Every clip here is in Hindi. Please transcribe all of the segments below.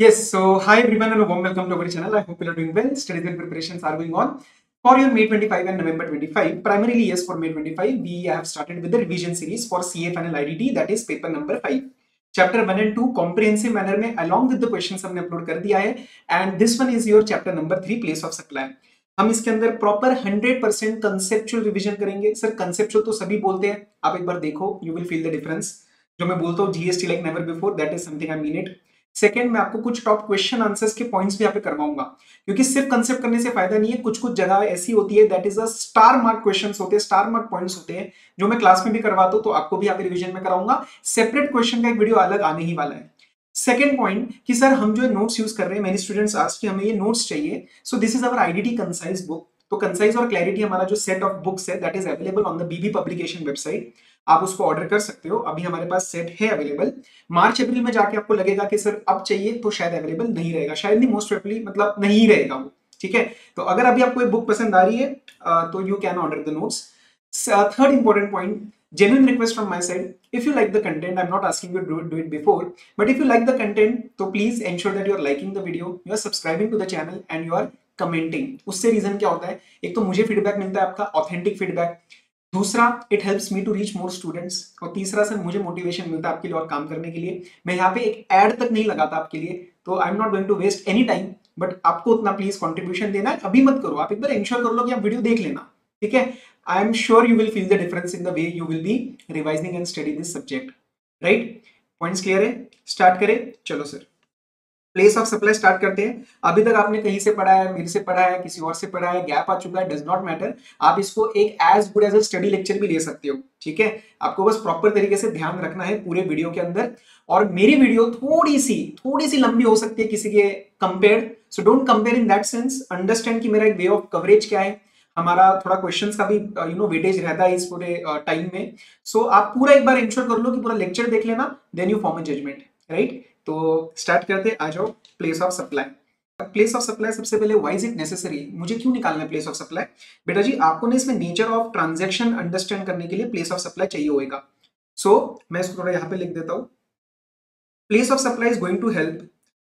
Yes, so hi everyone and a warm welcome to our channel. I hope you are doing well. Studies and preparations are going on for your May 25 and November 25. Primarily, yes, for May 25, we have started with the revision series for CA Final IDT, that is paper number 5. Chapter 1 and 2 comprehensive manner में along with the questions हमने अपलोड कर दिया है and this one is your chapter number 3 place of supply. हम इसके अंदर प्रॉपर 100% कंसेप्चुअल रिवीजन करेंगे. सर कंसेप्चुअल तो सभी बोलते हैं, आप एक बार देखो, you will feel the difference. जो मैं बोलता हूँ GST like never before, that is something I mean it. Second, मैं आपको कुछ टॉप क्वेश्चन आंसर्स के पॉइंट्स भी यहाँ पे करवाऊंगा, क्योंकि सिर्फ कंसेप्ट करने से फायदा नहीं है. कुछ कुछ जगह ऐसी होती है that is a star mark questions होते हैं, स्टार मार्क पॉइंट्स होते हैं, जो मैं क्लास में भी करवाता हूं, तो आपको भी यहाँ पे रिवीजन में कराऊंगा. सेपरेट क्वेश्चन का एक वीडियो अलग आने ही वाला है. सेकेंड पॉइंट कि सर हम जो नोट्स यूज कर रहे हैं, मेनी स्टूडेंट्स आस्क कि हमें ये नोट्स चाहिए. So this is our IDT concise book. तो कंसाइज और क्लैरिटी हमारा जो सेट ऑफ बुक्स है that is available on the BB publication website. आप उसको ऑर्डर कर सकते हो. अभी हमारे पास सेट है अवेलेबल. मार्च अप्रैल में जाके आपको लगेगा कि सर अब चाहिए, तो शायद अवेलेबल नहीं रहेगा, शायद नहीं, मोस्ट प्रोबेबली मतलब नहीं रहेगा वो. ठीक है, तो अगर अभी आपको एक बुक पसंद आ रही है तो you can order the notes. Third important point, genuine request from my side, if you like the content, I'm not asking you to do it before, but if you like the content, so please ensure that you are liking the video, you are subscribing to the channel and you are commenting. उससे रीजन क्या होता है, एक तो मुझे फीडबैक मिलता है आपका ऑथेंटिक फीडबैक, दूसरा it helps me to reach more students, और तीसरा सर मुझे मोटिवेशन मिलता है आपके लिए और काम करने के लिए. मैं यहाँ पे एक एड तक नहीं लगाता आपके लिए, तो I am not going to waste any time, but आपको उतना प्लीज कंट्रीब्यूशन देना है. अभी मत करो, आप एक बार इंश्योर कर लो कि आप वीडियो देख लेना. ठीक है, I am sure you will feel the difference in the way you will be revising and studying this subject. Right? Points clear है? Start करें. चलो sir, place of supply start करते हैं. अभी तक आपने कहीं से पढ़ा है, मेरे से पढ़ा है, किसी और से पढ़ा है, गैप आ चुका है, डज नॉट मैटर. आप इसको एक as good as a study lecture भी ले सकते हो. ठीक है, आपको बस प्रॉपर तरीके से ध्यान रखना है पूरे वीडियो के अंदर. और मेरी वीडियो थोड़ी सी लंबी हो सकती है किसी के compare, so don't compare in that sense. Understand कि मेरा एक वे ऑफ कवरेज क्या है, हमारा थोड़ा क्वेश्चंस का भी वेटेज रहता है इस पूरे टाइम में. सो आप पूरा एक बार इंश्योर कर लो कि पूरा लेक्चर देख लेना, then you form a judgement. Right, तो स्टार्ट करते. आ जाओ. Place of supply. Place of supply सबसे पहले व्हाई इज इट नेसेसरी, मुझे क्यों निकालना है प्लेस ऑफ सप्लाई. बेटा जी, आपको ना इसमें नेचर ऑफ ट्रांजैक्शन अंडरस्टैंड करने के लिए प्लेस ऑफ सप्लाई चाहिए होगा. सो मैं इसको थोड़ा यहाँ पे लिख देता हूँ. Place of supply is going to help,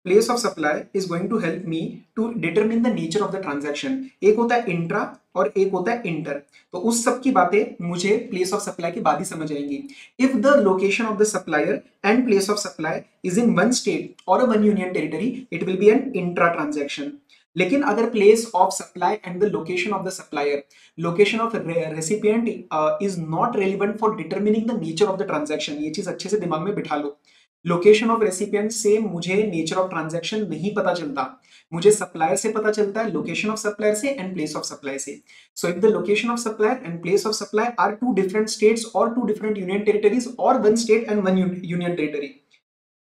place of supply is going to help me to determine the nature of the transaction. एक होता है इंट्रा और एक होता है इंटर, तो उस सब की बातें मुझे प्लेस ऑफ सप्लाई के बाद ही समझ आएंगी. If the location of the supplier and place of supply is in one state और one union territory, it will be an intra transaction. लेकिन अगर place of supply and the location of the supplier, location of recipient is not relevant for determining the nature of the transaction, ये चीज अच्छे से दिमाग में बिठा लो. लोकेशन ऑफ रेसिपिएंट से मुझे नेचर ऑफ ट्रांजैक्शन नहीं पता चलता, मुझे सप्लायर से पता चलता है, लोकेशन ऑफ सप्लायर से एंड प्लेस ऑफ सप्लाई से. So if the location of supplier and place of supply are two different states or two different union territories or one state and one union territory,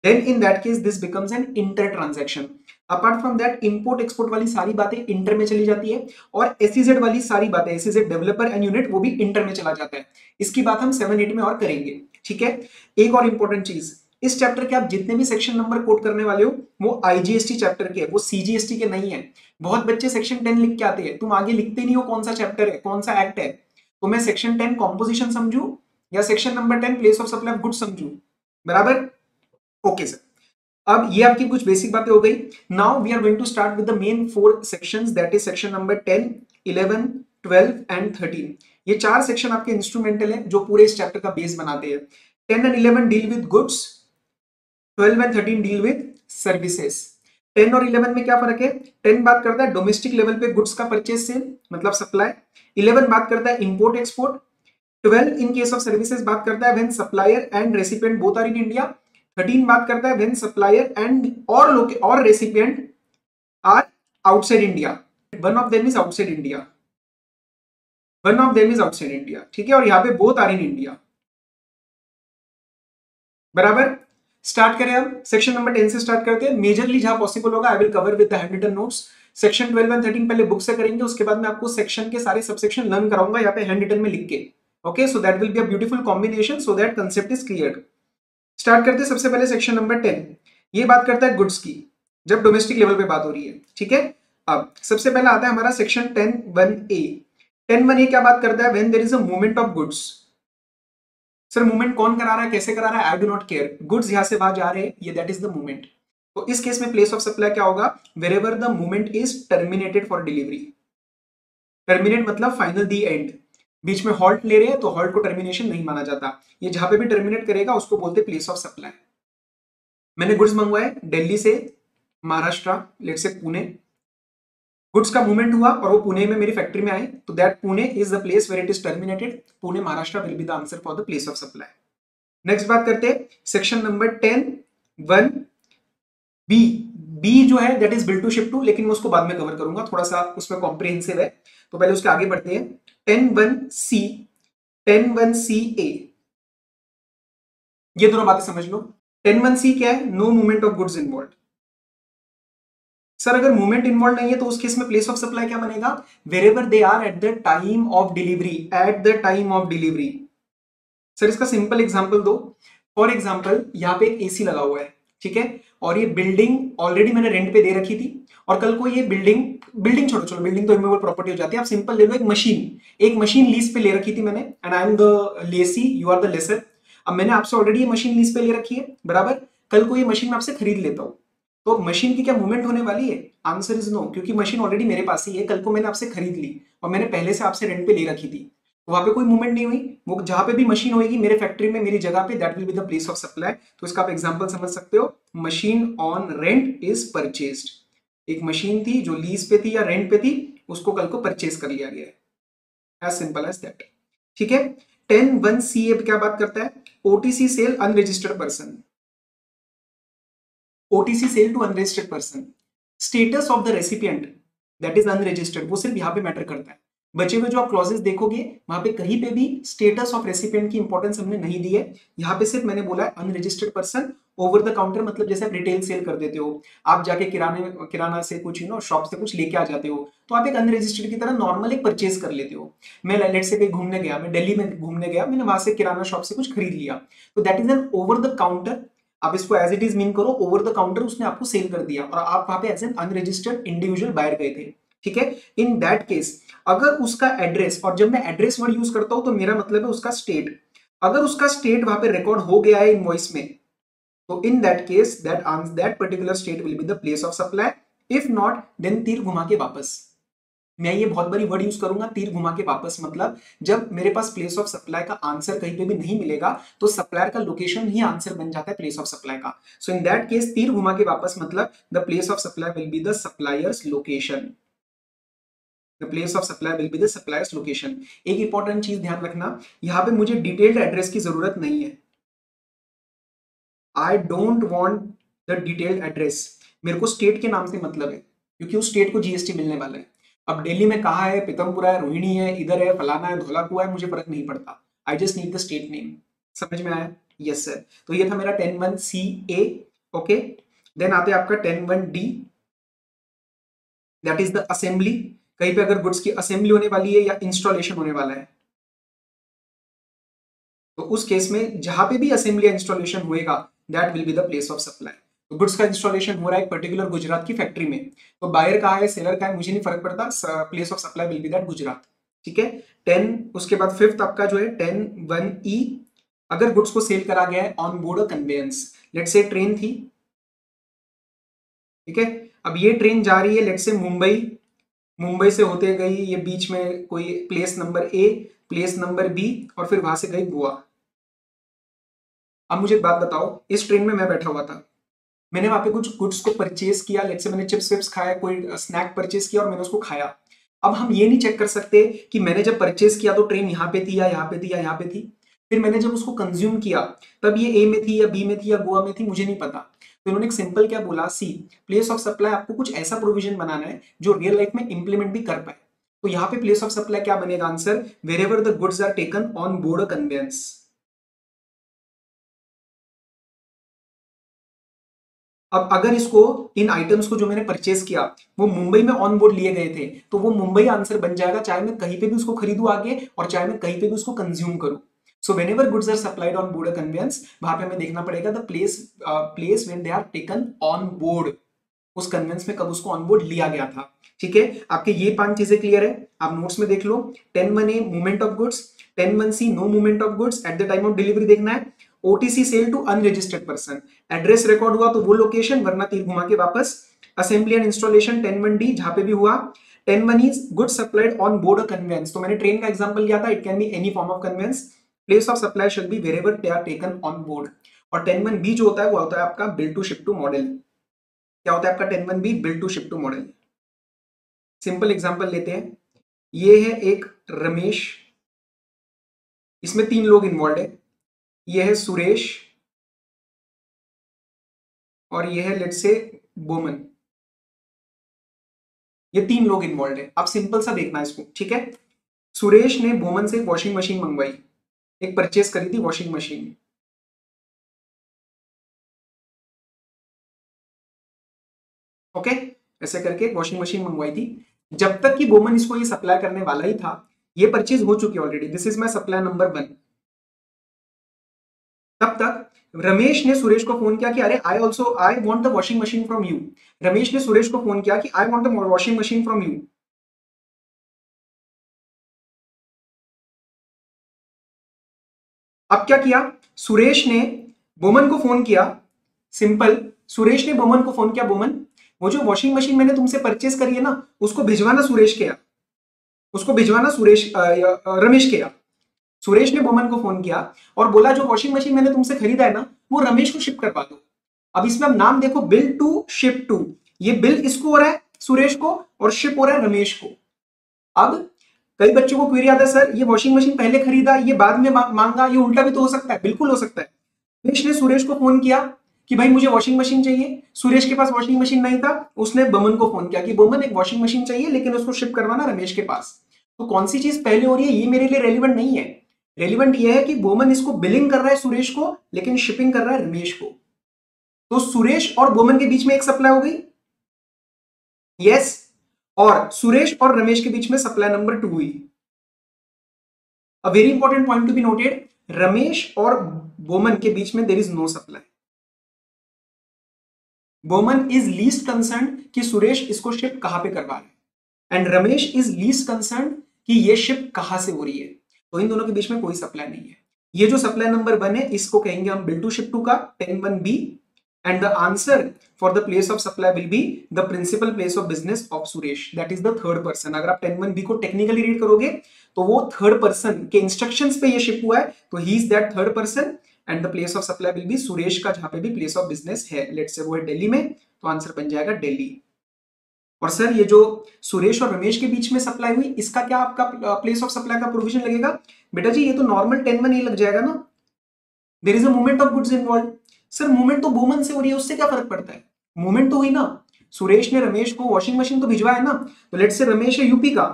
then in that case this becomes an inter transaction. apart from that import export वाली सारी बातें इंटर में चली जाती है, और एसईजेड वाली सारी बातें, एसईजेड डेवलपर एंड यूनिट, वो भी इंटर में चला जाता है. इसकी बात हम 7-8 में और करेंगे. ठीक है, एक और इंपॉर्टेंट चीज, इस चैप्टर के आप जितने भी सेक्शन नंबर कोट करने वाले हो वो आईजीएसटी चैप्टर के, वो सीजीएसटी के नहीं है. बहुत बच्चे सेक्शन 10 लिख के आते हैं, तुम आगे लिखते नहीं हो कौन सा चैप्टर है, कौन सा एक्ट है. तो मैं सेक्शन 10 कॉम्पोजिशन समझू या section number 10 place of supply of goods समझू. बराबर. ओके सर, अब ये आपकी कुछ बेसिक बातें हो गई. Now we are going to start with the main 4 sections, that is section number 10, 11, 12 and 13. ये 4 सेक्शन आपके इंस्ट्रूमेंटल हैं जो पूरे इस चैप्टर का बेस बनाते हैं. 10 and 11 deal with goods, 12 and 13 deal with services. 10 और 11 में क्या फर्क है, 10 बात करता है डोमेस्टिक लेवल पे गुड्स का परचेज सेल मतलब सप्लाई, 11 बात करता है import export, 12 in case of services बात करता है when supplier and recipient both are in India, 13 बात करता है when supplier and or recipient are outside India. One of them is outside India, one of them is outside India. ठीक है, और यहां पे बोथ आर इन इंडिया. बराबर. स्टार्ट करें अब. सेक्शन नंबर 10 से स्टार्ट करते हैं. मेजरली जहां पॉसिबल होगा I will cover with the hand written notes. Section 12 and 13 पहले बुक से करेंगे, उसके बाद मैं आपको सेक्शन के सारे सबसेक्शन लर्न कराऊंगा यहाँ पे हैंड रिटन में लिख के. Okay, so that will be a beautiful combination, so that concept is clear. Start करते हैं. सबसे पहले सेक्शन नंबर 10, ये बात करता है गुड्स की, जब डोमेस्टिक लेवल पे बात हो रही है. ठीक है, अब सबसे पहला आता है हमारा सेक्शन 10(1)(a). 10(1)(a) क्या बात करता है, when there is a movement of goods. Sir movement कौन करा रहा है, कैसे करा रहा है, I do not care, goods यहां से वहां जा रहे हैं, ये दैट इज द मूवमेंट. तो इस केस में प्लेस ऑफ सप्लाई क्या होगा, wherever the movement is terminated for delivery. Terminate मतलब फाइनल दी एंड, बीच में हॉल्ट ले रहे हैं तो हॉल्ट को टर्मिनेशन नहीं माना जाता, ये जहां पे भी टर्मिनेट करेगा उसको बोलते प्लेस ऑफ सप्लाई। मैंने गुड्स मंगवाए दिल्ली से महाराष्ट्र, लेट से पुणे, गुड्स का मूवमेंट हुआ और वो पुणे में मेरी फैक्ट्री में आए, तो that Pune is the place where it is terminated, Pune Maharashtra will be the answer for the place of supply. Next बात करते हैं सेक्शन नंबर 10(1) बी। बी जो है that is bill to ship to, लेकिन मैं उसको बाद में कवर करूंगा, थोड़ा सा उसमें कॉम्प्रिहेंसिव है, तो पहले उसके आगे बढ़ते हैं। 10(1) सी, 10(1) सी ए, ये दोनों बातें समझ लो। 10(1) सी क्या है, no movement of goods involve. Sir अगर मूवमेंट इन्वॉल्व नहीं है तो उस केस में प्लेस ऑफ सप्लाई क्या बनेगा, wherever they are at the time of delivery, at the time of delivery. Sir इसका सिंपल एग्जांपल दो। फॉर एग्जांपल यहाँ पे एक एसी लगा हुआ है, ठीक है, और ये बिल्डिंग ऑलरेडी मैंने रेंट पे दे रखी थी, और कल को ये बिल्डिंग छोड़ो, चलो बिल्डिंग तो इमूवेबल प्रॉपर्टी हो जाती है, आप सिंपल ले लो एक मशीन लीज पे ले रखी थी मैंने, and I am the lessee, you are the lessor. अब मैंने आपसे ऑलरेडी ये मशीन लीज पे ले रखी है, बराबर, कल को ये मशीन मैं आपसे खरीद लेता हूं, तो मशीन की क्या मूवमेंट होने वाली है, आंसर इज नो, क्योंकि मशीन ऑलरेडी मेरे पास ही है, कल को मैंने आपसे खरीद ली और मैंने पहले से आपसे रेंट पे ले रखी थी, तो वहां पे कोई मूवमेंट नहीं हुई। वो जहां पे भी मशीन होगी मेरे फैक्ट्री में, मेरी जगह पे, that will be the place of supply. तो इसका आप एग्जांपल समझ सकते हो, machine on rent is purchased. एक मशीन थी जो लीज पे थी या रेंट पे थी, उसको कल को परचेज कर लिया गया है, एज सिंपल एज दैट। ठीक है, 10(1) सी क्या बात करता है, OTC sale unregistered person, OTC sale to unregistered person, status of the recipient that is unregistered, वो सिर्फ यहां पे मैटर करता है। बचे हुए जो आप क्लॉजेस देखोगे वहां पे कहीं पे भी स्टेटस ऑफ रेसिपिएंट की इंपॉर्टेंस हमने नहीं दी है, यहाँ पे सिर्फ मैंने बोला है unregistered person. Over the counter मतलब जैसे आप रिटेल सेल कर देते हो, आप जाके किराना से कुछ शॉप से कुछ लेके आ जाते हो, तो आप एक अनरजिस्टर्ड की तरह नॉर्मल एक परचेज कर लेते हो। मैं लेट से कहीं घूमने गया, मैं दिल्ली में घूमने गया, मैंने वहां से किराना शॉप से कुछ खरीद लिया, तो that is an over the counter, आप इसको एज इट इज मीन करो, ओवर द काउंटर उसने आपको सेल कर दिया और आप वहां पे as an unregistered individual buyer गए थे। ठीक है, इन दैट केस अगर उसका एड्रेस, और जब मैं एड्रेस वर्ड यूज करता हूं तो मेरा मतलब है उसका स्टेट, अगर उसका स्टेट वहां पे रिकॉर्ड हो गया है इनवॉइस में, तो in that case that particular state will be the place of supply. If not then तीर घुमा के वापस, मैं ये बहुत बड़ी वर्ड यूज करूंगा, तीर घुमा के वापस, मतलब जब मेरे पास प्लेस ऑफ सप्लाई का आंसर कहीं पे भी नहीं मिलेगा तो सप्लायर का लोकेशन ही आंसर बन जाता है प्लेस ऑफ सप्लाई का। सो इन दैट केस तीर घुमा के वापस मतलब the place of supply will be the suppliers location, the place of supply will be the suppliers location. एक इंपॉर्टेंट चीज ध्यान रखना, यहां पे मुझे डिटेल्ड एड्रेस की जरूरत नहीं है, I don't want the detailed address, मेरे को स्टेट के नाम से मतलब है, क्योंकि उस स्टेट को जीएसटी मिलने वाला है। अब दिल्ली में कहा है, पीतमपुरा है, रोहिणी है, इधर है, फलाना है, धौलाकुआ है, मुझे फर्क नहीं पड़ता, I just need the state name. समझ में आया? Yes sir. तो ये था मेरा 10(1) सी ए। ओके, देन आते हैं आपका 10(1) D, that is the assembly. कहीं पे अगर गुड्स की असेंबली होने वाली है या इंस्टॉलेशन होने वाला है, तो उस केस में जहां पे भी असेंबली या इंस्टॉलेशन होएगा that will be the place of supply. तो गुड्स का इंस्टॉलेशन हो रहा है एक पर्टिकुलर गुजरात की फैक्ट्री में, तो बायर कहाँ है, सेलर कहाँ है, मुझे नहीं फर्क पड़ता, place of supply will B that Gujarat. ठीक है, 10, उसके बाद फिफ्थ आपका जो है 10(1) ई, अगर गुड्स को सेल करा गया है ऑन बोर्ड कन्वेयंस, लेट से ट्रेन थी, ठीक है, अब ये ट्रेन जा रही है लेट से मुंबई से होते गई, ये बीच में कोई place number A, place number B, और फिर वहां से गई गोवा। अब मुझे एक बात बताओ, इस ट्रेन में मैं बैठा हुआ था, मैंने वहां पे कुछ गुड्स को परचेज किया, लेट से मैंने चिप्स विप्स खाया, कोई स्नैक परचेज किया और मैंने उसको खाया। अब हम ये नहीं चेक कर सकते कि मैंने जब परचेज किया तो ट्रेन यहाँ पे थी या यहाँ पे थी या यहाँ पे थी, फिर मैंने जब उसको कंज्यूम किया तब ये ए में थी या बी में थी या गोवा में थी, मुझे नहीं पता। तो इन्होंने एक सिंपल क्या बोला, सी प्लेस ऑफ सप्लाई आपको कुछ ऐसा प्रोविजन बनाना है जो रियल लाइफ में इंप्लीमेंट भी कर पाए। तो यहाँ पे प्लेस ऑफ सप्लाई क्या बनेगा answer, wherever the goods are taken on board conveyance. अब अगर इसको, इन आइटम्स को जो मैंने परचेज किया वो मुंबई में ऑन बोर्ड लिए गए थे, तो वो मुंबई आंसर बन जाएगा, चाहे मैं कहीं पे भी उसको खरीदूं आगे और चाहे मैं कहीं पे भी उसको कंज्यूम करूं। So whenever goods are supplied on board conveyance, वहां पे हमें देखना पड़ेगा the place when they are taken on board, उस कन्वेंस में कब उसको ऑन बोर्ड लिया गया था। ठीक है, आपके ये 5 चीजें क्लियर है, आप नोट्स में देख लो। 10(1) A movement of goods, 10(1) C no movement of goods at the time of delivery देखना है, OTC sale to unregistered person, address record हुआ तो वो लोकेशन, वरना तीर घुमा के वापस। असेंबली एंड इंस्टॉलेशन 10(1)D जहां पे भी हुआ। 10(1) is good supplied on board a conveyance, तो मैंने ट्रेन का एग्जांपल लिया था, it can be any form of conveyance, place of supply should be wherever they are taken on board. और 10(1)B जो होता है वो होता है आपका bill to ship to model. क्या होता है आपका 10(1)B? Bill to ship to model. Simple example लेते हैं, ये है एक रमेश, इसमें 3 लोग इन्वॉल्व है, ये है सुरेश और ये है लेट्स से बोमन, ये 3 लोग इन्वॉल्व है। अब सिंपल सा देखना है इसको, ठीक है। सुरेश ने बोमन से वॉशिंग मशीन मंगवाई, एक परचेस करी थी वॉशिंग मशीन, ओके, ऐसे करके वॉशिंग मशीन मंगवाई थी। जब तक कि बोमन इसको ये सप्लाई करने वाला ही था, ये परचेज हो चुकी है already, this is my supply number 1। तब तक रमेश ने सुरेश को फोन किया कि अरे I want the washing machine from you. Ramesh ने सुरेश को फोन किया कि I want the washing machine from you. अब क्या किया, सुरेश ने बोमन को फोन किया, सिंपल, सुरेश ने बोमन को फोन किया, बोमन वो जो वॉशिंग मशीन मैंने तुमसे परचेस करी है ना, उसको भिजवाना सुरेश के यहाँ, उसको भिजवाना रमेश के यहाँ। सुरेश ने बोमन को फोन किया और बोला जो वॉशिंग मशीन मैंने तुमसे खरीदा है ना, वो रमेश को शिप करवा दो। अब इसमें अब नाम देखो, बिल टू शिप टू, ये बिल इसको हो रहा है सुरेश को और शिप हो रहा है रमेश को। अब कई बच्चों को क्वेरी आता है, सर ये वॉशिंग मशीन पहले खरीदा ये बाद में मांगा, ये उल्टा भी तो हो सकता है। बिल्कुल हो सकता है। रमेश ने सुरेश को फोन किया कि भाई मुझे वॉशिंग मशीन चाहिए, सुरेश के पास वॉशिंग मशीन नहीं था, उसने बमन को फोन किया कि बमन एक वॉशिंग मशीन चाहिए लेकिन उसको शिप करवाना रमेश के पास। तो कौन सी चीज पहले हो रही है ये मेरे लिए रेलिवेंट नहीं है, रेलिवेंट ये है कि बोमन इसको बिलिंग कर रहा है सुरेश को लेकिन शिपिंग कर रहा है रमेश को। तो सुरेश और बोमन के बीच में एक सप्लाई हो गई, यस, और सुरेश और रमेश के बीच में सप्लाई नंबर 2 हुई। A very important point to be noted, Ramesh और बोमन के बीच में there is no supply. Boman is least concern कि सुरेश इसको शिप कहां पे करवा रहा है, एंड रमेश इज लीस्ट कंसर्न कि ये शिप कहां से हो रही है। तो इन दोनों के बीच में कोई सप्लाई नहीं है। ये जो सप्लाई नंबर 1 है इसको कहेंगे हम बिल टू शिप टू का 10(1)B, and the answer for the place of supply will be the principal place of business of Suresh, that is the third person. अगर आप 10(1)B को टेक्निकली रीड करोगे तो वो थर्ड पर्सन के इंस्ट्रक्शंस पे ये शिप हुआ है, तो he is that third person, and the place of supply will B Suresh का जहां पे भी प्लेस ऑफ बिजनेस है, लेट्स से वो है दिल्ली में, तो आंसर बन जाएगा दिल्ली। और सर ये जो सुरेश और रमेश के बीच में सप्लाई हुई इसका क्या आपका प्लेस ऑफ सप्लाई का प्रोविजन लगेगा? बेटा जी ये तो नॉर्मल 10(1) लग जाएगा ना, there is a movement of goods involve. Sir movement तो बोमन से हो रही है, उससे क्या फर्क पड़ता है, मूवमेंट तो हुई ना, सुरेश ने रमेश को वॉशिंग मशीन तो भिजवाया ना, तो लेट्स से रमेश है यूपी का,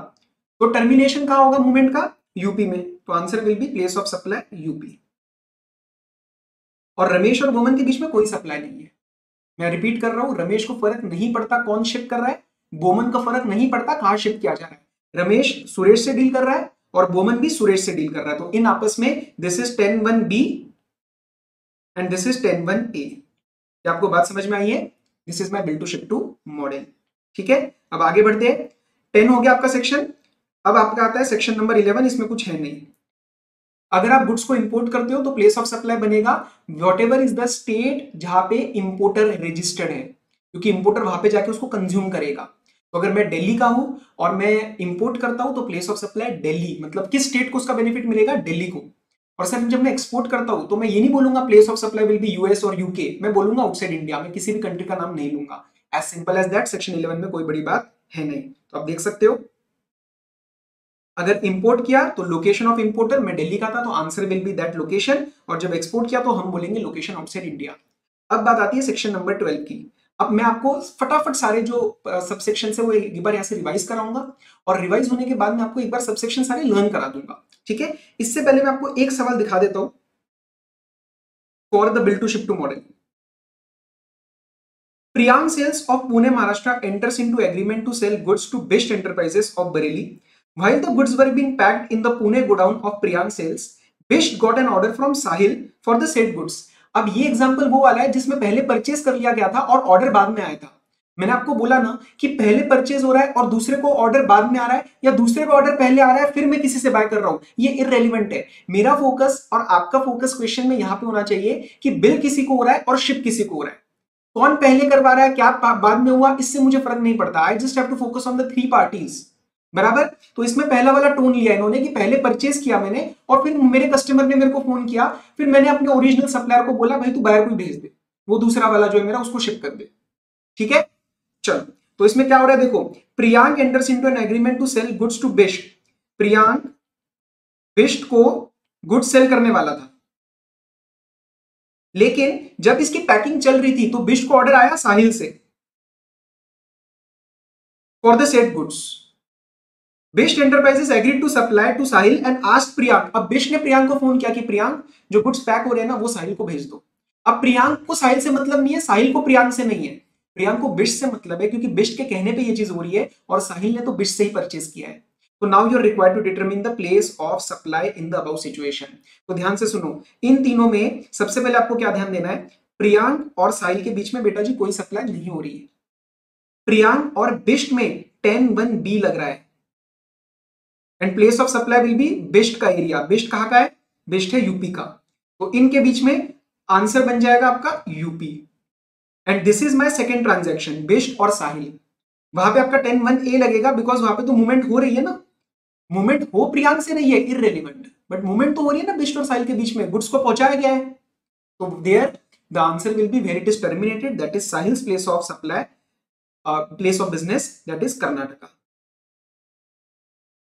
तो टर्मिनेशन कहां होगा मूवमेंट का? यूपी में, तो answer will be place of supply UP. और रमेश और बोमन के बीच में कोई सप्लाई नहीं है। मैं रिपीट कर रहा हूं, रमेश को फर्क नहीं पड़ता कौन शिप कर रहा है, बोमन का फर्क नहीं पड़ता कहां शिप किया जा रहा है। रमेश सुरेश से डील कर रहा है और बोमन भी सुरेश से डील कर रहा है, तो इन आपस में this is 10(1)B and this is 10(1)A। क्या आपको बात समझ में आई है? This is my bill to ship to model. ठीक है, अब आगे बढ़ते हैं। 10 हो गया आपका सेक्शन। अब आपका आता है सेक्शन नंबर 11, इसमें कुछ है नहीं। अगर आप गुड्स को इंपोर्ट करते हो तो प्लेस ऑफ सप्लाई बनेगा what ever is the state जहां पे इंपोर्टर रजिस्टर्ड है, क्योंकि इंपोर्टर वहां पे जाके उसको कंज्यूम करेगा। तो अगर मैं दिल्ली का हूं और मैं इंपोर्ट करता हूं तो प्लेस ऑफ सप्लाई दिल्ली, मतलब किस स्टेट को उसका बेनिफिट मिलेगा? दिल्ली को। और सर जब मैं एक्सपोर्ट करता हूं तो मैं ये नहीं बोलूंगा place of supply will B US और यूके, मैं बोलूंगा आउटसाइड इंडिया, मैं किसी भी कंट्री का नाम नहीं लूंगा। As simple as that, section 11 में कोई बड़ी बात है नहीं। तो आप देख सकते हो अगर इंपोर्ट किया तो लोकेशन ऑफ इंपोर्टर, मैं दिल्ली का था तो answer will B that location, और जब एक्सपोर्ट किया तो हम बोलेंगे लोकेशन आउटसाइड इंडिया। अब बात आती है सेक्शन नंबर 12 की। अब मैं आपको फटाफट सारे जो सबसेक्शन है वो एक बार यहाँ से रिवाइज कराऊंगा, और रिवाइज होने के बाद मैं आपको एक बार सबसेक्शन सारे लर्न करा दूंगा। ठीक है, इससे पहले मैं आपको एक सवाल दिखा देता हूं for the bill to ship to model. Priyan Sales of Pune, Maharashtra enters into agreement to sell goods to Best Enterprises of Bareilly. While the goods were being packed in the Pune godown of Priyan Sales, Best got an order from Sahil for the said goods. अब ये एग्जांपल वो वाला है जिसमें पहले परचेस कर लिया गया था और ऑर्डर बाद में आया था। मैंने आपको बोला ना कि पहले परचेज हो रहा है और दूसरे को ऑर्डर बाद में आ रहा है, या दूसरे को ऑर्डर पहले आ रहा है फिर मैं किसी से बाय कर रहा हूं, ये इररेलेवेंट है। मेरा फोकस और आपका फोकस क्वेश्चन में यहां पे होना चाहिए कि बिल किसी को हो रहा है और शिप किसी को हो रहा है। कौन पहले करवा रहा है, क्या बाद में हुआ, इससे मुझे फर्क नहीं पड़ता। I just have to focus on the three parties, बराबर। तो इसमें पहला वाला टोन लिया इन्होंने कि पहले परचेज किया मैंने और फिर मेरे कस्टमर ने मेरे को फोन किया, फिर मैंने अपने ओरिजिनल सप्लायर को बोला भाई तू बायर को भेज दे, वो दूसरा वाला जो है मेरा उसको शिप कर दे। ठीक है, चलो। तो इसमें क्या हो रहा है देखो, Priyank enters into an agreement to sell goods to Bisht. Priyank Bisht को गुड्स सेल करने वाला था, लेकिन जब इसकी पैकिंग चल रही थी तो बिष्ट को ऑर्डर आया साहिल से for the set goods. Bisht enterprises agreed to supply to Sahil and asked Priyank. अब बिष्ट ने प्रियांक को फोन किया कि प्रियांक जो गुड्स पैक हो रहे हैं ना वो साहिल को भेज दो। अब प्रियांक को साहिल से मतलब नहीं है, साहिल को प्रियांक से नहीं है, प्रियांक को बिष्ट से मतलब है, क्योंकि बिष्ट के कहने पे ये चीज हो रही है और साहिल ने तो बिष्ट से ही परचेज किया है। तो now you are required to determine the place of supply in the above situation. तो ध्यान से सुनो, इन तीनों में सबसे पहले आपको क्या ध्यान देना है, प्रियांक और साहिल के बीच में बेटा जी कोई सप्लाई नहीं हो रही है। प्रियांक और बिष्ट में 10(1)(b) लग रहा है and place of supply will B Bisht का एरिया। बिष्ट कहां का है, बिष्ट है यूपी का। तो इनके बीच में आंसर बन जाएगा आपका UP. And this is my second transaction, Bisht और साहिल। वहां पे आपका 10(1)(a) लगेगा बिकॉज वहां पे तो मूवमेंट हो रही है ना, मूवमेंट हो प्रियांक से रही है इररेलेवेंट, बट मूवमेंट तो हो रही है ना बिष्ट और साहिल के बीच में, गुड्स को पहुंचाया गया है। तो there the answer will be where it is terminated, that is Sahil's place of supply, place of business that is Karnataka.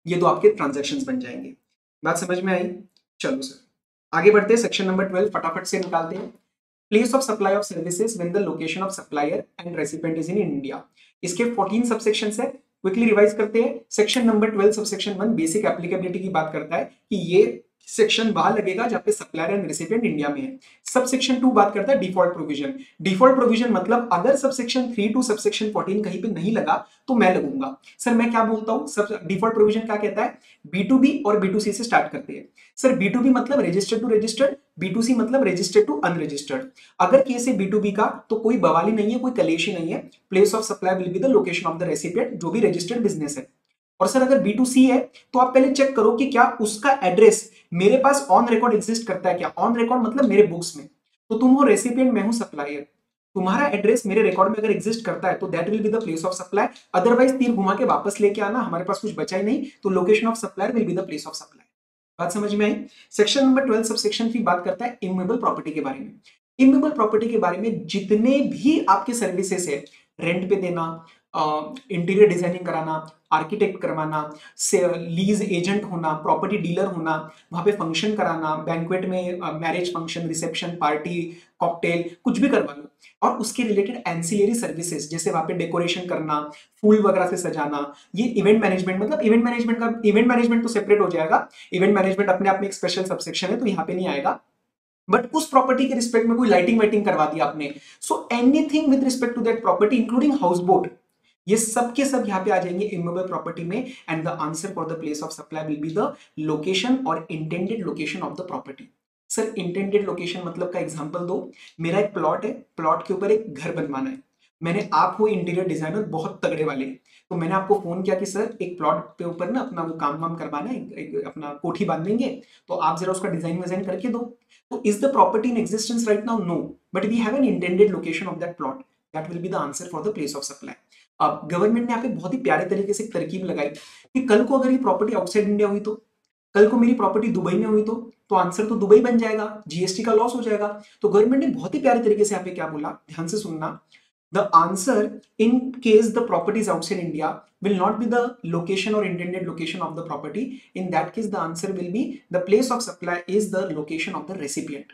ये दो आपके ट्रांजैक्शंस बन जाएंगे। बात समझ में आई? चलो सर आगे बढ़ते हैं, सेक्शन नंबर 12 फटाफट से निकालते हैं। Place of supply of services when the location of supplier and recipient is in India. इसके 14 सबसेक्शंस है, क्विकली रिवाइज करते हैं। Section number 12 subsection 1 basic applicability की बात करता है कि ये सेक्शन वहां लगेगा जहां पे सप्लायर एंड रेसिपिएंट इंडिया में है। सबसेक्शन 2 बात करता है डिफॉल्ट प्रोविजन। डिफॉल्ट प्रोविजन मतलब अगर सबसेक्शन 3 टू सबसेक्शन 14 कहीं पे नहीं लगा तो मैं लगूंगा। सर मैं क्या बोलता हूं, सब डिफॉल्ट प्रोविजन क्या कहता है, B2B और B2C से स्टार्ट करते हैं। सर B2B मतलब रजिस्टर्ड टू रजिस्टर्ड, B2C मतलब रजिस्टर्ड टू अनरजिस्टर्ड। अगर केस है B2B का तो कोई बवाली नहीं है, कोई कलेश ही नहीं है। Place of supply will be the location of the recipient, जो भी रजिस्टर्ड बिजनेस है। और सर अगर B2C है तो आप पहले चेक करो कि क्या उसका एड्रेस मेरे पास ऑन रिकॉर्ड एग्जिस्ट करता है क्या। ऑन रिकॉर्ड मतलब मेरे बुक्स में, तो तुम हो रेसिपिएंट, मैं हूं सप्लायर, तुम्हारा एड्रेस मेरे रिकॉर्ड में अगर एग्जिस्ट करता है तो that will be the place of supply. Otherwise तीर घुमा के वापस लेके आना, हमारे पास कुछ बचा ही नहीं, तो location of supplier will be the place of supply. बात समझ में आई? सेक्शन नंबर 12 सबसेक्शन 3 बात करता है इमूवेबल प्रॉपर्टी के बारे में। इमूवेबल प्रॉपर्टी के बारे में जितने भी आपके सर्विसेज है, रेंट पे देना, इंटीरियर डिजाइनिंग कराना, आर्किटेक्ट करवाना, लीज एजेंट होना, प्रॉपर्टी डीलर होना, वहां पे फंक्शन कराना, बैंक्वेट में marriage function, reception, party, cocktail, कुछ भी करवा लो, और उसके रिलेटेड एंसिलरी सर्विसेज जैसे वहां पे डेकोरेशन करना, फूल वगैरह से सजाना, ये इवेंट मैनेजमेंट, मतलब इवेंट मैनेजमेंट तो सेपरेट हो जाएगा, इवेंट मैनेजमेंट अपने आप में एक स्पेशल सबसेक्शन है तो यहाँ पे नहीं आएगा। बट उस प्रॉपर्टी के रिस्पेक्ट में कोई लाइटिंग वाइटिंग करवा दिया आपने, so anything with respect to that property including house boat, ये सब के सब यहाँ पे आ जाएंगे इमूवेबल प्रॉपर्टी में। And the answer for the place of supply will be the location और intended location of the property. Sir intended location मतलब का एग्जांपल दो। मेरा एक प्लॉट है, प्लॉट के ऊपर एक घर बनवाना है, मैंने, आप हो इंटीरियर डिजाइनर बहुत तगड़े वाले, तो मैंने आपको फोन किया कि सर एक प्लॉट पे ऊपर ना अपना वो काम वाम करवाना है, एक अपना कोठी बांधेंगे, तो आप जरा उसका डिजाइन विजाइन करके दो। तो is the property in existence right now? No, but we have an intended location of that plot, that will be the answer for the place of supply. अब गवर्नमेंट ने यहाँ पे बहुत ही प्यारे तरीके से एक तरकीब लगाई कि कल को अगर ये प्रॉपर्टी आउटसाइड इंडिया हुई, तो कल को मेरी प्रॉपर्टी दुबई में हुई तो आंसर तो दुबई बन जाएगा, जीएसटी का लॉस हो जाएगा। तो गवर्नमेंट ने बहुत ही प्यारे तरीके से यहाँ पे क्या बोला, ध्यान से सुनना, the answer in case the property is outside India will not be the location or intended location of the property. In that case the answer will be the place of supply is the location of the recipient.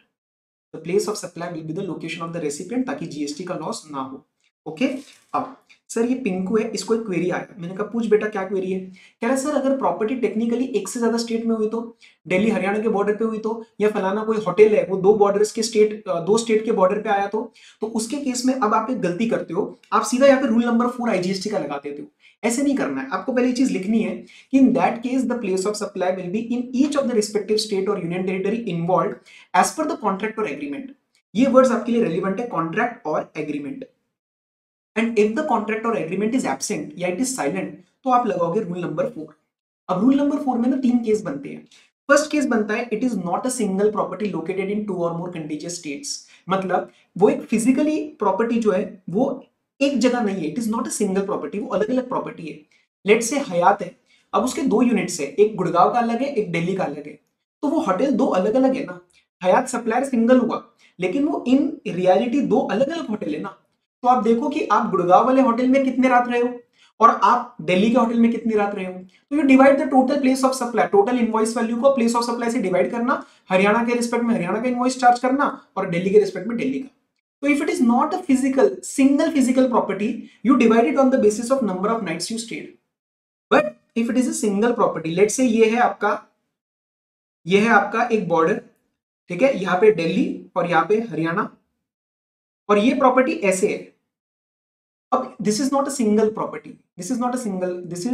The place of supply will be the location of the recipient ताकि जीएसटी का लॉस ना हो। ओके अब सर ये पिंकू है, इसको एक क्वेरी आया, मैंने कहा पूछ बेटा क्या क्वेरी है। कह रहा है सर अगर प्रॉपर्टी टेक्निकली एक से ज्यादा स्टेट में हुई तो, दिल्ली हरियाणा के बॉर्डर पे हुई तो, या फलाना कोई होटल है वो दो बॉर्डर्स के स्टेट, दो स्टेट के बॉर्डर पे आया तो उसके केस में अब आप एक गलती करते हो, आप सीधा यहाँ पे रूल नंबर 4 आईजीएसटी का लगा देते हो। ऐसे नहीं करना है, आपको पहले चीज लिखनी है कि in that case the place of supply will be in each of the respective state और union territory involve as per the contract और एग्रीमेंट। ये वर्ड्स आपके लिए रेलिवेंट है, कॉन्ट्रैक्ट और agreement. And if the contract और एग्रीमेंट इज एब्सेंट या इट इज साइलेंट, तो आप लगाओगे रूल नंबर 4। अब रूल नंबर 4 में ना 3 केस बनते हैं। फर्स्ट केस बनता है it is not a single property located in 2 और मोर कंटीजियस स्टेट्स, मतलब वो एक फिजिकली प्रॉपर्टी जो है वो एक जगह नहीं है, it is not a single property, वो अलग अलग प्रॉपर्टी है। लेट से हयात है, अब उसके 2 यूनिट्स है, एक गुड़गांव का अलग है, एक दिल्ली का अलग है, तो वो होटल 2 अलग अलग है ना। हयात सप्लायर सिंगल हुआ, लेकिन वो इन रियलिटी 2 अलग अलग होटल है ना। तो आप देखो कि आप गुड़गांव वाले होटल में कितने रात रहे हो और आप दिल्ली के होटल में कितनी रात रहे हो, तो you divide the total place of supply, total invoice value को प्लेस ऑफ सप्लाई से डिवाइड करना, हरियाणा के रिस्पेक्ट में हरियाणा का इनवॉइस चार्ज करना और दिल्ली के रिस्पेक्ट में दिल्ली का। तो if it is not a physical single physical property, you divide it on the basis of number of nights you stayed. But if it is a single property, let's say ये है आपका एक बॉर्डर, ठीक है, यहाँ पे दिल्ली और यहाँ पे हरियाणा, और ये प्रॉपर्टी ऐसे है। अब this is not a single property, this is not a single, this is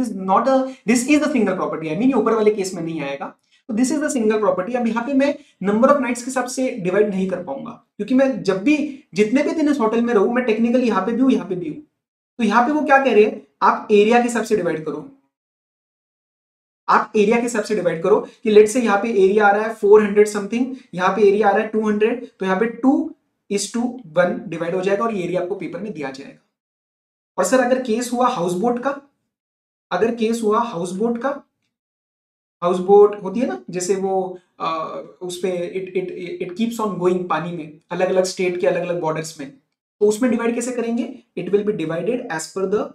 the single property, I mean ये ऊपर वाले केस में नहीं आएगा। तो this is the single property. अब यहाँ पे मैं नंबर ऑफ नाइट्स के हिसाब से डिवाइड नहीं कर पाऊंगा, क्योंकि मैं जब भी जितने भी दिन इस होटल में रहूं, मैं टेक्निकली यहाँ पे भी हूँ, यहाँ पे भी हूँ। तो यहाँ पे वो क्या कह रहे हैं, आप एरिया के हिसाब से डिवाइड करो, आप एरिया के हिसाब से डिवाइड करो कि लेट से यहाँ पे एरिया आ रहा है 400 समथिंग, यहाँ पे एरिया आ रहा है 200, तो यहाँ पे 2:1 डिवाइड हो जाएगा और ये एरिया आपको पेपर में दिया जाएगा। और सर अगर केस हुआ हाउस बोट का, अगर केस हुआ हाउस बोट का, हाउस बोट होती है ना जैसे वो उस पे it it it keeps on going पानी में, अलग अलग स्टेट के अलग अलग बॉर्डर्स में, तो उसमें डिवाइड कैसे करेंगे, it will be divided as per the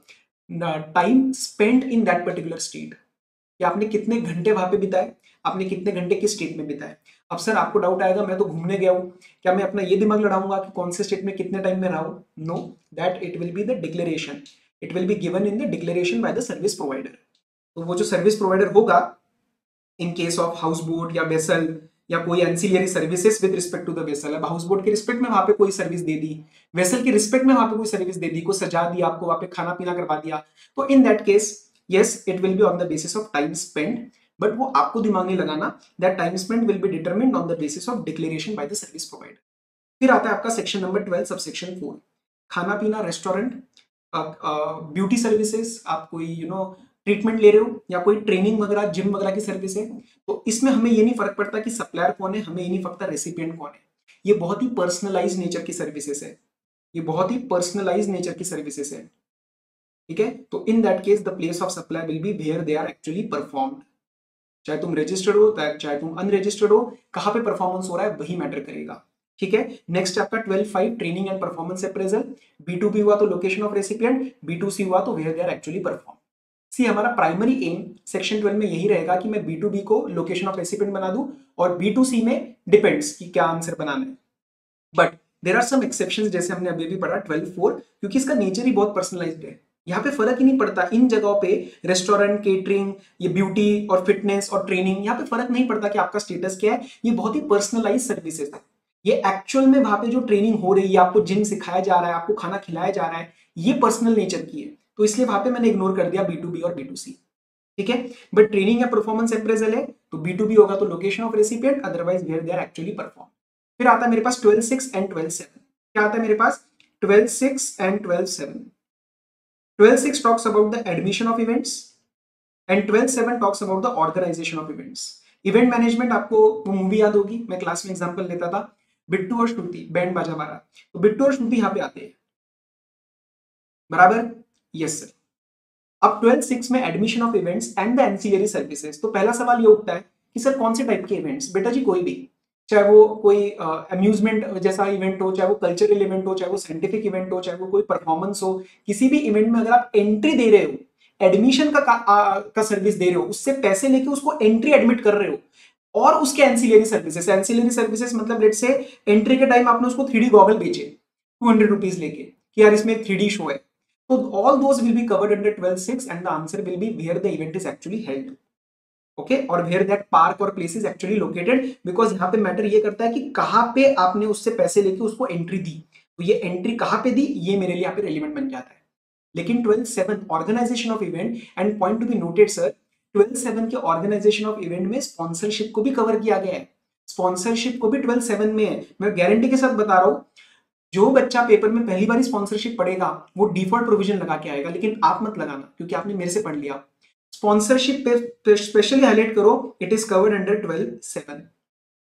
time spent in that particular state, कि आपने कितने घंटे वहां पे बिताए, आपने कितने घंटे किस स्टेट में बिताए। अब सर आपको डाउट आएगा, मैं तो घूमने गया हूं, क्या मैं अपना ये दिमाग लड़ाऊंगा कि कौन से स्टेट में कितने टाइम में रहा हूं? No, that it will be the declaration, it will be given in the declaration by the service provider. तो वो जो सर्विस प्रोवाइडर होगा in case of house boat या वेसल या कोई ancillary services with respect to the vessel, अब हाउस बोट के रिस्पेक्ट में वहां पे कोई सर्विस दे दी, वेसल के रिस्पेक्ट में वहां पे कोई सर्विस दे दी, को सजा दिया, आपको वहां पे खाना पीना करवा दिया, तो in that case yes it will be on the basis of time spent, but वो आपको दिमाग नहीं लगाना, that time spent will be determined on the basis of declaration by the service provider। फिर आता है आपका सेक्शन नंबर 12 सबसेक्शन 4, खाना पीना, रेस्टोरेंट, ब्यूटी सर्विसेज, आप कोई ट्रीटमेंट ले रहे हो या कोई ट्रेनिंग वगैरह जिम वगैरह की सर्विस है, तो इसमें हमें ये नहीं फर्क पड़ता कि सप्लायर कौन है, हमें ये नहीं पड़ता रेसिपिएंट कौन है। ये बहुत ही पर्सनलाइज नेचर की सर्विसेज है, ये बहुत ही पर्सनलाइज नेचर की सर्विसेज है, ठीक है। तो in that case the place of supply will be where they are actually performed, चाहे तुम रजिस्टर्ड हो चाहे तुम अनरजिस्टर्ड हो, कहां पे परफॉर्मेंस हो रहा है वही मैटर करेगा, ठीक है। नेक्स्ट आपका 12.5 training and performance appraisal, B2B हुआ तो लोकेशन ऑफ रेसिपिएंट, B2C हुआ तो where they are actually perform. See हमारा प्राइमरी एम सेक्शन 12 में यही रहेगा कि मैं B2B को लोकेशन ऑफ रेसिपिएंट बना दूं और B2C में डिपेंड्स कि क्या आंसर बनाना है। But there are some exceptions, जैसे हमने अभी भी पढ़ा 12.4, क्योंकि इसका नेचर ही बहुत पर्सनलाइज्ड है, यहाँ पे फर्क ही नहीं पड़ता इन जगहों पे, रेस्टोरेंट, केटरिंग, ये ब्यूटी और फिटनेस और ट्रेनिंग, यहाँ पे फर्क नहीं पड़ता कि आपका स्टेटस क्या है, ये बहुत ही पर्सनलाइज सर्विसेज है। ये एक्चुअल में वहां पे जो ट्रेनिंग हो रही है, आपको जिम सिखाया जा रहा है, आपको खाना खिलाया जा रहा है, ये पर्सनल नेचर की है, तो इसलिए वहां पे मैंने इग्नोर कर दिया B2B और B2C, ठीक है। बट ट्रेनिंग या परफॉर्मेंस अप्रेजल है तो B2B होगा तो location of recipient, otherwise where they are actually perform. फिर आता है मेरे पास 12.6 एंड 12.7, क्या आता है मेरे पास 12.6 and 12.7। 12.6 talks about the admission of events and 12.7 talks about the organization of events। Event management, आपको वो मूवी याद होगी, मैं क्लास में एग्जांपल लेता था, बिट्टू और श्रुति बैंड बाजा वाला, तो बिट्टू और श्रुति यहाँ पे आते हैं, बराबर, यस सर। अब 12.6 में admission of events and the ancillary services, तो पहला सवाल ये उठता है कि सर कौन से टाइप के इवेंट्स, बेटा जी कोई भी, चाहे वो कोई अम्यूजमेंट जैसा इवेंट हो, चाहे वो कल्चरल इवेंट हो, चाहे वो साइंटिफिक इवेंट हो, चाहे वो कोई परफॉर्मेंस हो, किसी भी इवेंट में अगर आप एंट्री दे रहे हो, एडमिशन का सर्विस दे रहे हो, उससे पैसे लेके उसको एंट्री एडमिट कर रहे हो, और उसके एंसिलरी सर्विसेज, एंसिलरी सर्विसेज मतलब लेट से एंट्री के टाइम आपने उसको 3D गॉगल बेचे 200 रुपीज लेके कि यार इसमें 3D शो है, तो all those will be covered under 12.6 and the answer will be where the event is actually held, okay, और where that park or place is actually located, because यहाँ पे मैटर ये करता है कि कहाँ पे आपने उससे पैसे लेके उसको एंट्री दी, तो ये एंट्री कहाँ पे दी, ये मेरे लिए यहाँ पे रेलिवेंट बन जाता है। लेकिन 12.7 organisation of event, and point to be noted sir, 12.7 के ऑर्गेनाइजेशन ऑफ इवेंट में स्पॉन्सरशिप को भी कवर किया गया है, स्पॉन्सरशिप को भी 12.7 में है, मैं गारंटी के साथ बता रहा हूँ, जो बच्चा पेपर में पहली बार स्पॉन्सरशिप पढ़ेगा वो डिफॉल्ट प्रोविजन लगा के आएगा, लेकिन आप मत लगाना क्योंकि आपने मेरे से पढ़ लिया। स्पॉन्सरशिप पे स्पेशली हाईलाइट करो, it is covered under 12/7।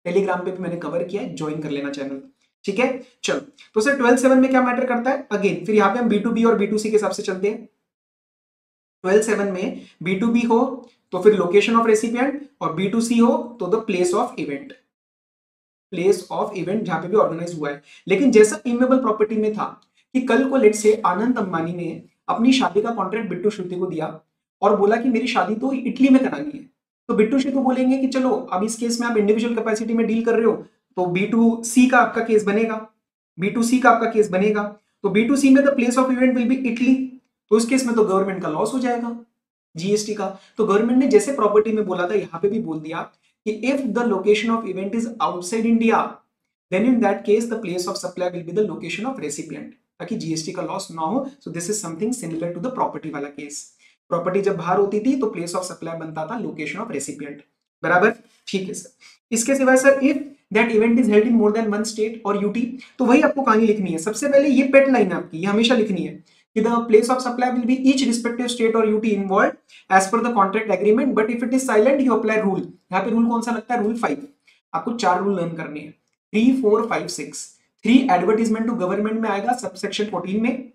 Telegram पे भी मैंने कवर किया है, ज्वाइन कर लेना चैनल, ठीक है। चलो, तो सर 12/7 में क्या मैटर करता है, अगेन फिर यहाँ पे हम B2B और B2C के हिसाब से चलते हैं। 12/7 में B2B हो तो फिर लोकेशन ऑफ रेसिपिएंट, और B2C हो तो the place of event, place of event जहां पे भी ऑर्गेनाइज हुआ है। लेकिन जैसा इमेबल प्रॉपर्टी में था कि कल को लेट से आनंद अंबानी ने अपनी शादी का कॉन्ट्रैक्ट बिट्टू श्रुति को दिया और बोला कि मेरी शादी तो इटली में करानी है, तो बिट्टू श्रुति बोलेंगे कि चलो अब इस केस में आप इंडिविजुअल कैपेसिटी में डील कर रहे हो तो B2C का आपका केस बनेगा, B2C का आपका केस बनेगा। तो B2C में the place of event will be Italy, तो इस केस में तो गवर्नमेंट का लॉस हो जाएगा जीएसटी का। तो गवर्नमेंट ने जैसे प्रॉपर्टी में बोला था यहां पे भी बोल दिया कि if the location of event is outside India then in that case the place of supply will be the location of recipient, ताकि जीएसटी का लॉस ना हो। So this is something similar to the property वाला केस। प्रॉपर्टी जब बाहर होती थी तो प्लेस ऑफ सप्लाई बनता था लोकेशन ऑफ रेसिपिएंट, बराबर, ठीक है सर। इसके सिवाय sir if that event is held in more than one state और यूटी, तो वही आपको कहानी लिखनी है। सबसे पहले ये पेट लाइन आपकी, ये हमेशा लिखनी है कि the place of supply will be each respective state or UT involved as per the contract agreement, but if it is silent you apply rule। यहाँ पे रूल कौन सा लगता है, रूल 5। आपको 4 रूल लर्न करने हैं, 3, 4, 5, 6। 3 एडवर्टीजमेंट टू गवर्नमेंट में आएगा सबसेक्शन 14 में,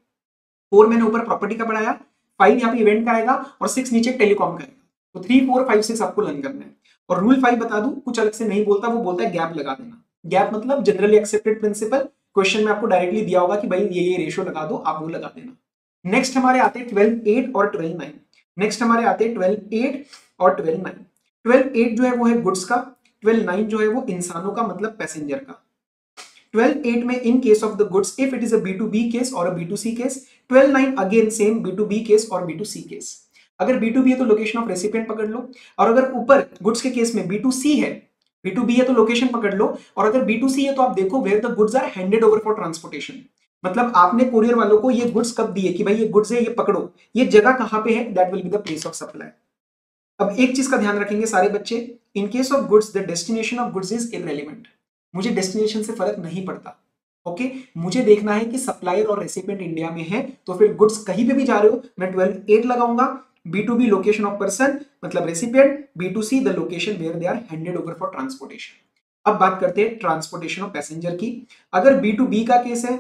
4 मैंने ऊपर प्रॉपर्टी का पढ़ाया, 5 यहाँ पे इवेंट का आएगा और 6 नीचे टेलीकॉम का आएगा। तो 3, 4, 5, 6 आपको लर्न करना है। और रूल 5 बता दूं, कुछ अलग से नहीं बोलता, वो बोलता है गैप लगा देना। गैप मतलब जनरली एक्सेप्टेड प्रिंसिपल, क्वेश्चन में आपको डायरेक्टली दिया होगा कि भाई ये रेशियो लगा दो, आप वो लगा देना। नेक्स्ट हमारे आते हैं 12/8 और 12/9। नेक्स्ट हमारे आते हैं 12/8 और 12/9। 12/8 जो है वो है गुड्स का, 12/9 जो है वो इंसानों का मतलब पैसेंजर का। 12/8 में इन case of the goods if it is a B2B case और अ B2C case, 12/9 again same B2B case और B2C केस। अगर B2B है तो लोकेशन ऑफ रेसिपिएंट पकड़ लो, और अगर ऊपर गुड्स के केस में B2C है, B2B है तो लोकेशन पकड़ लो, और अगर B2C है तो आप देखो where the goods are handed over for transportation. मतलब आपने कोरियर वालों को ये गुड्स कब दिए कि भाई ये गुड्स है, ये पकड़ो, ये जगह कहां पे है, that will be the place of supply. अब एक चीज का ध्यान रखेंगे सारे बच्चे, इन case of goods the destination of goods is irrelevant. मुझे डेस्टिनेशन से फर्क नहीं पड़ता, ओके। मुझे देखना है कि सप्लायर और रेसिपिएंट इंडिया में है, तो फिर गुड्स कहीं पे भी जा रहे हो मैं 12/8 लगाऊंगा। B2B लोकेशन ऑफ पर्सन मतलब recipient, B2C the location where they are handed over for transportation. अब बात करते हैं ट्रांसपोर्टेशन ऑफ पैसेंजर की। अगर B2B का केस है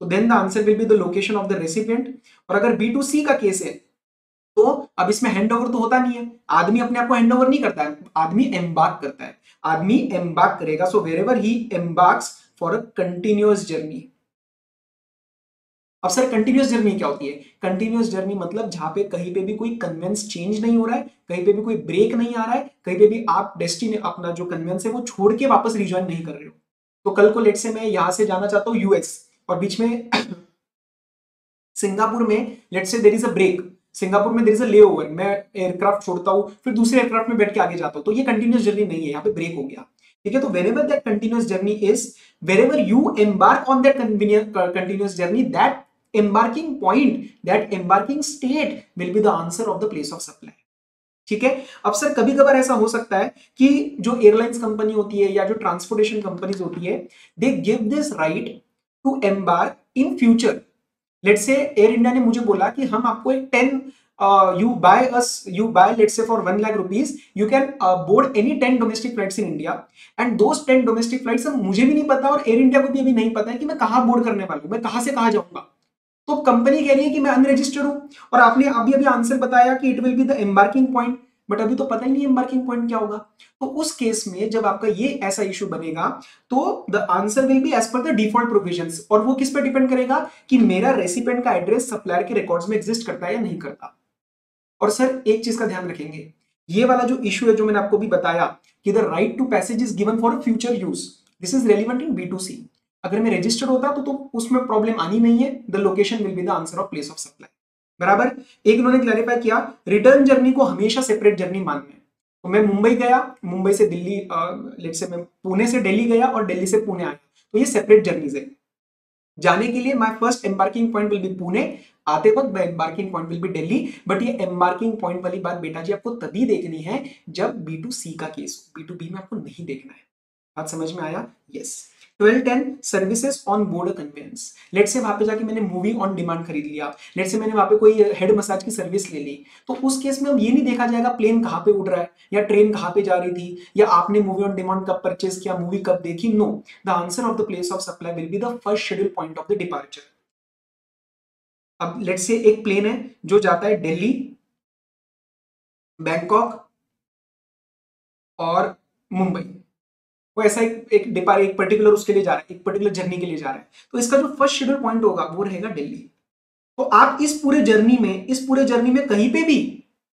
तो then the answer will be the location of the recipient, और अगर B2C का केस है तो अब इसमें हैंडओवर तो होता नहीं है, आदमी अपने आप को हैंडओवर नहीं करता है, आदमी एम्बार्क करता है, आदमी एम्बार्क करेगा। So wherever he embarks for a continuous journey. अब सर कंटिन्यूअस जर्नी क्या होती है, कंटिन्यूअस जर्नी मतलब जहां पे कहीं पे भी कोई कन्वेंस चेंज नहीं हो रहा है, कहीं पे भी कोई ब्रेक नहीं आ रहा है, कहीं पे भी आप डेस्टिनी अपना जो कन्वेंस है वो छोड़ के वापस रिजॉइन नहीं कर रहे हो। तो कल को लेट से मैं यहां से जाना चाहता हूं यूएस, और बीच में सिंगापुर में let's say there is a break, Singapore में देयर इज अ लेओवर, मैं एयरक्राफ्ट छोड़ता हूं फिर दूसरे एयरक्राफ्ट में बैठ के आगे जाता हूं, तो ये कंटिन्यूअस जर्नी नहीं है, यहाँ पे ब्रेक हो गया, ठीक है। तो whenever that continuous journey is, wherever you embark on that continuous journey, that embarking point, that embarking state will be the answer of the place of supply, ठीक है। अब सर कभी कभार ऐसा हो सकता है कि जो एयरलाइंस कंपनी होती है या जो ट्रांसपोर्टेशन कंपनीज होती है, they give this right to embark in future. Let's say Air India ने मुझे बोला कि हम आपको एक 10 you buy let's say for 1 lakh rupees you can board any 10 domestic flights in India, and those 10 domestic flights मुझे भी नहीं पता और एयर इंडिया को भी अभी नहीं पता है कि मैं कहां बोर्ड करने वाला हूं, मैं कहां से कहां जाऊंगा। तो कंपनी कह रही है कि मैं अनरजिस्टर्ड हूं, और आपने अभी अभी आंसर बताया कि it will be the embarking point, but अभी तो पता ही नहीं एम्बार्किंग पॉइंट क्या होगा। तो उस केस में जब आपका ये ऐसा इशू बनेगा तो the answer will be as per the default provisions, और वो किस पर डिपेंड करेगा कि मेरा रेसिपिएंट का एड्रेस सप्लायर के रिकॉर्ड्स में एग्जिस्ट करता है या नहीं करता। और सर एक चीज का ध्यान रखेंगे, ये वाला जो इशू है जो मैंने आपको भी बताया कि the right to passage is given for future use, this is relevant in B2C। अगर मैं रजिस्टर्ड होता तो उसमें प्रॉब्लम आनी नहीं है, the location will be the answer of place of supply, बराबर। एक इन्होंने क्लैरिफाई किया रिटर्न जर्नी को हमेशा सेपरेट जर्नी मानना है। तो मैं मुंबई गया, मुंबई से दिल्ली, लेट्स से मैं पुणे से दिल्ली गया और दिल्ली से पुणे आया, तो ये सेपरेट जर्नीज है। जाने के लिए my first embarking point will be Pune, आते वक्त my embarking point will be Delhi. But ये एम्बार्किंग पॉइंट वाली बात बेटा जी आपको तभी देखनी है जब B2C का केस हो, B2B में आपको नहीं देखना है। बात समझ में आया? Yes. 1210 services on board conveyance. Let say वहां पे जाके मैंने मूवी ऑन डिमांड खरीद लिया, लेट से मैंने वहां पे कोई हेड मसाज की सर्विस ले ली, तो उस केस में अब ये नहीं देखा जाएगा प्लेन कहां पे उड़ रहा है या ट्रेन कहां पे जा रही थी या आपने मूवी ऑन डिमांड कब परचेज किया, मूवी कब देखी। No, the answer of the place of supply will be the first schedule point of the departure. अब लेट से एक प्लेन है जो जाता है दिल्ली, बैंकॉक और मुंबई, वो ऐसा एक पर्टिकुलर उसके लिए जा रहा है, एक पर्टिकुलर जर्नी के लिए जा रहा है, तो इसका जो फर्स्ट शेड्यूल पॉइंट होगा वो रहेगा दिल्ली। तो आप इस पूरे जर्नी में कहीं पे भी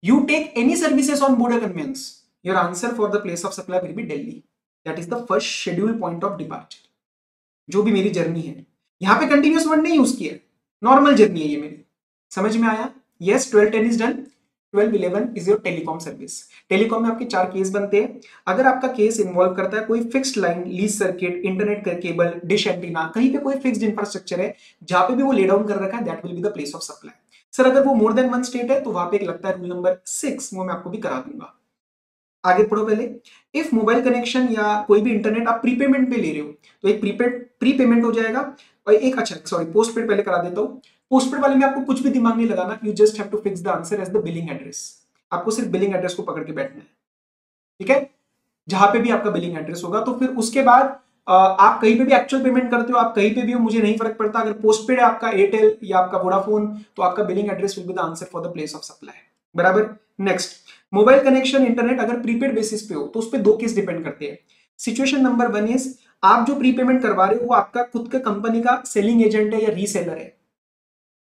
you take any services on board conveyance, your answer for the place of supply will be Delhi. That is the first schedule point of departure. जो भी मेरी जर्नी है, यहां पे कंटिन्यूअस वर्ड नहीं यूज किया, नॉर्मल जर्नी है ये मेरी। समझ में आया? Yes, 1210 is done. 1211 is your telecom service. Telecom में आपके 4 केस बनते हैं। अगर आपका केस इन्वॉल्व करता है कोई fixed line, lease circuit, internet cable, dish antenna, कहीं पे कोई फिक्स्ड इंफ्रास्ट्रक्चर है जहां पे भी वो ले डाउन कर रखा है, that will be the place of supply. Sir अगर वो मोर देन 1 स्टेट है तो वहां पे एक लगता है रूल नंबर 6, वो मैं आपको भी करा दूंगा। आगे पढ़ो पहले। इफ मोबाइल कनेक्शन या कोई भी इंटरनेट आप प्रीपेमेंट पे ले रहे हो तो एक प्रीपेमेंट हो जाएगा, और एक पोस्ट पेड पहले करा देता हूं। पोस्टपेड वाले में आपको कुछ भी दिमाग नहीं लगाना, you just have to fix the answer as the billing address. आपको सिर्फ बिलिंग एड्रेस को पकड़ के बैठना है, ठीक है? जहां पे भी आपका बिलिंग एड्रेस होगा, तो फिर उसके बाद आप कहीं पे भी एक्चुअल पेमेंट करते हो, आप कहीं पे भी हो, मुझे नहीं फर्क पड़ता। अगर पोस्टपेड है आपका एयरटेल या आपका वोडाफोन, तो आपका billing address will be the answer for the place of supply. बराबर। नेक्स्ट, मोबाइल कनेक्शन इंटरनेट अगर प्रीपेड बेसिस पे हो तो उस पर 2 केस डिपेंड करते हैं। सिचुएशन नंबर 1 इज आप जो प्रीपेमेंट करवा रहे हो वो आपका खुद का कंपनी का सेलिंग एजेंट है या रीसेलर है,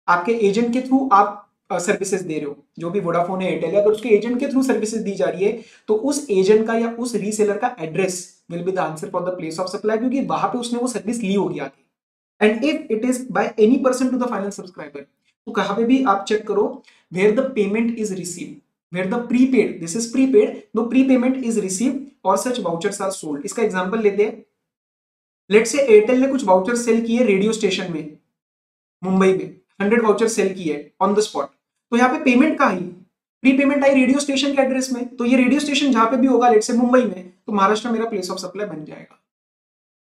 आपके एजेंट के थ्रू आप सर्विसेज दे रहे हो। जो भी वोडाफोन है, एयरटेल है, अगर उसके एजेंट के थ्रू सर्विसेज दी जा रही है तो उस एजेंट का या उस रीसेलर का address will be the answer for the place of supply, क्योंकि वहां पे उसने वो सर्विस ली होगी आके। And if it is by any person to the final subscriber, तो कहां पे भी आप चेक करो where the payment is received, where the prepaid, this is prepaid, no prepayment is received और सच वाउचर्स आर सोल्ड। इसका एग्जांपल लेते हैं। लेट से एयरटेल ने कुछ वाउचर सेल किए रेडियो स्टेशन में मुंबई में, 100 वाउचर सेल किए ऑन द स्पॉट, तो यहाँ पे पेमेंट का आई, प्री पेमेंट आई रेडियो स्टेशन के एड्रेस में, तो ये रेडियो स्टेशन जहां पे भी होगा, लेट से मुंबई में, तो महाराष्ट्र मेरा प्लेस ऑफ सप्लाई बन जाएगा,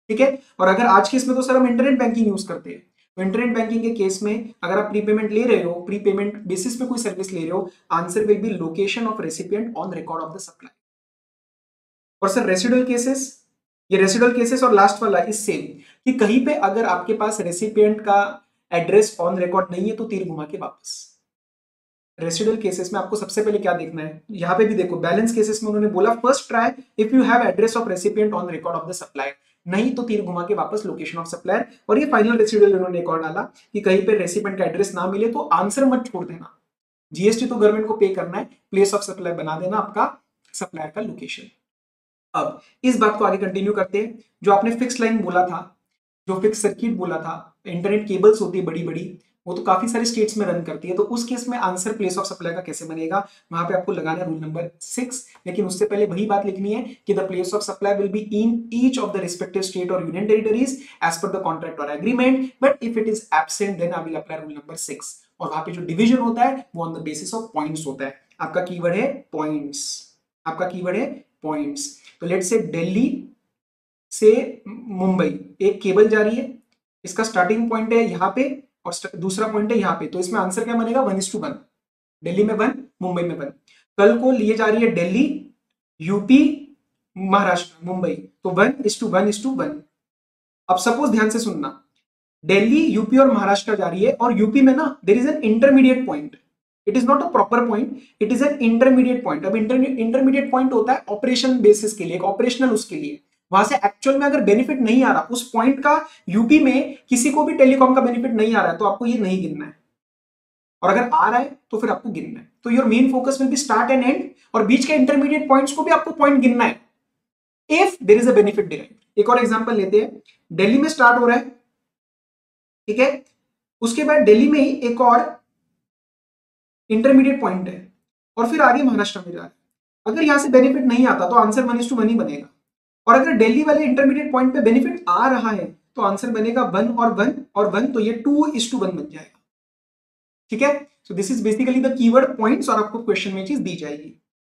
ठीक है? और अगर आज के इसमें तो सर हम इंटरनेट बैंकिंग यूज करते हैं, तो इंटरनेट बैंकिंग के केस में अगर आप प्री पेमेंट ले रहे हो, प्री पेमेंट बेसिस पे कोई सर्विस ले रहे हो, answer will B location of recipient on record of the supply. और सर रेसिडुअल केसेस, ये रेसिडुअल केसेस और लास्ट वाला इज सेम, कि कहीं पे अगर आपके पास रेसिपिएंट का एड्रेस ऑन रिकॉर्ड नहीं है तो तीर घुमा के वापस। रेसिडुअल केसेस में आपको सबसे पहले क्या देखना है, यहां पे भी देखो बैलेंस केसेस में उन्होंने बोला first try if you have address of recipient on record of the supplier, नहीं तो तीर घुमा के वापस लोकेशन ऑफ सप्लायर। और ये फाइनल रेसिडुअल उन्होंने एक और डाला कि कहीं पे रेसिपिएंट का एड्रेस ना मिले तो आंसर मत छोड़ देना, जीएसटी तो गवर्नमेंट को पे करना है, प्लेस ऑफ सप्लाई बना देना आपका सप्लायर का लोकेशन। अब इस बात को आगे कंटिन्यू करते हैं। जो आपने फिक्स लाइन बोला था, जो फिक्स सर्किट बोला था, इंटरनेट केबल्स होती है बड़ी बड़ी, वो तो काफी सारे स्टेट्स में रन करती है, तो उस केस में आंसर प्लेस ऑफ सप्लाई का कैसे बनेगा, वहां पे आपको लगाना है रूल नंबर 6। लेकिन उससे पहले वही बात लिखनी है कि the place of supply will be in each of the respective state और union territories as per the contract और agreement, but if it is absent then I will apply rule number 6। और वहां पे जो डिवीजन होता है वो on the basis of points होता है। आपका कीवर्ड है पॉइंट्स, आपका कीवर्ड है पॉइंट्स। तो लेट्स से दिल्ली से मुंबई एक केबल जा रही है, इसका स्टार्टिंग पॉइंट है यहाँ पे और दूसरा पॉइंट है यहाँ पे, तो इसमें आंसर क्या बनेगा 1:1, दिल्ली में 1, मुंबई में 1। कल को लिए जा रही है दिल्ली, यूपी, महाराष्ट्र, मुंबई, तो 1:1:1। अब सपोज ध्यान से सुनना, दिल्ली, यूपी और महाराष्ट्र जा रही है, और यूपी में ना there is an intermediate point, it is not a proper point, it is an intermediate point. अब इंटरमीडिएट पॉइंट होता है ऑपरेशन बेसिस के लिए, ऑपरेशनल उसके लिए, वहां से एक्चुअल में अगर बेनिफिट नहीं आ रहा उस पॉइंट का, यूपी में किसी को भी टेलीकॉम का बेनिफिट नहीं आ रहा है, तो आपको ये नहीं गिनना है, और अगर आ रहा है तो फिर आपको गिनना है। तो your main focus will be start and and, और बीच के इंटरमीडिएट पॉइंट्स को भी आपको पॉइंट गिनना है if there is a benefit derived. एक और एग्जांपल लेते हैं, दिल्ली में स्टार्ट हो रहा है, ठीक है, उसके बाद दिल्ली में ही एक और इंटरमीडिएट पॉइंट है, और फिर आगे महाराष्ट्र में जा रहा है। अगर यहां से बेनिफिट नहीं आता तो आंसर 1:1 ही बनेगा, और अगर दिल्ली वाले इंटरमीडिएट पॉइंट पे बेनिफिट आ रहा है तो आंसर बनेगा 1 और 1 और 1, तो ये 2:1 बन जाएगा, ठीक है? सो this is basically the keyword points, और आपको क्वेश्चन में चीज दी जाएगी।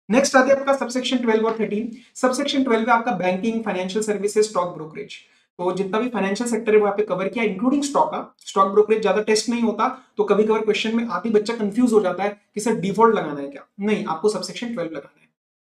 नेक्स्ट आते हैं आपका सबसेक्शन 12 और 13। सबसेक्शन 12 में आपका banking, financial services, stock brokerage. तो जितना भी फाइनेंशियल सेक्टर है वो यहाँ पे कवर किया, इंक्लूडिंग स्टॉक का। स्टॉक ब्रोकरेज ज्यादा टेस्ट नहीं होता, तो कभी कभार क्वेश्चन में आती बच्चा कंफ्यूज हो जाता है कि सर डिफॉल्ट लगाना है क्या, नहीं, आपको सबसेक्शन 12 लगाना है।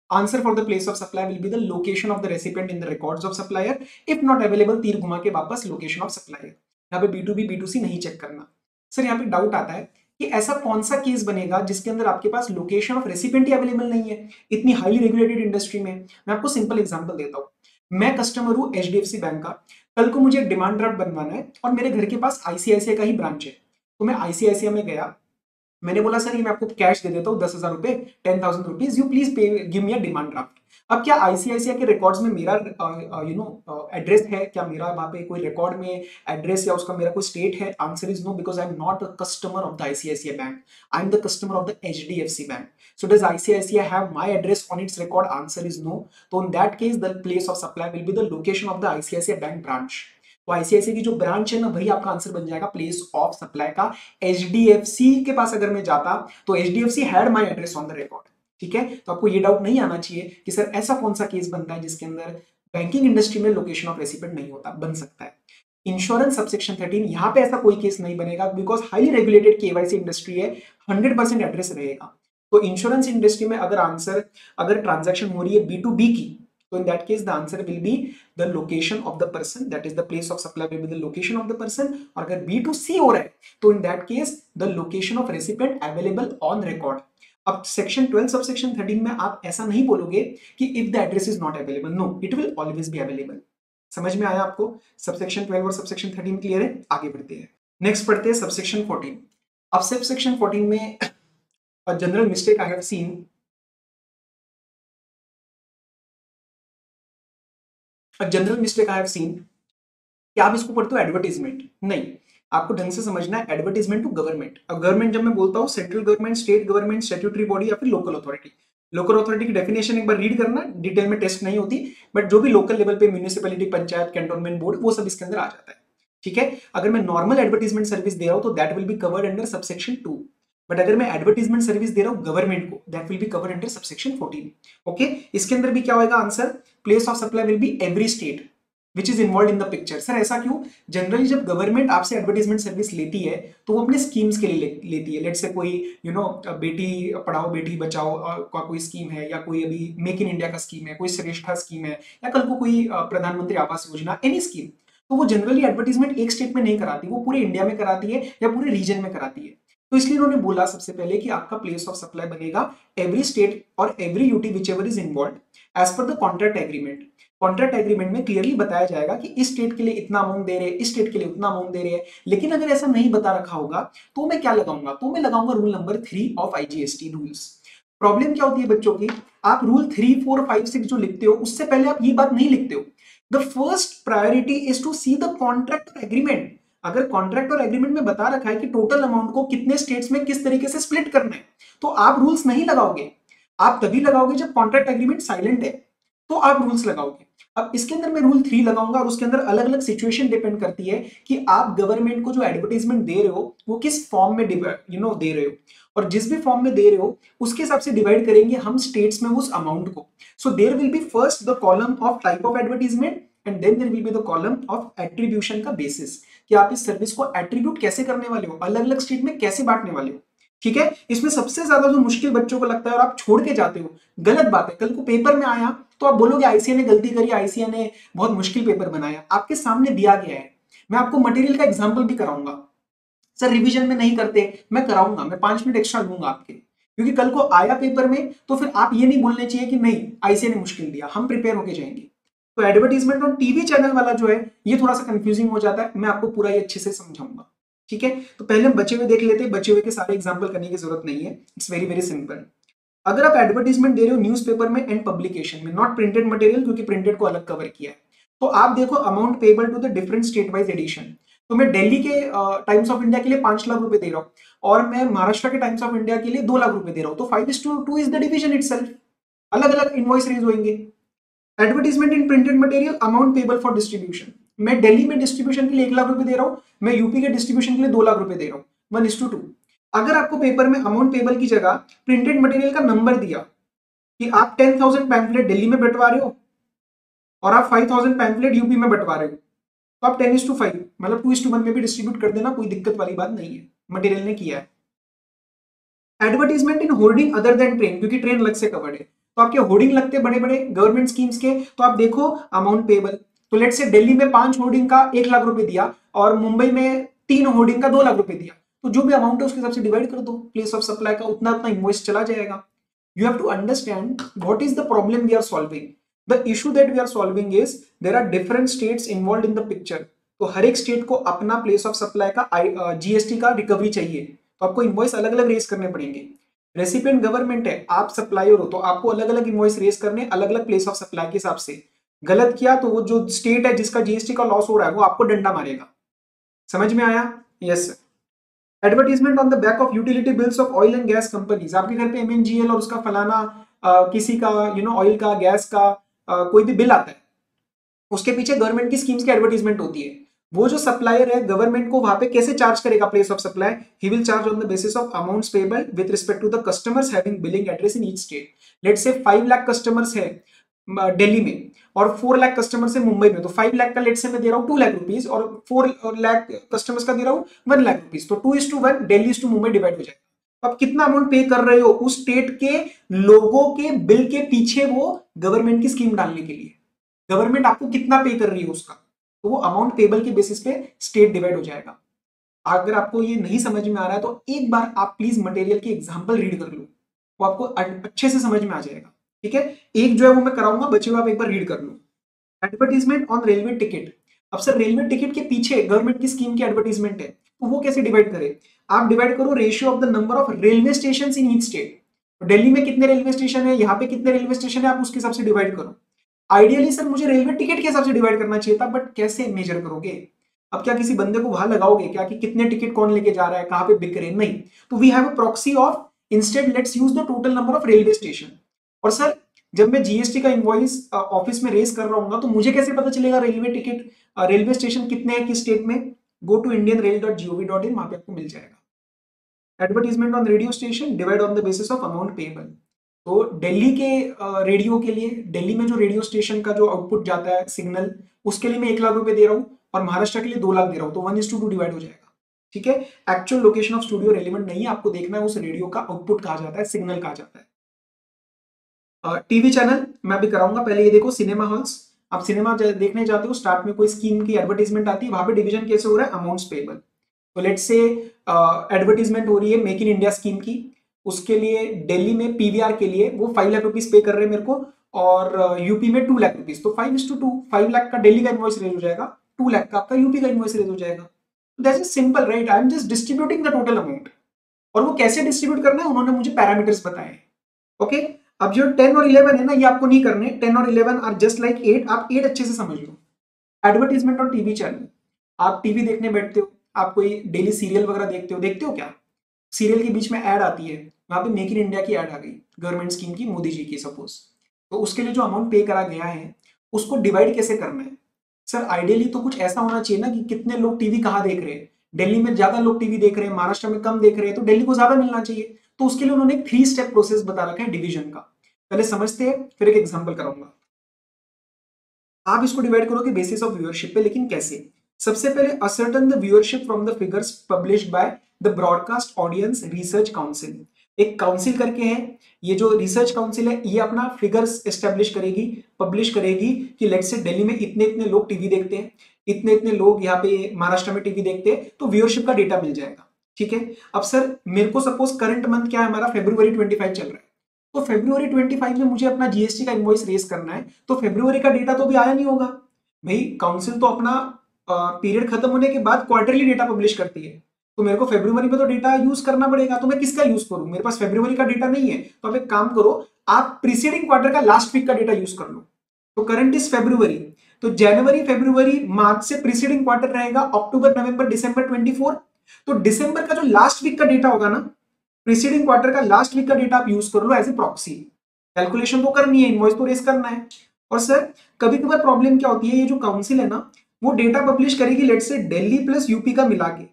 Answer for the place of supply will be the location of the recipient in the records of supplier, if not available तीर घुमा के वापस लोकेशन ऑफ सप्लायर। यहाँ पे B2B B2C नहीं चेक करना। सर यहाँ पे डाउट आता है कि ऐसा कौन सा केस बनेगा जिसके अंदर आपके पास लोकेशन ऑफ रेसिपिएंट ही अवेलेबल नहीं है इतनी हाईली रेगुलेटेड इंडस्ट्री में। मैं आपको सिंपल एग्जांपल देता हूं। मैं कस्टमर हूं HDFC बैंक का, कल को मुझे डिमांड ड्राफ्ट बनवाना है और मेरे घर के पास ICICI का ही ब्रांच है। तो मैं ICICI में गया, मैंने बोला सर ये मैं आपको कैश दे देता हूँ 10,000 रुपए, 10,000 rupees, you please pay give me a demand draft. अब क्या ICICI के रिकॉर्ड्स में मेरा एड्रेस है क्या, मेरा वहां पे कोई रिकॉर्ड में एड्रेस या उसका मेरा कोई स्टेट है? Answer is no, because I am not a customer of the ICICI bank, I am the customer of the HDFC bank. So does ICICI have my address on its record? Answer is no. So in that case, the place of supply will be the location of the ICICI bank branch. तो ICICI की जो ब्रांच है ना, वही आपका आंसर बन जाएगा प्लेस ऑफ सप्लाई का। HDFC के पास अगर मैं जाता तो HDFC had my address on the record. ठीक है, तो आपको ये डाउट नहीं आना चाहिए कि सर ऐसा कौन सा केस बनता है जिसके अंदर बैंकिंग इंडस्ट्री में लोकेशन ऑफ रेसिपिएंट नहीं होता। बन सकता है इंश्योरेंस सबसेक्शन 13, यहाँ पे ऐसा कोई केस नहीं बनेगा because highly regulated KYC industry है, 100% एड्रेस रहेगा। तो इंश्योरेंस इंडस्ट्री में अगर ट्रांजैक्शन हो रही है B2B की, तो in that case the answer will be the location of the person, that is the place of supply will be the location of the person। और अगर B2C हो रहा है तो in that case the location of recipient available on record। अब सेक्शन 12 सबसेक्शन 13 में आप ऐसा नहीं बोलोगे कि if the address is not available, no, it will always be available। समझ में आया आपको? सबसेक्शन 12 और सबसेक्शन 13 क्लियर है? आगे बढ़ते हैं, नेक्स्ट पढ़ते हैं सबसेक्शन 14। अब सबसेक्शन 14 में general mistake I have seen, general mistake I have seen कि आप इसको पढ़ते हो एडवर्टीजमेंट। नहीं, आपको ढंग से समझना है एडवर्टीजमेंट टू गवर्नमेंट। अब गवर्नमेंट जब मैं बोलता हूँ central government, state government, statutory body या फिर लोकल अथॉरिटी। लोकल अथॉरिटी की डेफिनेशन एक बार रीड करना, डिटेल में टेस्ट नहीं होती, बट जो भी लोकल लेवल पे म्यूनिसिपैलिटी, पंचायत, कैंटोनमेंट बोर्ड, वो सब इसके अंदर आ जाता है। ठीक है, अगर मैं नॉर्मल एडवर्टीजमेंट सर्विस दे रहा हूं तो that will be covered under subsection 2, but अगर मैं एडवर्टीजमेंट सर्विस दे रहा हूं गवर्नमेंट को, that will be covered under subsection 14। Okay, इसके अंदर भी क्या होगा answer? Place of supply will be every state which is involve in the picture. Sir ऐसा क्यों? जनरली जब गवर्नमेंट आपसे एडवर्टीजमेंट सर्विस लेती है तो वो अपने स्कीम्स के लिए लेती है। लेट से कोई बेटी पढ़ाओ बेटी बचाओ का कोई स्कीम है, या कोई अभी मेक इन इंडिया का स्कीम है, कोई श्रेष्ठा स्कीम है, या कल को कोई प्रधानमंत्री आवास योजना, एनी स्कीम, तो वो जनरली एडवर्टीजमेंट एक स्टेट में नहीं कराती, वो पूरे इंडिया में कराती है या पूरे रीजन में कराती है। तो इसलिए उन्होंने बोला सबसे पहले कि आपका प्लेस ऑफ सप्लाई बनेगा एवरी स्टेट और every UT whichever is involve as per the contract agreement. Contract agreement में क्लियरली बताया जाएगा कि इस स्टेट के लिए इतना अमाउंट दे रहे हैं, इस स्टेट के लिए उतना अमाउंट दे रहे हैं। लेकिन अगर ऐसा नहीं बता रखा होगा तो मैं क्या लगाऊंगा? तो मैं लगाऊंगा rule number 3 of IGST rules. Problem क्या होती है बच्चों की, आप रूल 3, 4, 5, 6 जो लिखते हो उससे पहले आप ये बात नहीं लिखते हो। The first priority is to see the contract agreement. अगर कॉन्ट्रैक्ट और एग्रीमेंट में बता रखा है कि टोटल अमाउंट को कितने स्टेट्स में किस तरीके से स्प्लिट करना है, तो आप रूल्स नहीं लगाओगे। आप तभी लगाओगे जब कॉन्ट्रैक्ट एग्रीमेंट साइलेंट है, तो आप रूल्स लगाओगे। अब इसके अंदर मैं रूल 3 लगाऊंगा और उसके अंदर अलग अलग सिचुएशन डिपेंड करती है कि आप गवर्नमेंट को जो एडवर्टाइजमेंट दे रहे हो वो किस फॉर्म में दे रहे हो, और जिस भी फॉर्म में दे रहे हो उसके हिसाब से डिवाइड करेंगे हम स्टेट्स में उस अमाउंट को। So there will be first the column of type of advertisement and then there will be the column of attribution का बेसिस, कि आप इस सर्विस को एट्रीब्यूट कैसे करने वाले हो, अलग अलग स्टेट में कैसे बांटने वाले हो। ठीक है, इसमें सबसे ज्यादा जो मुश्किल बच्चों को लगता है और आप छोड़ के जाते हो, गलत बात है। कल को पेपर में आया तो आप बोलोगे ICA ने गलती करी, ICA ने बहुत मुश्किल पेपर बनाया। आपके सामने दिया गया है, मैं आपको मटेरियल का एग्जांपल भी कराऊंगा। सर रिवीजन में नहीं करते, मैं कराऊंगा, मैं 5 मिनट एक्स्ट्रा लूंगा आपके, क्योंकि कल को आया पेपर में तो फिर आप ये नहीं बोलने चाहिए कि नहीं ICA ने मुश्किल दिया, हम प्रिपेयर होके जाएंगे। तो एडवर्टीजमेंट ऑन टीवी चैनल वाला जो है ये थोड़ा सा कंफ्यूजिंग हो जाता है, मैं आपको पूरा ये अच्छे से समझाऊंगा। ठीक है, तो पहले हम बचे हुए देख लेते हैं, बचे हुए के सारे एग्जांपल करने की जरूरत नहीं है, इट्स वेरी वेरी सिंपल। अगर आप एडवर्टीजमेंट दे रहे हो न्यूज़पेपर में एंड पब्लिकेशन में, नॉट प्रिंटेड मटेरियल, क्योंकि प्रिंटेड को अलग कवर किया है, तो आप देखो amount payable to the different state wise edition. तो मैं दिल्ली के टाइम्स ऑफ इंडिया के लिए 5 लाख रुपए दे रहा हूँ और मैं महाराष्ट्र के टाइम्स ऑफ इंडिया के लिए 2 लाख रुपए दे रहा हूँ, तो 5:2 इज द डिवीजन इटसेल्फ, अलग अलग इनवॉइस रेज होंगे। Advertisement in printed material, amount payable for distribution, मैं दिल्ली में डिस्ट्रीब्यूशन के लिए 1 लाख रुपए दे रहा हूँ, मैं यूपी के डिस्ट्रीब्यूशन के लिए 2 लाख रुपए दे रहा हूँ, 1:2। अगर आपको पेपर में अमाउंट पेबल की जगह प्रिंटेड मटेरियल का नंबर दिया कि आप 10,000 पैम्फलेट दिल्ली में बंटवा रहे हो और आप 5,000 पैम्फलेट यूपी में बंटवा रहे हो, तो आप 10:5 मतलब 2:1 में भी डिस्ट्रीब्यूट कर देना, कोई दिक्कत वाली बात नहीं है, मटेरियल ने किया है। एडवर्टीजमेंट इन होर्डिंग अदर देन ट्रेन, क्योंकि ट्रेन अलग से कवर्ड है, तो आपके होर्डिंग लगते बड़े बड़े गवर्नमेंट स्कीम्स के, तो आप देखो अमाउंट पेबल, तो लेट से दिल्ली में 5 होर्डिंग का 1 लाख रुपए दिया और मुंबई में 3 होर्डिंग का 2 लाख रुपए दिया, तो जो भी अमाउंट है उसके हिसाब से डिवाइड कर दो प्लेस ऑफ सप्लाई का, उतना उतना इनवॉइस चला जाएगा। You have to understand what is the problem we are solving. The issue that we are solving is there are different states involved in the picture. तो हर एक स्टेट को अपना प्लेस ऑफ सप्लाई का जीएसटी का रिकवरी चाहिए, तो आपको इनवॉइस अलग अलग रेस करने पड़ेंगे। रेसिपिएंट गवर्नमेंट है, आप सप्लायर हो, तो आपको अलग अलग इनवॉइस रेस करने, अलग अलग प्लेस ऑफ सप्लाई के हिसाब से। गलत किया तो वो जो स्टेट है जिसका जीएसटी का लॉस हो रहा है वो आपको डंडा मारेगा। समझ में आया? Yes sir. Advertisement on the back of utility bills of oil and gas companies, आपके घर पे एमएनजीएल और उसका फलाना किसी का ऑयल का गैस का कोई भी बिल आता है, उसके पीछे गवर्नमेंट की स्कीम्स की एडवर्टीजमेंट होती है। वो जो सप्लायर है गवर्नमेंट को वहां पे कैसे चार्ज करेगा place of supply, he will charge on the basis of amounts payable with respect to the customers having billing address in each state. Let's say 5 lakh customers है दिल्ली में और 4 लाख कस्टमर्स है मुंबई में, तो 5 लाख का लेट्स से मैं दे रहा हूँ 2 लाख रुपीज और 4 लाख कस्टमर्स का दे रहा हूँ 1 लाख रुपीज, तो 2:1 दिल्ली टू मुंबई डिवाइड हो जाएगा। अब कितना अमाउंट पे कर रहे हो उस स्टेट के लोगों के बिल के पीछे, वो गवर्नमेंट की स्कीम डालने के लिए गवर्नमेंट आपको कितना पे कर रही है उसका, तो वो अमाउंट पेबल के बेसिस पे स्टेट डिवाइड हो जाएगा। अगर आपको ये नहीं समझ में आ रहा है तो एक बार आप प्लीज मटेरियल की एग्जांपल रीड कर लो, वो आपको अच्छे से समझ में आ जाएगा। ठीक है, एक जो है वो मैं कराऊंगा, बचे हुए आप एक बार रीड कर लो। एडवर्टीजमेंट ऑन रेलवे टिकट, अब सर रेलवे टिकट के पीछे गवर्नमेंट की स्कीम की एडवर्टीजमेंट है, तो वो कैसे डिवाइड करें? आप डिवाइड करो ratio of the number of railway station in each state. Delhi में कितने रेलवे स्टेशन है, यहाँ पे कितने रेलवे स्टेशन है, आप उसके हिसाब से डिवाइड करो। आइडियली सर मुझे रेलवे टिकट के हिसाब से डिवाइड करना चाहिए था, बट कैसे मेजर करोगे? अब क्या किसी बंदे को वहां लगाओगे क्या कि कितने टिकट कौन लेके जा रहा है, कहां पे बिक रहे? नहीं, तो we have a proxy of instead let's use the total number of railway station. और सर जब मैं जीएसटी का इनवॉइस ऑफिस में रेज कर रहा हूँ तो मुझे कैसे पता चलेगा रेलवे टिकट रेलवे स्टेशन कितने हैं किस स्टेट में? गो टू indianrail.gov.in, वहां पे आपको मिल जाएगा। Advertisement on radio station divide on the basis of amount payable, तो दिल्ली के रेडियो के लिए, दिल्ली में जो रेडियो स्टेशन का जो आउटपुट जाता है सिग्नल, उसके लिए मैं 1 लाख रुपए दे रहा हूँ और महाराष्ट्र के लिए 2 लाख दे रहा हूँ, तो 1:2 डिवाइड हो जाएगा। ठीक है, actual location of studio relevant नहीं है, आपको देखना है उस रेडियो का आउटपुट कहा जाता है, सिग्नल कहा जाता है। टीवी चैनल मैं भी कराऊंगा, पहले ये देखो सिनेमा हॉल्स, आप सिनेमा देखने जाते हो, स्टार्ट में कोई स्कीम की एडवर्टीजमेंट आती है, वहां पे डिवीजन कैसे हो रहा है, अमाउंट्स पेबल। तो लेट्स से एडवर्टीजमेंट हो रही है मेक इन इंडिया स्कीम की, उसके लिए दिल्ली में पीवीआर के लिए वो 5 लाख रुपीज पे कर रहे हैं मेरे को, और यूपी में 2 लाख रुपीज, तो 5:2, 5 लाख का दिल्ली का इनवॉइस रेज हो जाएगा, 2 लाख का आपका यूपी का इनवॉइस रेज हो जाएगा। That's is simple right, I am just distributing the total amount, और वो कैसे डिस्ट्रीब्यूट करना है उन्होंने मुझे पैरामीटर्स बताए। ओके, अब जो 10 और 11 है ना, ये आपको नहीं करने, 10 और 11 आर जस्ट लाइक 8, आप 8 अच्छे से समझ लो। एडवर्टीजमेंट ऑन टीवी चैनल, आप टीवी देखने बैठते हो, आप कोई डेली सीरियल वगैरह देखते हो क्या? सीरियल के बीच में ऐड आती है, वहां पे मेक इन इंडिया की ऐड आ गई, गवर्नमेंट स्कीम की, मोदी जी की सपोज, तो उसके लिए जो अमाउंट पे करा गया है उसको डिवाइड कैसे करना है? सर आइडियली तो कुछ ऐसा होना चाहिए ना कि कितने लोग टीवी कहाँ देख रहे हैं, दिल्ली में ज्यादा लोग टीवी देख रहे हैं, महाराष्ट्र में कम देख रहे हैं, तो दिल्ली को ज्यादा मिलना चाहिए, तो उसके लिए उन्होंने एक 3 स्टेप प्रोसेस बता रखा है डिवीजन का। पहले समझते हैं, फिर एक एग्जांपल कराऊंगा। आप इसको डिवाइड करोगे बेसिस ऑफ व्यूअरशिप पे, लेकिन कैसे? सबसे पहले ascertain the viewership from the figures published by the broadcast audience research council. एक काउंसिल करके है, ये जो रिसर्च काउंसिल है ये अपना फिगर्स एस्टेब्लिश करेगी, पब्लिश करेगी कि लेट्स से दिल्ली में इतने इतने लोग टीवी देखते हैं, इतने इतने लोग यहाँ पे महाराष्ट्र में टीवी देखते हैं, तो व्यूअरशिप का डेटा मिल जाएगा। ठीक है, अब सर मेरे को सपोज करंट मंथ क्या है हमारा, February 25 चल रहा है, तो February 25 में मुझे अपना जीएसटी का इनवॉइस रेज करना है, तो फरवरी का डेटा तो भी आया नहीं होगा भाई, काउंसिल तो अपना पीरियड खत्म होने के बाद क्वार्टरली डेटा पब्लिश करती है, तो मेरे को फरवरी में तो डेटा यूज करना पड़ेगा, तो मैं किसका यूज करूं? मेरे पास फरवरी का डेटा नहीं है, तो आप एक काम करो, आप प्रीसीडिंग क्वार्टर का लास्ट वीक का डेटा यूज कर लो। तो करंट इज फरवरी, तो जनवरी फरवरी मार्च से प्रीसीडिंग क्वार्टर रहेगा अक्टूबर नवंबर दिसंबर 24, तो दिसंबर का जो लास्ट वीक का डेटा होगा ना, प्रीसीडिंग क्वार्टर का लास्ट वीक का डेटा आप यूज कर लो एज ए प्रॉक्सी। कैलकुलेशन तो करनी है, इनवॉइस तो रेस करना है। और सर कभी कभार प्रॉब्लम क्या होती है, ये जो काउंसिल है ना वो डेटा पब्लिश करेगी let's say Delhi plus UP का मिला के,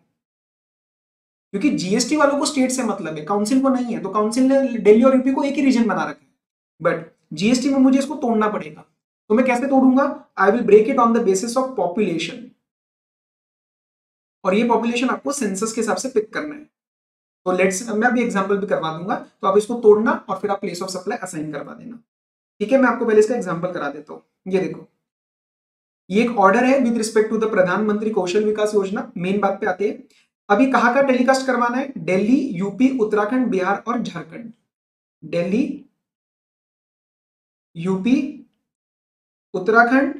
क्योंकि जीएसटी वालों को स्टेट से मतलब है, काउंसिल को नहीं है, तो काउंसिल ने दिल्ली और यूपी को एक ही रीजन बना रखा है, बट जीएसटी में मुझे इसको तोड़ना पड़ेगा, तो मैं कैसे तोड़ूंगा? I will break it on the basis of population. और ये पॉपुलेशन आपको सेंसस के हिसाब से पिक करना है। तो लेट्स, मैं अभी एग्जांपल भी करवा दूंगा, तो आप इसको तोड़ना और फिर आप प्लेस ऑफ सप्लाई असाइन करवा देना। ठीक है, मैं आपको पहले इसका एग्जांपल करा देता हूँ। ये देखो, ये एक ऑर्डर है विद रिस्पेक्ट टू द प्रधानमंत्री कौशल विकास योजना। मेन बात पे आते हैं, अभी कहाँ का टेलीकास्ट करवाना है? दिल्ली, यूपी, उत्तराखंड, बिहार और झारखंड। दिल्ली, यूपी, उत्तराखंड,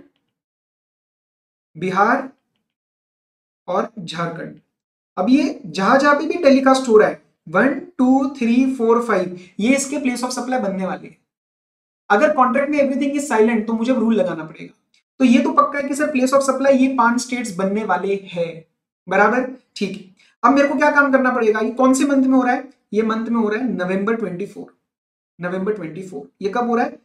बिहार और झारखंड। अब ये जहां जहां पे भी टेलीकास्ट हो रहा है 1 2 3 4 5, ये इसके प्लेस ऑफ सप्लाई बनने वाले हैं। अगर कॉन्ट्रैक्ट में एवरीथिंग इज साइलेंट तो मुझे रूल लगाना पड़ेगा। तो ये तो पक्का है कि सर प्लेस ऑफ सप्लाई ये 5 स्टेट्स बनने वाले हैं, बराबर, ठीक है। अब मेरे को क्या काम करना पड़ेगा? ये कौन से मंथ में हो रहा है? ये मंथ में हो रहा है नवंबर 24। नवंबर 24 ये कब हो रहा है?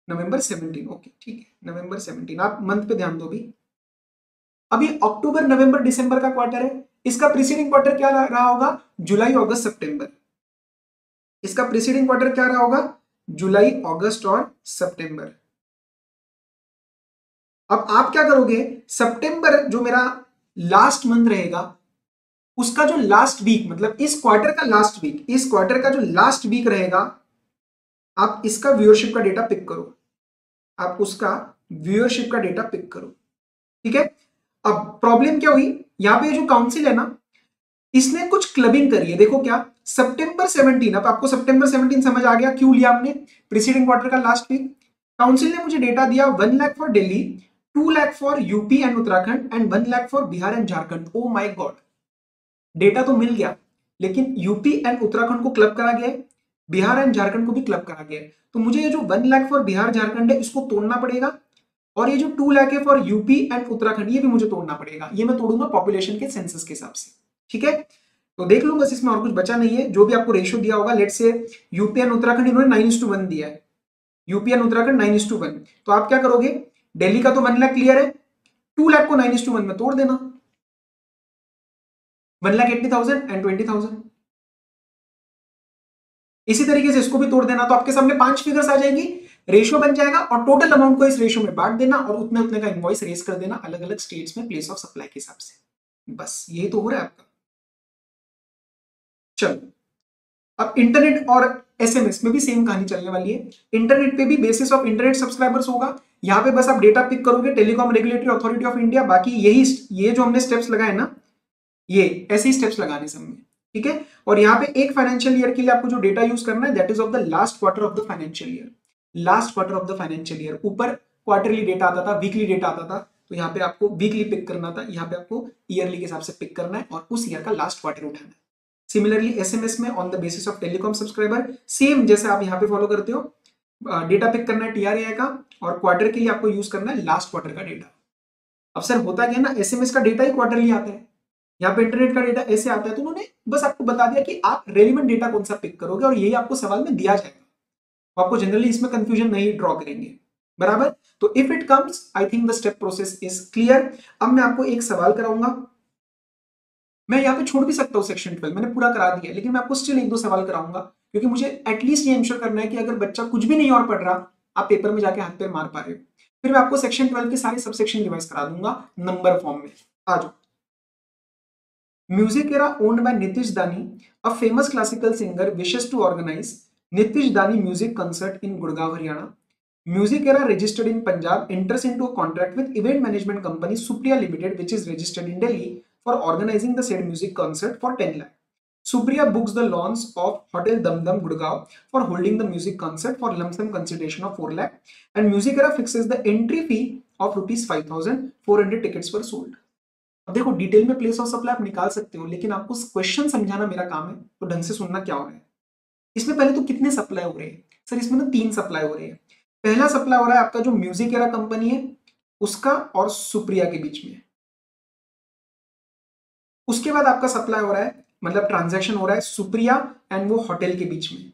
नवंबर 17। ओके ठीक है, नवंबर 17। आप मंथ पे ध्यान दो। भी अभी अक्टूबर नवंबर दिसंबर का क्वार्टर है, इसका प्रीसीडिंग क्वार्टर क्या रहा होगा? जुलाई अगस्त सितंबर। इसका प्रीसीडिंग क्वार्टर क्या रहा होगा? जुलाई अगस्त और सितंबर। अब आप क्या करोगे? सितंबर जो मेरा लास्ट मंथ रहेगा, उसका जो लास्ट वीक, मतलब इस क्वार्टर का लास्ट वीक, इस क्वार्टर का जो लास्ट वीक रहेगा, आप इसका व्यूअरशिप का डेटा पिक करो। आप उसका व्यूअरशिप का डेटा पिक करो, ठीक है। अब प्रॉब्लम क्या हुई? यहां पे जो काउंसिल है ना, इसने कुछ क्लबिंग करी है। देखो क्या, सितंबर 17, अब आपको सितंबर 17 समझ आ गया क्यों लिया आपने? प्रीसीडिंग क्वार्टर का लास्ट वीक। काउंसिल ने मुझे डेटा दिया 1 lakh for Delhi, 2 lakh for UP and Uttarakhand and 1 lakh for Bihar and Jharkhand. Oh my God, data तो मिल गया, लेकिन यूपी एंड उत्तराखंड को क्लब करा गया है, बिहार एंड झारखंड को भी क्लब करा गया है। तो मुझे ये जो 1 लाख फॉर बिहार झारखंड है इसको तोड़ना पड़ेगा, और ये जो 2 लाख है फॉर यूपी एंड उत्तराखंड ये भी मुझे तोड़ना पड़ेगा। ये मैं तोड़ूंगा पॉपुलेशन के सेंसस के हिसाब से, ठीक है। तो देख लो, बस इसमें और कुछ बचा नहीं है। जो भी आपको रेशियो दिया होगा, let's say UP and Uttarakhand इन्होंने 9:1 दिया है, यूपी एंड उत्तराखंड 9:1। तो आप क्या करोगे? दिल्ली का तो 1 लाख क्लियर है, 2 लाख को 9:1 में तोड़ देना, 1,80,000 एंड 20,000। इसी तरीके से इसको भी तोड़ देना, तो आपके सामने 5 फिगर्स आ जाएगी, रेशियो बन जाएगा, और टोटल अमाउंट को इस रेशियो में बांट देना और उतने उतने का इनवॉइस रेज कर देना अलग अलग स्टेट्स में प्लेस ऑफ सप्लाई के हिसाब से। बस यही तो हो रहा है आपका। चलो, अब इंटरनेट और एसएमएस में भी सेम कहानी चलने वाली है। इंटरनेट पे भी बेसिस ऑफ इंटरनेट सब्सक्राइबर्स होगा। यहां पे बस आप डेटा पिक करोगे, telecom regulatory authority of India. बाकी यही, ये जो हमने स्टेप्स लगाए ना, ये ऐसे ही स्टेप्स लगाने सब में, ठीक है। और यहाँ पे एक फाइनेंशियल ईयर के लिए आपको जो डेटा यूज करना है, that is of the last quarter of the financial year. Last quarter of the financial year. ऊपर क्वार्टरली डेटा आता था, वीकली डेटा आता था, तो यहाँ पे आपको वीकली पिक करना था, यहाँ पे आपको ईयरली के हिसाब से पिक करना है और उस ईयर का लास्ट क्वार्टर उठाना है। सिमिलरली एसएमएस में on the basis of telecom subscriber, same जैसे आप यहाँ पे फॉलो करते हो, डेटा पिक करना है टीआरए का, और क्वार्टर के लिए आपको यूज करना है लास्ट क्वार्टर का डेटा। अब सर होता क्या है ना, एसएमएस का डेटा ही क्वार्टरली आता है, यहाँ पे इंटरनेट का डेटा ऐसे आता है। तो उन्होंने बस आपको बता दिया कि आप रेलिवेंट डेटा कौन सा पिक करोगे, और यही आपको सवाल में दिया जाएगा। तो आपको जनरली इसमें कंफ्यूजन नहीं ड्रॉ करेंगे, बराबर। तो if it comes, I think the step process is clear. अब मैं आपको एक सवाल कराऊंगा, मैं यहाँ पे छोड़ भी सकता हूँ सेक्शन 12, मैंने पूरा करा दिया, लेकिन मैं आपको स्टिल 1-2 सवाल कराऊंगा, क्योंकि मुझे एटलीस्ट ये इंश्योर करना है कि अगर बच्चा कुछ भी नहीं और पढ़ रहा, आप पेपर में जाके हाथ पैर मार पा रहे हो। फिर मैं आपको सेक्शन 12 के सारे सबसेक्शन रिवाइज करा दूंगा नंबर फॉर्म में। आ जाओ। Music era owned by Nitish Dani, a famous classical singer, wishes to organize Nitish Dani music concert in Gurgaon, Haryana. Music era registered in Punjab, enters into a contract with event management company Supriya Limited, which is registered in Delhi, for organizing the said music concert for 10 lakh. Supriya books the lawns of Hotel Damdam Gurgaon for holding the music concert for lump sum consideration of 4 lakh, and Music era fixes the entry fee of rupees 5,400. Tickets were sold. अब देखो, डिटेल में प्लेस ऑफ सप्लाई आप निकाल सकते हो, लेकिन आपको क्वेश्चन समझाना मेरा काम है, तो ढंग से सुनना क्या हो रहा है। इसमें पहले तो कितने सप्लाई हो रहे हैं? सर इसमें ना 3 सप्लाई हो रहे हैं। पहला सप्लाई हो रहा है आपका जो म्यूजिक एरा कंपनी है उसका और सुप्रिया के बीच में। उसके बाद आपका सप्लाई हो रहा है, मतलब ट्रांजैक्शन हो रहा है सुप्रिया एंड वो होटल के बीच में।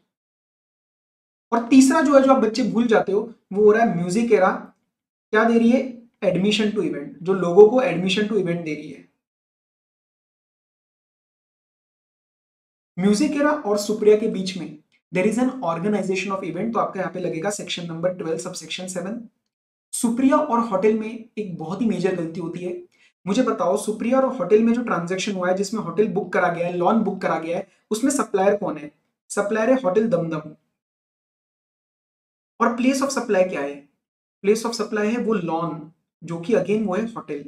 और तीसरा जो है, जो आप बच्चे भूल जाते हो, वो हो रहा है म्यूजिक एरा क्या दे रही है? एडमिशन टू इवेंट, जो लोगों को एडमिशन टू इवेंट दे रही है। म्यूजिक एरा और सुप्रिया के बीच में there is an organisation of event, तो आपका यहाँ पे लगेगा सेक्शन नंबर 12 सबसेक्शन 7। सुप्रिया और होटल में एक बहुत ही मेजर गलती होती है, मुझे बताओ सुप्रिया और होटल में जो ट्रांजैक्शन हुआ है जिसमें होटल बुक करा गया है, लॉन बुक करा गया है, उसमें सप्लायर कौन है? सप्लायर है होटल दमदम। और प्लेस ऑफ सप्लाई क्या है? प्लेस ऑफ सप्लाई है वो लॉन, जो कि अगेन वो है होटल।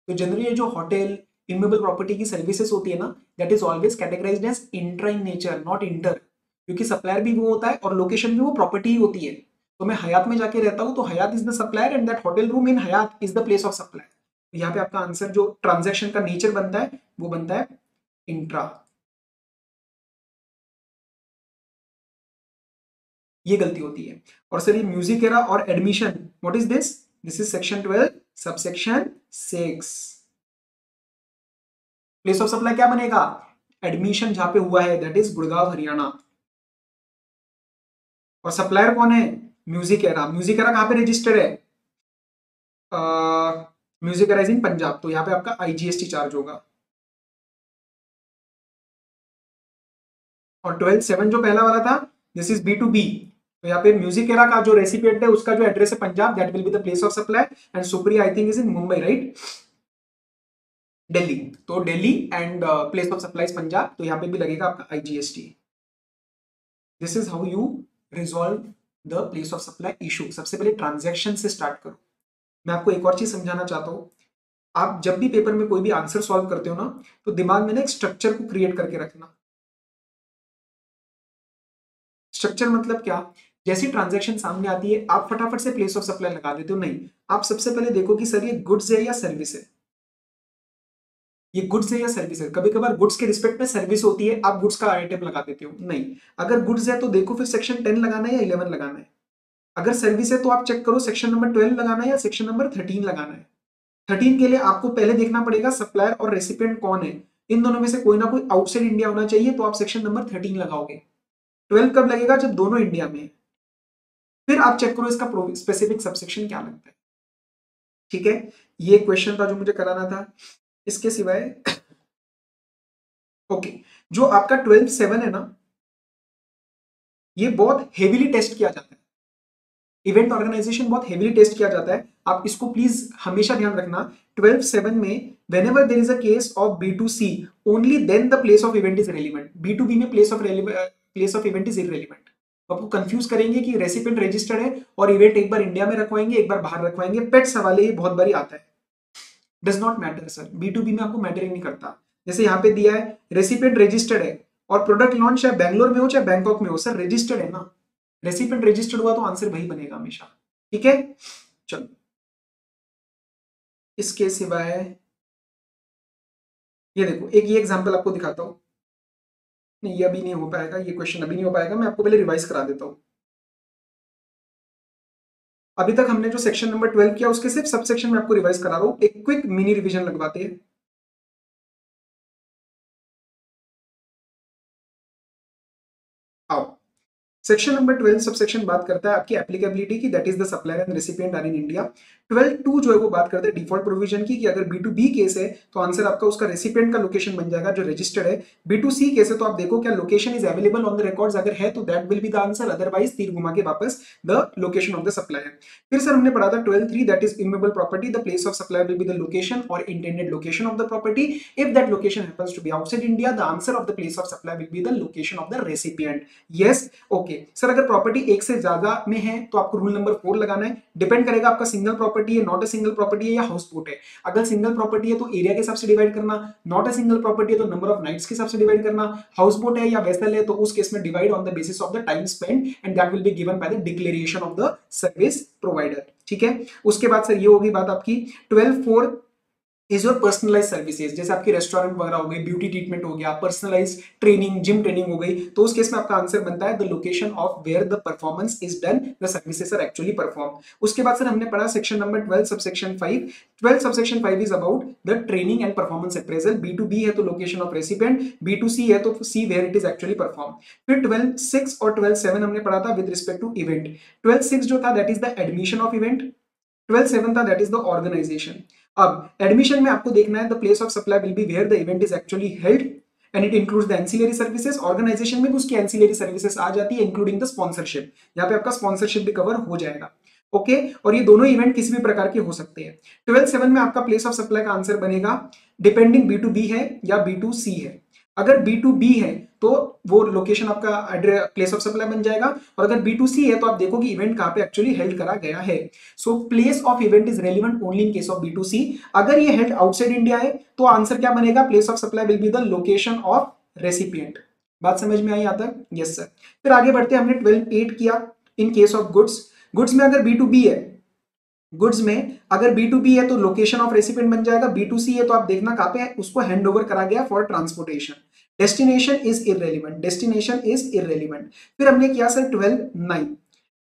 तो जनरली जो होटल इमूवेबल प्रॉपर्टी की सर्विसेज होती है ना, that is always categorised as intra in nature, not inter, क्योंकि सप्लायर भी वो होता है और लोकेशन भी वो प्रॉपर्टी ही होती है। तो मैं हयात में जाके रहता हूँ तो Hyatt is the supplier and that hotel room in Hyatt is the place of supply. तो यहाँ पे आपका आंसर जो ट्रांजेक्शन का नेचर बनता है वो बनता है इंट्रा। ये गलती होती है। और सर ये म्यूजिक एरा और admission, what is this? This is section 12 subsection 6। Place of supply क्या बनेगा? एडमिशन जहां पे हुआ है दैट इज गुड़गांव हरियाणा। और सप्लायर कौन है? Music era. म्यूजिक एरा कहां पे रजिस्टर्ड है? Music era is in Punjab, तो यहाँ पे आपका आईजीएसटी चार्ज होगा। और 12/7 जो पहला वाला था दिस इज B2B, तो यहाँ पे म्यूजिक एरा का जो रेसिपिएंट है उसका जो एड्रेस है Punjab, that will be the place of supply. And Supriya I think is in Mumbai, right? Delhi. तो Delhi and place of supply Punjab, तो यहाँ पे भी लगेगा आपका IGST. This is how you resolve the place of supply issue. सबसे पहले ट्रांजैक्शन से स्टार्ट करो। मैं आपको एक और चीज समझाना चाहता हूँ, आप जब भी पेपर में कोई भी आंसर सॉल्व करते हो ना, तो दिमाग में ना एक स्ट्रक्चर को क्रिएट करके रखना। स्ट्रक्चर मतलब क्या? जैसी ट्रांजैक्शन सामने आती है आप फटाफट से प्लेस ऑफ सप्लाई लगा देते हो, नहीं। आप सबसे पहले देखो कि सर ये गुड्स है या सर्विस है। ये गुड्स है या सर्विस है। कभी कभार गुड्स के रिस्पेक्ट में सर्विस होती है, आप गुड्स का आइटम लगा देते हो, नहीं। अगर गुड्स है तो देखो फिर सेक्शन 10 लगाना है या 11 लगाना है। अगर सर्विस है तो आप चेक करो सेक्शन नंबर 12 लगाना है या सेक्शन नंबर 13 लगाना है। 13 के लिए आपको पहले देखना पड़ेगा सप्लायर और रेसिपिएंट कौन है। इन दोनों में से कोई ना कोई आउटसाइड इंडिया होना चाहिए, तो आप सेक्शन नंबर 13 लगाओगे। 12 कब लगेगा? जब दोनों इंडिया में है। फिर आप चेक करो इसका स्पेसिफिक सबसेक्शन क्या लगता है। ठीक है, ये क्वेश्चन था जो मुझे कराना था। इसके सिवाय ओके, जो आपका 12/7 है ना, ये बहुत हेवीली टेस्ट किया जाता है। इवेंट ऑर्गेनाइजेशन बहुत हेवीली टेस्ट किया जाता है, आप इसको प्लीज हमेशा ध्यान रखना। 12/7 में whenever there is a case of B2C only then the place of event is relevant, B2B में place of event is irrelevant। तो आपको कंफ्यूज करेंगे कि रेसिपिएंट रजिस्टर्ड है और इवेंट एक बार इंडिया में रखवाएंगे एक बार बाहर रखवाएंगे, पेट सवाल है ये, बहुत बारी आता है। Does not matter sir, B2B में आपको मैटर ही नहीं करता। जैसे यहाँ पे दिया है रेसिपिएंट रजिस्टर्ड है और प्रोडक्ट लॉन्च चाहे बैंगलोर में हो चाहे बैंकॉक में हो, सर रजिस्टर्ड है ना। रेसिपिएंट रजिस्टर्ड हुआ तो आंसर वही बनेगा हमेशा। ठीक है, चलो इसके सिवाय ये देखो, एक ये एग्जांपल आपको दिखाता हूं। नहीं, ये अभी नहीं हो पाएगा, ये क्वेश्चन अभी नहीं हो पाएगा, मैं आपको पहले रिवाइज करा देता हूं। अभी तक हमने जो सेक्शन नंबर 12 किया उसके सिर्फ सब सेक्शन में आपको रिवाइज करा रहा हूं, एक क्विक मिनी रिवीजन लगवाते हैं। आओ, सेक्शन नंबर 12 सबसेक्शन बात करता है आपकी एप्लीकेबिलिटी की, that is the supplier and recipient are in India. 12(2) जो है वो बात करता है डिफॉल्ट प्रोविजन की, कि अगर B2B केस है तो आंसर आपका उसका रेसिपिएंट का लोकेशन बन जाएगा जो रजिस्टर्ड है। B2C केस है तो आप देखो क्या location is available on the records, अगर है तो that will be the answer, otherwise तीर घुमा के वापस the location of the supplier. फिर सर हमने पढ़ा था 12(3) that is immovable property, the place of supply will be the location और intended location of the property. If that location happens to be outside India, the answer of the place of supply will be the location of the recipient. Yes, okay sir, अगर प्रॉपर्टी एक से ज्यादा में है तो आपको रूल नंबर 4 लगाना है। डिपेंड करेगा आपका सिंगल प्रॉपर्टी है, नॉट अ सिंगल प्रॉपर्टी है या हाउस बोट है। अगर सिंगल प्रॉपर्टी है तो एरिया के हिसाब से डिवाइड करना, नॉट अ सिंगल प्रॉपर्टी है तो नंबर ऑफ नाइट्स के हिसाब से डिवाइड करना, हाउस बोट है या वेसल है तो उस केस में divide on the basis of the time spend and that will be given by the declaration of the service provider. ठीक है, उसके बाद सर ये होगी बात आपकी 12(4) इज योर पर्सनलाइज सर्विसेज, जैसे आपकी रेस्टोरेंट वगैरह हो गई, ब्यूटी ट्रीटमेंट हो गया, पर्सनलाइज ट्रेनिंग, जिम ट्रेनिंग हो गई, तो उस केस में आपका आंसर बनता है the location of where the performance is done, the services are actually perform. उसके बाद सर हमने पढ़ा section number 12 subsection 5। 12 subsection 5 is about the training and performance appraisal. B2B है तो लोकेशन ऑफ रेसिपिएंट, B2C है तो see where it is actually perform. फिर 12(6) और 12(7) हमने पढ़ा था विद रिस्पेक्ट टू इवेंट। 12(6) जो था that is the admission of event, 12(7) था दैट इज द ऑर्गेनाइजेशन। अब एडमिशन में आपको देखना है the place of supply will be where the event is actually held and it includes the ancillary services. Organisation में भी उसकी एंसिलरी सर्विसेज आ जाती है इंक्लूडिंग द स्पॉन्सरशिप, यहाँ पे आपका स्पॉन्सरशिप भी कवर हो जाएगा। ओके, और ये दोनों इवेंट किसी भी प्रकार के हो सकते हैं। 12/7 में आपका प्लेस ऑफ सप्लाई का आंसर बनेगा डिपेंडिंग B2B है या B2C है। अगर B2B है तो वो लोकेशन आपका प्लेस ऑफ सप्लाई बन जाएगा, और अगर B2C है तो आप देखो कि इवेंट कहां पे एक्चुअली हेल्ड करा गया है। So place of event is relevant only in case of B2C। अगर ये हेल्ड आउटसाइड इंडिया है तो आंसर क्या बनेगा, place of supply will be the location of recipient. बात समझ में आई यहां तक? Yes sir. फिर आगे बढ़ते हैं, हमने 12/8 किया इन केस ऑफ गुड्स। गुड्स में अगर B2B है, गुड्स में अगर B2B है तो लोकेशन ऑफ रेसिपिएंट बन जाएगा। B2C है तो आप देखना कहां पे है, उसको हैंड ओवर करा गया for transportation. Destination is irrelevant, destination is irrelevant. फिर हमने किया सर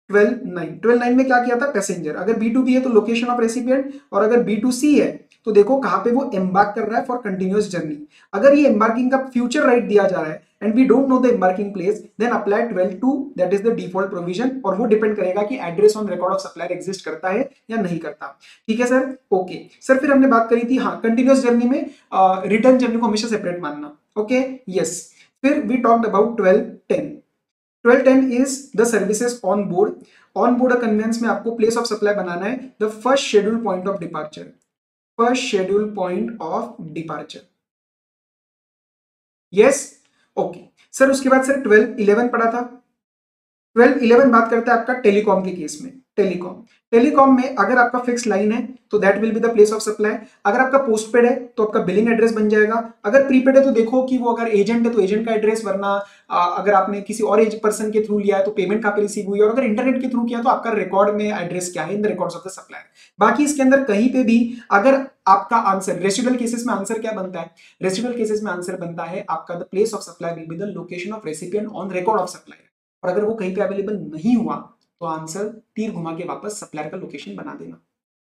12/9 में क्या किया था, पैसेंजर। अगर B2B है तो लोकेशन ऑफ रेसिपिएंट, और अगर B2C है तो देखो कहां पे वो एम्बार्क कर रहा है फॉर कंटिन्यूअस जर्नी। अगर ये एम्बार्किंग का फ्यूचर राइट दिया जा रहा है and we don't know the embarking place, then apply 12/2, that is the default provision, और वो डिपेंड करेगा कि address on record of supplier exist करता है या नहीं करता। ठीक है सर, ओके सर। फिर हमने बात करी थी हाँ कंटिन्यूअस जर्नी में रिटर्न जर्नी को हमेशा सेपरेट मानना। Okay yes. फिर we talked about 12/10। 12/10 is the services on board. On board conveyance में आपको प्लेस ऑफ सप्लाई बनाना है the first schedule point of departure, first schedule point of departure. Yes okay sir. उसके बाद सर 12/11 पढ़ा था। 12/11 बात करते हैं आपका टेलीकॉम के केस में। टेलीकॉम में अगर आपका फिक्स लाइन है तो that will be the place of supply. अगर आपका पोस्टपेड है तो आपका बिलिंग एड्रेस बन जाएगा। अगर प्रीपेड है तो देखो कि वो अगर एजेंट है तो एजेंट का एड्रेस, वरना अगर आपने किसी और एज पर्सन के थ्रू लिया है तो पेमेंट कहां पे रिसीव हुई है, और अगर इंटरनेट के थ्रू किया तो आपका रिकॉर्ड में एड्रेस क्या है in the records of the supplier. बाकी इसके अंदर कहीं पे भी अगर आपका आंसर रेसिडुअल केसेस में आंसर क्या बनता है, रेसिडुअल केसेस में आंसर बनता है आपका the place of supply will be the location of recipient on record of supplier. और अगर वो कहीं पे अवेलेबल नहीं हुआ तो आंसर तीर घुमा के वापस सप्लायर का लोकेशन बना देना।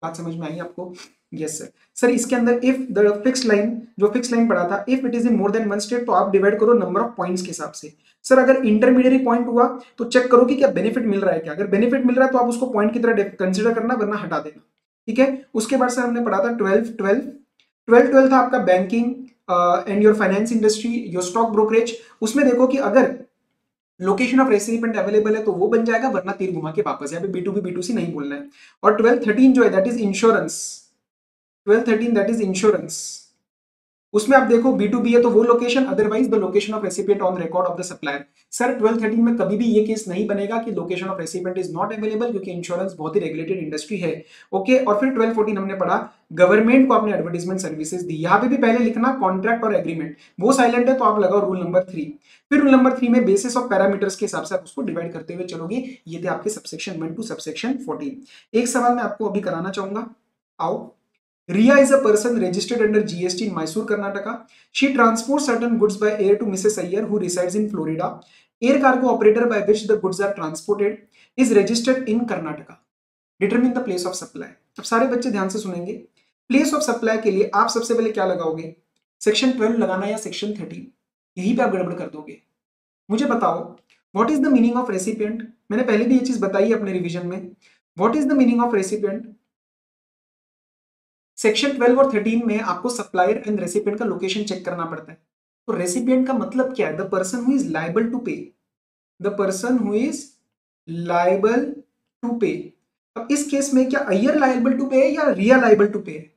बात समझ में आई आपको? Yes sir. सर इसके अंदर इफ द फिक्स लाइन, जो फिक्स लाइन पढ़ा था, if it is in more than one state तो आप डिवाइड करो नंबर ऑफ पॉइंट्स के हिसाब से। सर अगर इंटरमीडिएट पॉइंट हुआ तो चेक करो कि क्या बेनिफिट मिल रहा है क्या। अगर बेनिफिट मिल रहा है तो आप उसको पॉइंट की तरह कंसिडर करना, वरना हटा देना। ठीक है। उसके बाद सर हमने पढ़ा था 12/12 था आपका banking and your finance industry, your stock brokerage. उसमें देखो कि अगर लोकेशन ऑफ रेसिपिएंट अवेलेबल है तो वो बन जाएगा, वरना तीर घुमा के वापस यहाँ पे B2B B2C नहीं बोलना है। और 12/13 जो है that is insurance. 12/13 that is insurance. उसमें आप देखो B2B है तो वो location, otherwise the location of recipient on record of the supplier. Sir 12/13 में कभी भी ये केस नहीं बनेगा कि location of recipient is not available, क्योंकि इंश्योरेंस बहुत ही रेगुलेटेड इंडस्ट्री है। ओके। और फिर 12/14 हमने पढ़ा गवर्नमेंट को आपने एडवर्टाइजमेंट सर्विसेज दी। यहां पे भी पहले लिखना कॉन्ट्रैक्ट और एग्रीमेंट, वो साइलेंट है तो आप लगाओ रूल नंबर 3। फिर रूल नंबर 3 में बेसिस ऑफ पैरामीटर्स के हिसाब से आप उसको डिवाइड करते हुए चलोगे। ये थे आपके सबसेक्शन 1 टू सबसेक्शन 14। एक सवाल मैं आपको अभी कराना चाहूंगा, आओ। Riya is a person registered under GST in Mysore, Karnataka. She transports certain goods by air to Mrs. Iyer, who resides in Florida. Air cargo operator by which the goods are transported is registered in Karnataka. Determine the place of supply. अब सारे बच्चे ध्यान से सुनेंगे। प्लेस ऑफ सप्लाई के लिए आप सबसे पहले क्या लगाओगे, सेक्शन 12 लगाना या सेक्शन 13? यहीं पे आप गड़बड़ कर दोगे। मुझे बताओ what is the meaning of recipient. मैंने पहले भी ये चीज बताई है अपने रिवीजन में। What is the meaning of recipient? Section 12 और 13 में आपको सप्लायर एंड रेसिपिएंट का लोकेशन चेक करना पड़ता है। तो रेसिपिएंट का मतलब क्या है? The person who is liable to pay, the person who is liable to pay. अब इस केस में क्या अय्यर लायबल टू पे है या रिया लायबल टू पे है?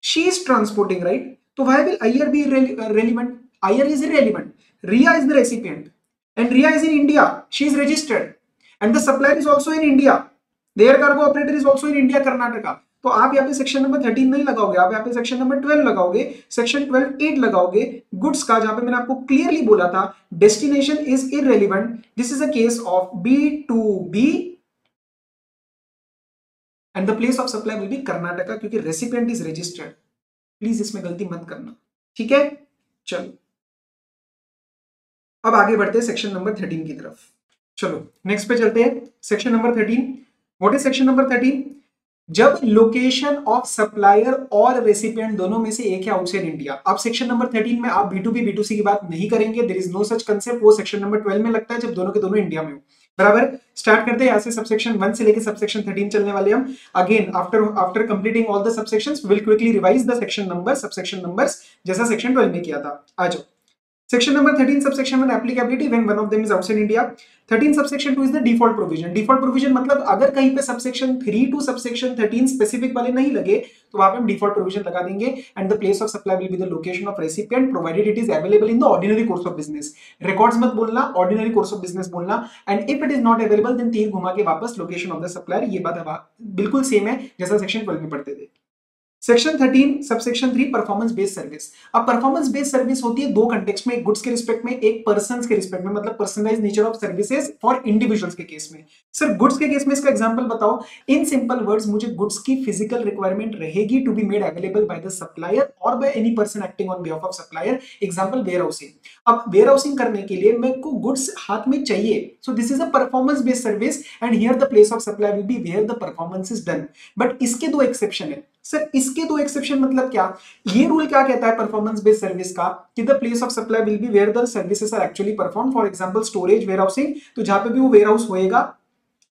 She is transporting, right? तो why will Iyer be relevant? Iyer is irrelevant. Riya is the recipient and Riya is in India. She is registered and the supplier is also in India. The air cargo operator is also in India, Karnataka. तो आप यहाँ पे सेक्शन नंबर 13 नहीं लगाओगे, आप यहाँ पे सेक्शन नंबर 12 लगाओगे, सेक्शन 12(8) लगाओगे गुड्स का, जहां पे मैंने आपको क्लियरली बोला था destination is irrelevant. This is a case of B2B and the place of supply will B Karnataka, क्योंकि रेसिपिएंट इज रजिस्टर्ड। प्लीज इसमें गलती मत करना, ठीक है? चलो अब आगे बढ़ते हैं सेक्शन नंबर 13 की तरफ। चलो नेक्स्ट पे चलते हैं। Section number 13। What is section number 13? जब लोकेशन ऑफ सप्लायर और रेसिपिएंट दोनों में से एक है आउटसाइड इंडिया। अब सेक्शन नंबर 13 में आप B2B B2C की बात नहीं करेंगे, there is no such concept. वो सेक्शन नंबर 12 में लगता है जब दोनों के दोनों इंडिया में हो। बराबर। स्टार्ट करते हैं यहाँ से, सबसेक्शन 1 से लेकर सबसेक्शन 13 चलने वाले हम। Again after completing all the subsections we will quickly revise the section number, subsection numbers, जैसा सेक्शन 12 में किया था। आ जाओ। Section number 13 subsection 1 applicability when one of them is outside India. 13 subsection 2 is the default provision. Default provision मतलब अगर कहीं पे subsection 3 to subsection 13 specific वाले नहीं लगे तो वहां पे हम default provision लगा देंगे and the place of supply will be the location of recipient provided it is available in the ordinary course of business. Records मत बोलना, ordinary course of business बोलना and if it is not available then तीर घुमा के वापस location of the supplier. ये बात बिल्कुल सेम है जैसा section 12 में पढ़ते थे. Section 13 subsection 3 performance based service. अब परफॉर्मेंस बेस्ड सर्विस होती है दो कंटेक्स्ट में, एक गुड्स के रिस्पेक्ट में, एक पर्संस के रिस्पेक्ट में, मतलब personalised nature of services for individuals के केस में. सर गुड्स के केस में इसका एग्जांपल बताओ. इन सिंपल वर्ड्स मुझे गुड्स की फिजिकल रिक्वायरमेंट रहेगी to be made available by the supplier और by any person acting on behalf of supplier. Example warehousing. अब वेयर हाउसिंग करने के लिए मेरे को गुड्स हाथ में चाहिए, so this is a performance based service and here the place of supply will be where the performance is done. But इसके दो एक्सेप्शन है. सर इसके दो एक्सेप्शन मतलब क्या? ये रूल क्या कहता है परफॉर्मेंस बेस्ड सर्विस का कि the place of supply will be where the services are actually perform. For example storage, warehousing, तो जहां पे भी वो वेयर हाउस होएगा,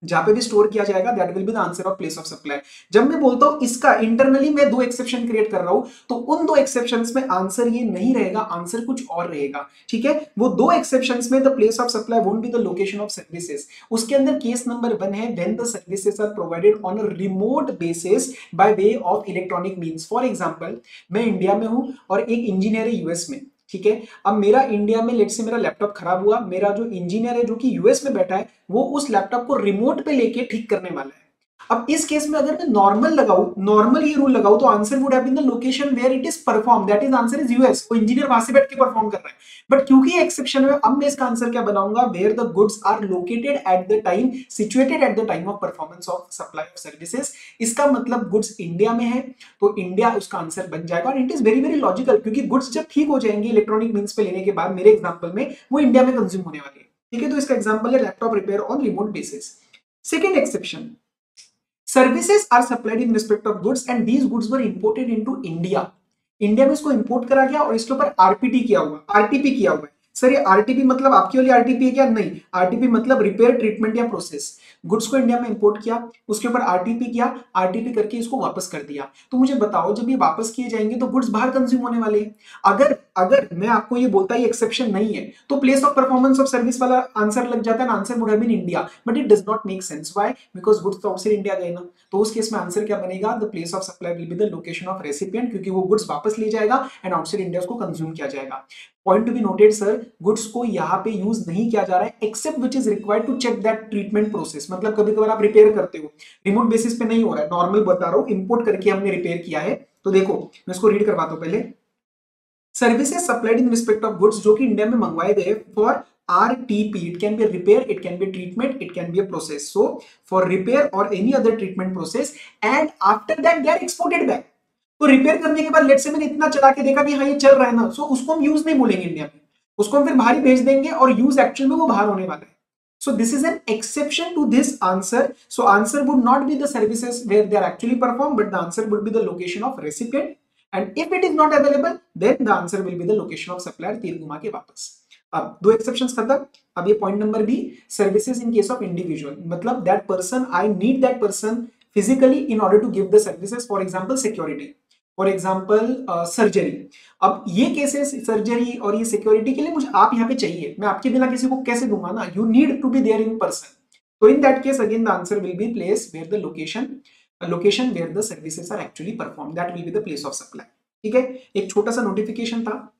जहां पे भी स्टोर किया जाएगा, that will be the answer of place of supply. जब मैं बोलता हूं इसका इंटरनली मैं दो एक्सेप्शन क्रिएट कर रहा हूं तो उन दो एक्सेप्शंस में आंसर ये नहीं रहेगा, आंसर कुछ और रहेगा. ठीक है, वो दो एक्सेप्शंस में the place of supply won't be the location of services. उसके अंदर केस नंबर 1 है when the services are provided on a remote basis by way of electronic means. For example मैं इंडिया में हूं और एक इंजीनियर है यूएस में. ठीक है, अब मेरा इंडिया में लेट से मेरा लैपटॉप खराब हुआ, मेरा जो इंजीनियर है जो कि यूएस में बैठा है वो उस लैपटॉप को रिमोट पे लेके ठीक करने वाला है. अब इस केस में अगर मैं नॉर्मल लगाऊं, नॉर्मल ये रूल लगाऊं तो answer would have been the location where it is perform, that is answer is US. वो इंजीनियर वहां से बैठ के परफॉर्म कर रहा है. बट क्योंकि ये एक्सेप्शन है, अब मैं इसका आंसर क्या बनाऊंगा? Where the goods are located at the time, situated at the time of performance of supply of services. इसका मतलब गुड्स इंडिया में है तो इंडिया उसका आंसर बन जाएगा. और it is very very logical क्योंकि गुड्स जब ठीक हो जाएंगे इलेक्ट्रॉनिक मींस पे लेने के बाद मेरे एग्जांपल में वो इंडिया में कंज्यूम होने वाली है. ठीक है, तो इसका एग्जांपल है laptop repair on remote basis. Second exception, services are supplied in respect of goods and these goods were imported into India. India में इसको इंपोर्ट करा गया और इसके ऊपर आरपीटी किया हुआ, आरटीपी किया हुआ है. सर ये आरटीपी मतलब आपकी वाली आरटीपी है क्या? नहीं, आरटीपी मतलब रिपेयर ट्रीटमेंट या प्रोसेस. गुड्स को इंडिया में इंपोर्ट किया, उसके ऊपर आरटीपी किया, आरटीपी करके इसको वापस कर दिया. तो मुझे बताओ जब ये वापस किए जाएंगे तो गुड्स बाहर कंज्यूम होने वाले हैं. अगर अगर मैं आपको ये बोलता है एक्सेप्शन नहीं है तो place of performance of service वाला आंसर लग जाता है, answer would have been India. But it does not make sense. Why? Because goods तो आउटसाइड इंडिया गए ना. तो उस केस में आंसर क्या बनेगा? The place of supply will be the location of recipient, क्योंकि वो गुड्स वापस ले जाएगा एंड आउटसाइड इंडिया उसको कंज्यूम किया जाएगा. Point to be noted sir, goods को यहाँ पे यूज नहीं किया जा रहा है except which is required to check that treatment process. मतलब कभी कभार आप रिपेयर करते हो, रिमोट बेसिस पे नहीं हो रहा है, नॉर्मल बता रहा हूँ, इंपोर्ट करके हमने रिपेयर किया है. तो देखो मैं इसको रीड करवाता हूँ पहले. Services supplied in respect of goods जो कि इंडिया में मंगवाए गए for RTP, it can be a repair, it can be treatment, it can be a process. So for repair or any other treatment process and after that they are exported back. तो रिपेयर करने के बाद लेट से मैंने इतना चला के देखा कि हाँ ये चल रहा है ना, सो उसको हम यूज नहीं बोलेंगे इंडिया में, उसको हम फिर बाहर ही भेज देंगे और यूज एक्चुअल में वो बाहर होने वाला है. So this is an exception to this answer. So answer would not be the services where they are actually performed, but the answer would be the location of recipient. And if it is not available, then the answer will be the location of supplier. तीर घुमा के वापस. अब दो एक्सेप्शंस खत्म. अब ये point number B, services in case of individual, मतलब that person, I need that person physically in order to give the services. For example security, for example surgery. अब ये केसेस सर्जरी और ये सिक्योरिटी के लिए मुझे आप यहाँ पे चाहिए, मैं आपके बिना किसी को कैसे दूंगा ना, you need to be there in person. तो in that case again the answer will be place where the location where the services are actually perform, that will be the place of supply. ठीक है, एक छोटा सा नोटिफिकेशन था.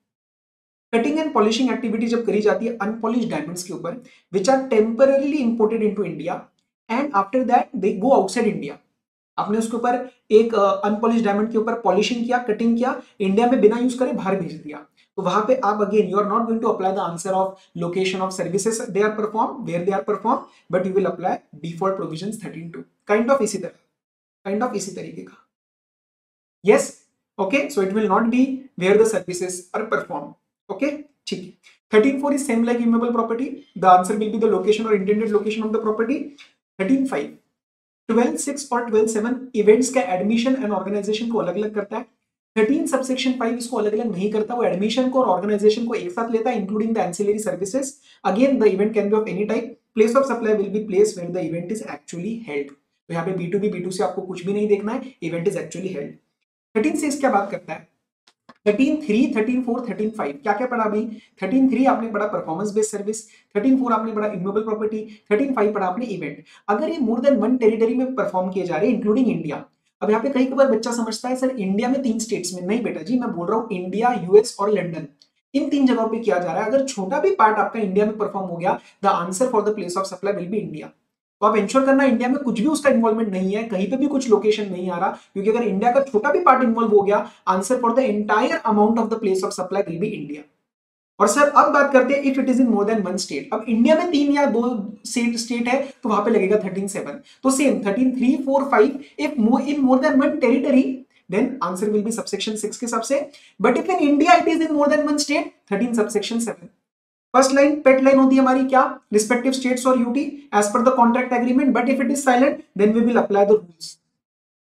कटिंग एंड पॉलिशिंग एक्टिविटी जब करी जाती है अनपॉलिश्ड डायमंड्स के ऊपर which are temporarily imported into India and after that they go outside India. आपने उसके ऊपर एक अनपॉलिश्ड डायमंड के ऊपर पॉलिशिंग किया, कटिंग किया, इंडिया में बिना यूज करे बाहर भेज दिया, तो वहां पे आप again you are not going to apply the answer of location of services they are perform, where they are perform, but you will apply default provisions 13(2). Kind of इसी तरह, काइंड ऑफ इसी तरीके का. Yes, okay, so it will not be where the services are perform. Okay, ठीक है. 13(4) is same like immutable property. The answer will be the location or intended location of the property. 13(5), 12(6) और 12(7) इवेंट्स का एडमिशन एंड ऑर्गेनाइजेशन को अलग अलग करता है. 13 सबसेक्शन 5 इसको अलग अलग नहीं करता, वो एडमिशन को और ऑर्गेनाइजेशन को एक साथ लेता है including the ancillary services. Again the event can be of any type. Place of supply will be place where the event is actually held. तो यहाँ पे B2B B2C आपको कुछ भी नहीं देखना है, इवेंट इज एक्चुअली हेल्ड. 13(6) क्या बात करता है? 13.3, 13.4, 13.5 क्या क्या पढ़ा अभी? 13.3 आपने पढ़ा परफॉर्मेंस बेस्ड सर्विस, 13.4 आपने पढ़ा इमूवेबल प्रॉपर्टी, 13.5 पढ़ा आपने इवेंट। अगर ये मोर देन वन टेरिटरी में परफॉर्म किए जा रहे हैं इंक्लूडिंग इंडिया। अब यहाँ पे कई बार बच्चा समझता है सर इंडिया में 3 स्टेट्स में, नहीं बेटा जी, मैं बोल रहा हूँ इंडिया, यूएस और लंदन, इन 3 जगहों पे किया जा रहा है। अगर छोटा भी पार्ट आपका इंडिया में परफॉर्म हो गया, the answer for the place of supply will be India. तो आप इंश्योर करना इंडिया में कुछ भी उसका इन्वॉल्वमेंट नहीं है, कहीं पे भी कुछ लोकेशन नहीं आ रहा, क्योंकि अगर इंडिया का छोटा भी पार्ट इन्वॉल्व हो गया, answer for the entire amount of the place of supply will be India. और सर अब बात करते हैं if it is in more than one state. अब इंडिया में 3 या 2 स्टेट है तो वहां पे लगेगा 13.7। तो same 13.3, 4, 5 if in more than one territory then answer will be subsection 6 के हिसाब से। But if in India it is in more than one state 13 subsection 7। First line पेट लाइन होती है हमारी क्या? रिस्पेक्टिव स्टेट्स और UT as per the contract agreement, but if it is silent then we will apply the rules.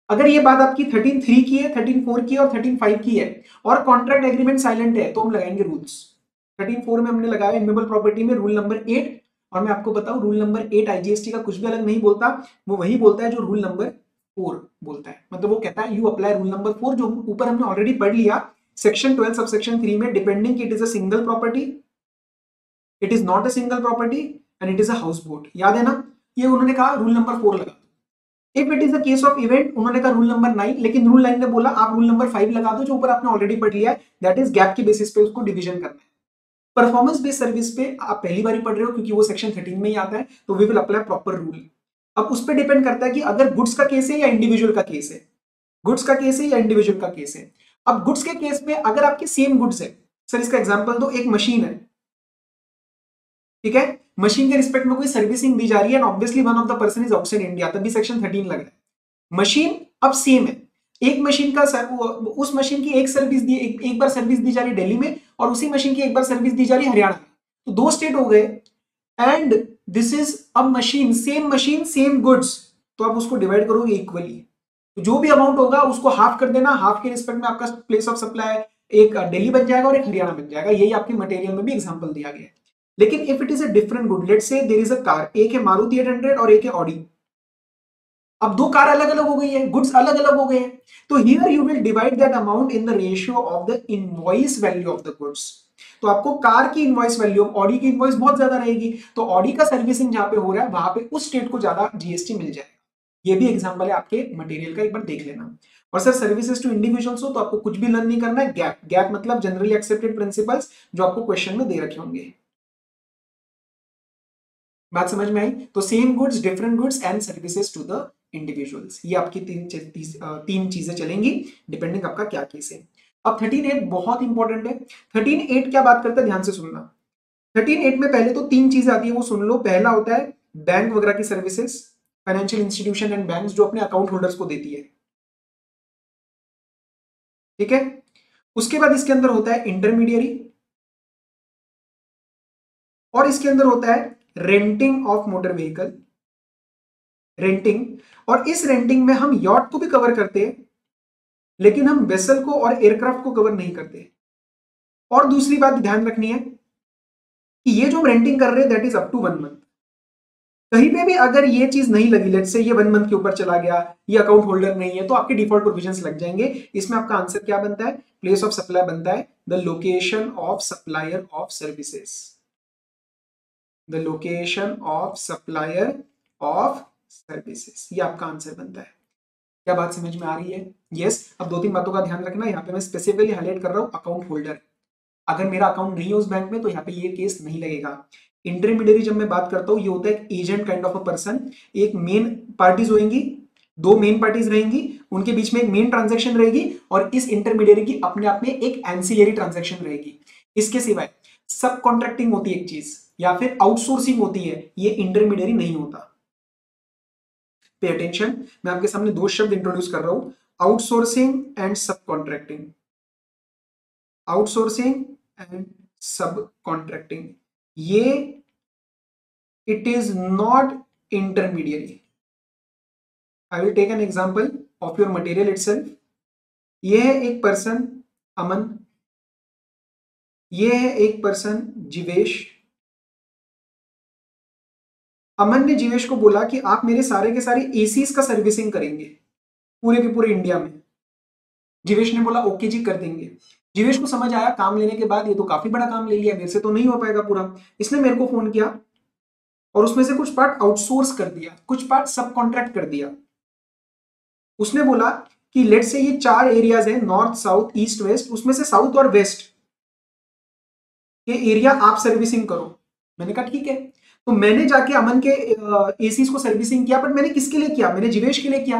अगर ये बात आपकी 13.3 की है, 13.4 की है और 13.5 की है और कॉन्ट्रैक्ट एग्रीमेंट साइलेंट है तो हम लगाएंगे रूल्स। 13.4 में हमने लगाया इमूवेबल प्रॉपर्टी में रूल नंबर 8, और मैं आपको बताऊं रूल नंबर 8 आईजीएसटी का कुछ भी अलग नहीं बोलता, वो वही बोलता है जो रूल नंबर 4 बोलता है। मतलब वो कहता है यू अप्लाई रूल नंबर 4, जो ऊपर हमने ऑलरेडी पढ़ लिया सेक्शन 12 सब सेक्शन 3 में, depending it is a single property, it is not a single property and it is a house boat. याद है ना? ये उन्होंने कहा रूल नंबर 4 लगा। If it is a case of event उन्होंने कहा रूल नंबर 9, लेकिन रूल 9 ने बोला आप रूल नंबर 5 लगा दो जो ऊपर आपने ऑलरेडी पढ़ लिया है, दैट इज गैप के बेसिस पे उसको डिवीजन करना है। परफॉर्मेंस बेस्ड सर्विस पे आप पहली बार पढ़ रहे हो क्योंकि वो सेक्शन 13 में ही आता है, तो we will apply proper rule. अब उस पर डिपेंड करता है कि अगर गुड्स का केस है या इंडिविजुअल का केस है, गुड्स का केस है या इंडिविजुअल का केस है। अब गुड्स के केस में अगर आपके सेम गुड्स है, सर इसका एग्जांपल दो, एक मशीन है, ठीक है, मशीन के रिस्पेक्ट में कोई सर्विसिंग दी जा रही है and obviously one of the person is outside India, तभी सेक्शन 13 लग रहा है। मशीन अब सेम है, एक मशीन का उस मशीन की एक सर्विस दी, एक बार सर्विस दी जा रही है दिल्ली में और उसी मशीन की एक बार सर्विस दी जा रही है हरियाणा में, तो 2 स्टेट हो गए and this is a machine same goods, तो आप उसको डिवाइड करोगे इक्वली, तो जो भी अमाउंट होगा उसको हाफ कर देना, हाफ के रिस्पेक्ट में आपका प्लेस ऑफ सप्लाई एक दिल्ली बन जाएगा और एक हरियाणा बन जाएगा। यही आपके मटेरियल में भी एग्जांपल दिया गया है। लेकिन if it is a different good, let's say there is a car, एक है मारुति 800 और एक है ऑडी, अब 2 कार अलग अलग हो गई है, गुड्स अलग अलग हो गए हैं, तो here you will divide that amount in the ratio of the invoice value of the goods. तो आपको कार की इनवॉइस वैल्यू, ऑडी की इनवॉइस बहुत ज्यादा रहेगी, तो ऑडी का सर्विसिंग जहां पे हो रहा है वहां पे उस स्टेट को ज्यादा जीएसटी मिल जाएगा। ये भी एग्जांपल है आपके मटेरियल का, एक बार देख लेना। और सर सर्विसेज टू इंडिविजुअल्स हो तो आपको कुछ भी लर्न नहीं करना है, गैप, गैप मतलब जनरली एक्सेप्टेड प्रिंसिपल्स जो आपको क्वेश्चन में दे रखे होंगे। बात समझ में आई? तो same goods, different goods and services to the individuals, ये आपकी तीन चीजें चलेंगी डिपेंडिंग आपका क्या केस है। अब 13.8 बहुत इंपॉर्टेंट है। 13.8 क्या बात करता है, ध्यान से सुनना। 13.8 में पहले तो 3 चीजें आती है, वो सुन लो। पहला होता है बैंक वगैरह की services, financial institution and banks जो अपने अकाउंट होल्डर्स को देती है, ठीक है। उसके बाद इसके अंदर होता है इंटरमीडियरी, और इसके अंदर होता है renting of motor vehicle, renting. और इस रेंटिंग में हम यॉट को भी कवर करते हैं, लेकिन हम वेसल को और एयरक्राफ्ट को कवर नहीं करते। और दूसरी बात ध्यान रखनी है कि ये जो हम रेंटिंग कर रहे हैं that is up to 1 month. कहीं पे भी अगर ये चीज नहीं लगी, लेट्स से ये 1 मंथ के ऊपर चला गया, ये अकाउंट होल्डर नहीं है, तो आपके डिफॉल्ट प्रोविजंस लग जाएंगे। इसमें आपका आंसर क्या बनता है? प्लेस ऑफ सप्लाई बनता है the location of supplier of services, the location of supplier of services, ये आपका आंसर बनता है। क्या बात समझ में आ रही है? यस। अब 2-3 बातों का ध्यान रखना, यहाँ पे मैं स्पेसिफिकली हाईलाइट कर रहा हूँ अकाउंट होल्डर। अगर मेरा अकाउंट नहीं है उस बैंक में तो यहाँ पे ये केस नहीं लगेगा। इंटरमीडियरी जब मैं बात करता हूँ ये होता है एक agent kind of a person. एक मेन पार्टीज होंगी, 2 मेन पार्टीज रहेंगी, उनके बीच में एक मेन ट्रांजैक्शन रहेगी और इस इंटरमीडियरी की अपने आप में एक एंसिलरी ट्रांजैक्शन रहेगी। इसके सिवाय सब कॉन्ट्रैक्टिंग होती है एक चीज, या फिर आउटसोर्सिंग होती है, ये इंटरमीडियरी नहीं होता। पे अटेंशन, मैं आपके सामने 2 शब्द इंट्रोड्यूस कर रहा हूं, outsourcing and subcontracting. Outsourcing and subcontracting, ये it is not intermediary. I will take an example of your material itself. ये है एक पर्सन अमन, ये है एक पर्सन जिवेश। अमन ने जिवेश को बोला कि आप मेरे सारे के सारे एसीज का सर्विसिंग करेंगे पूरे के पूरे इंडिया में। जिवेश ने बोला ओके जी कर देंगे। जीवेश को समझ आया काम लेने के बाद ये तो काफी बड़ा काम ले लिया, मेरे से तो नहीं हो पाएगा पूरा। इसने मेरे को फोन किया और उसमें से कुछ पार्ट आउटसोर्स कर दिया, कुछ पार्ट सब कॉन्ट्रैक्ट कर दिया। उसने बोला कि लेट से ये 4 एरियाज है, नॉर्थ साउथ ईस्ट वेस्ट, उसमें से साउथ और वेस्ट ये एरिया आप सर्विसिंग करो। मैंने कहा ठीक है। तो मैंने जाके अमन के एसीज को सर्विसिंग किया, बट मैंने किसके लिए किया? मैंने जीवेश के लिए किया।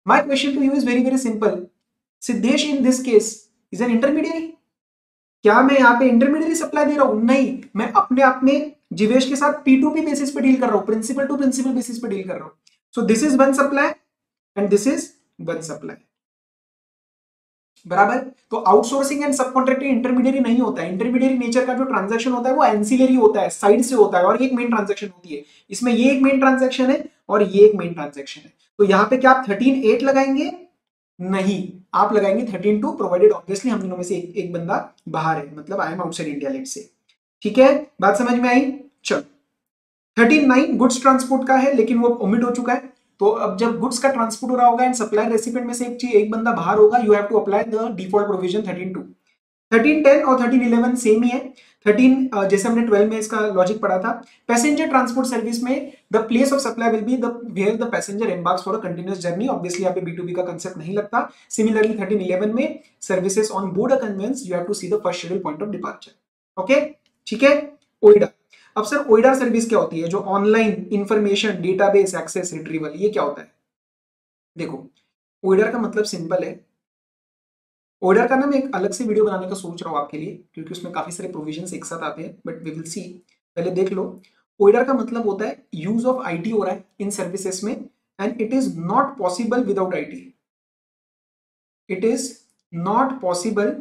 My question to you is very very simple, Siddhesh in this case is an intermediary. क्या मैं यहाँ पे इंटरमीडियरी सप्लाई दे रहा हूं? नहीं, मैं अपने आप में जीवेश के साथ P2P बेसिस पे डील कर रहा हूं, प्रिंसिपल टू प्रिंसिपल बेसिस पे डील कर रहा हूं। सो this is one supply and this is one supply, बराबर। तो आउटसोर्सिंग एंड सब कॉन्ट्रैक्टिंग इंटरमीडियरी नहीं होता है। इंटरमीडियरी नेचर का जो ट्रांजैक्शन होता है वो एंसिलरी होता है, साइड से होता है, और एक मेन ट्रांजैक्शन होती है। इसमें ये एक मेन ट्रांजैक्शन है और ये एक मेन ट्रांजैक्शन है। तो यहाँ पे क्या आप 13(8) लगाएंगे? नहीं, आप लगाएंगे 13(2), प्रोवाइडेड ऑब्वियसली हम दोनों में से एक बंदा बाहर है, मतलब I am outside India let say. ठीक है, बात समझ में आई? चलो 13(9) गुड्स ट्रांसपोर्ट का है, लेकिन वो ओमिट हो चुका है। तो अब जब गुड्स का ट्रांसपोर्ट हो रहा होगा एंड सप्लायर रेसिपिएंट में से एक बंदा बाहर होगा, you have to apply the default provision 13(2). 13(10) और 13(11) सेम ही है। 13 जैसे हमने 12 में इसका लॉजिक पढ़ा था, पैसेंजर ट्रांसपोर्ट सर्विस में the place of supply will be the where the passenger embarks for a continuous journey. Obviously यहाँ पे B2B का कंसेप्ट नहीं लगता। सिमिलरली 13(11) में services on board a conveyance, you have to see the first schedule point of departure. Okay, ठीक है। ओइडा, अब सर ओइडा सर्विस क्या होती है? जो online information database access retrieval, ये क्या होता है? देखो, ओइडा का मतलब सिंपल है। ओइडा का ना मैं एक अलग से वीडियो बनाने का सोच रहा हूँ आपके लिए, क्योंकि उसमें काफी सारे प्रोविजंस एक साथ आते हैं, बट वी विल सी। पहले देख लो, ओइडा का मतलब होता है यूज ऑफ आईटी हो रहा है इन सर्विसेज में, and it is not possible without IT. It is not possible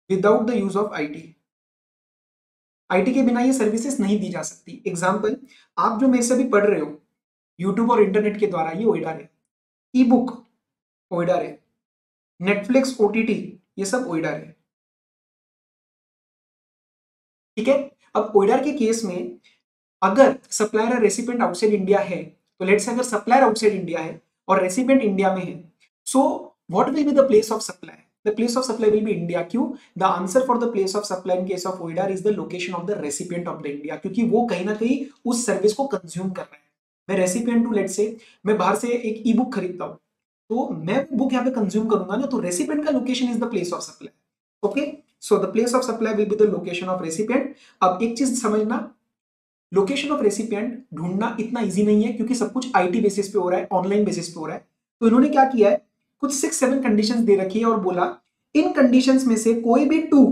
without the use of IT. IT के बिना ये सर्विसेज नहीं दी जा सकती। एग्जाम्पल, आप जो मेरे से अभी पढ़ रहे हो यूट्यूब और इंटरनेट के द्वारा, ये ओइडा है। ई बुक ओइडा है, नेटफ्लिक्स ओटीटी, ये सब ओइडा है। ठीक है। अब ओइडा के केस में अगर सप्लायर और रेसिपिएंट आउटसाइड इंडिया है, तो लेट्स से अगर सप्लायर आउटसाइड इंडिया है और रेसिपिएंट इंडिया में है, so what will be the place of supply? The place of supply will be India. क्यों? The answer for the place of supply in case of OIDA is the location of the recipient of the India, क्योंकि वो कहीं ना कहीं उस सर्विस को कंज्यूम कर रहा है। मैं रेसिपिएंट हूं, लेट्स से मैं बाहर से एक ई बुक खरीदता हूं, तो मैं बुक यहाँ पे कंज्यूम करूंगा ना, तो रेसिपिएंट का location is the place of supply. Okay, so the place of supply will be the location of recipient. अब एक चीज समझना, लोकेशन ऑफ रेसिपिएंट ढूंढना इतना इजी नहीं है, क्योंकि सब कुछ आईटी बेसिस पे हो रहा है, ऑनलाइन बेसिस पे हो रहा है। तो इन्होंने क्या किया है, कुछ 6-7 कंडीशंस दे रखी है और बोला इन कंडीशंस में से कोई भी 2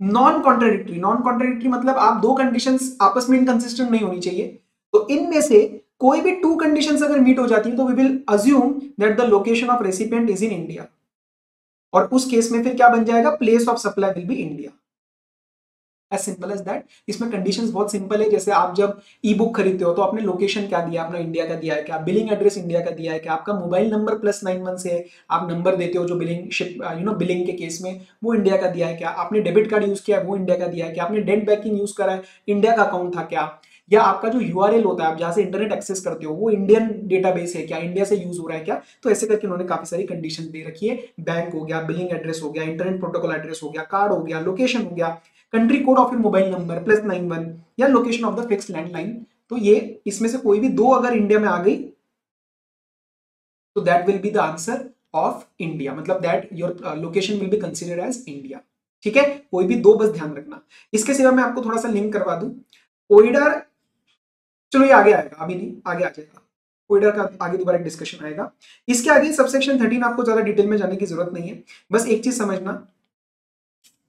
नॉन कॉन्ट्राडिक्टरी। नॉन कॉन्ट्राडिक्टरी मतलब आप 2 कंडीशंस आपस में इनकंसिस्टेंट नहीं होनी चाहिए। तो इनमें से कोई भी 2 कंडीशंस अगर मीट हो जाती है, तो we will assume that the location of recipient is in India, और उस केस में फिर क्या बन जाएगा? Place of supply will be India. As simple as that. इसमें कंडीशंस बहुत सिंपल है। जैसे आप जब ई बुक खरीदते हो, तो आपने लोकेशन क्या दिया? अपना इंडिया का दिया है क्या? बिलिंग एड्रेस इंडिया का दिया है क्या? आपका मोबाइल नंबर +91 से आप नंबर देते हो जो बिलिंग शिप बिलिंग के केस में, वो इंडिया का दिया है क्या? आपने डेबिट कार्ड यूज किया है, वो इंडिया का दिया है क्या? आपने नेट बैंकिंग यूज करा है, इंडिया का अकाउंट था क्या? या आपका जो यूआरएल होता है, आप जहां से इंटरनेट एक्सेस करते हो, वो इंडियन डेटाबेस है क्या? इंडिया से यूज हो रहा है क्या? तो ऐसे करके उन्होंने काफी सारी कंडीशन दे रखी है। बैंक हो गया, बिलिंग एड्रेस हो गया, इंटरनेट प्रोटोकॉल एड्रेस हो गया, कार्ड हो गया, लोकेशन हो गया, country code of your mobile number +91, या location of the fixed landline. तो ये इसमें से कोई भी 2 अगर इंडिया में आ गई, तो that will be the answer of India, मतलब that your location will be considered as India. ठीक है, कोई भी 2 बस ध्यान रखना। इसके सिवा मैं आपको थोड़ा सा लिंक करवा दूं। ओइडा, चलो ये आगे आएगा, अभी नहीं, आगे आ जाएगा। ओइडा का आगे दोबारा डिस्कशन आएगा। इसके आगे सबसेक्शन 13 आपको ज्यादा डिटेल में जाने की जरूरत नहीं है। बस एक चीज समझना,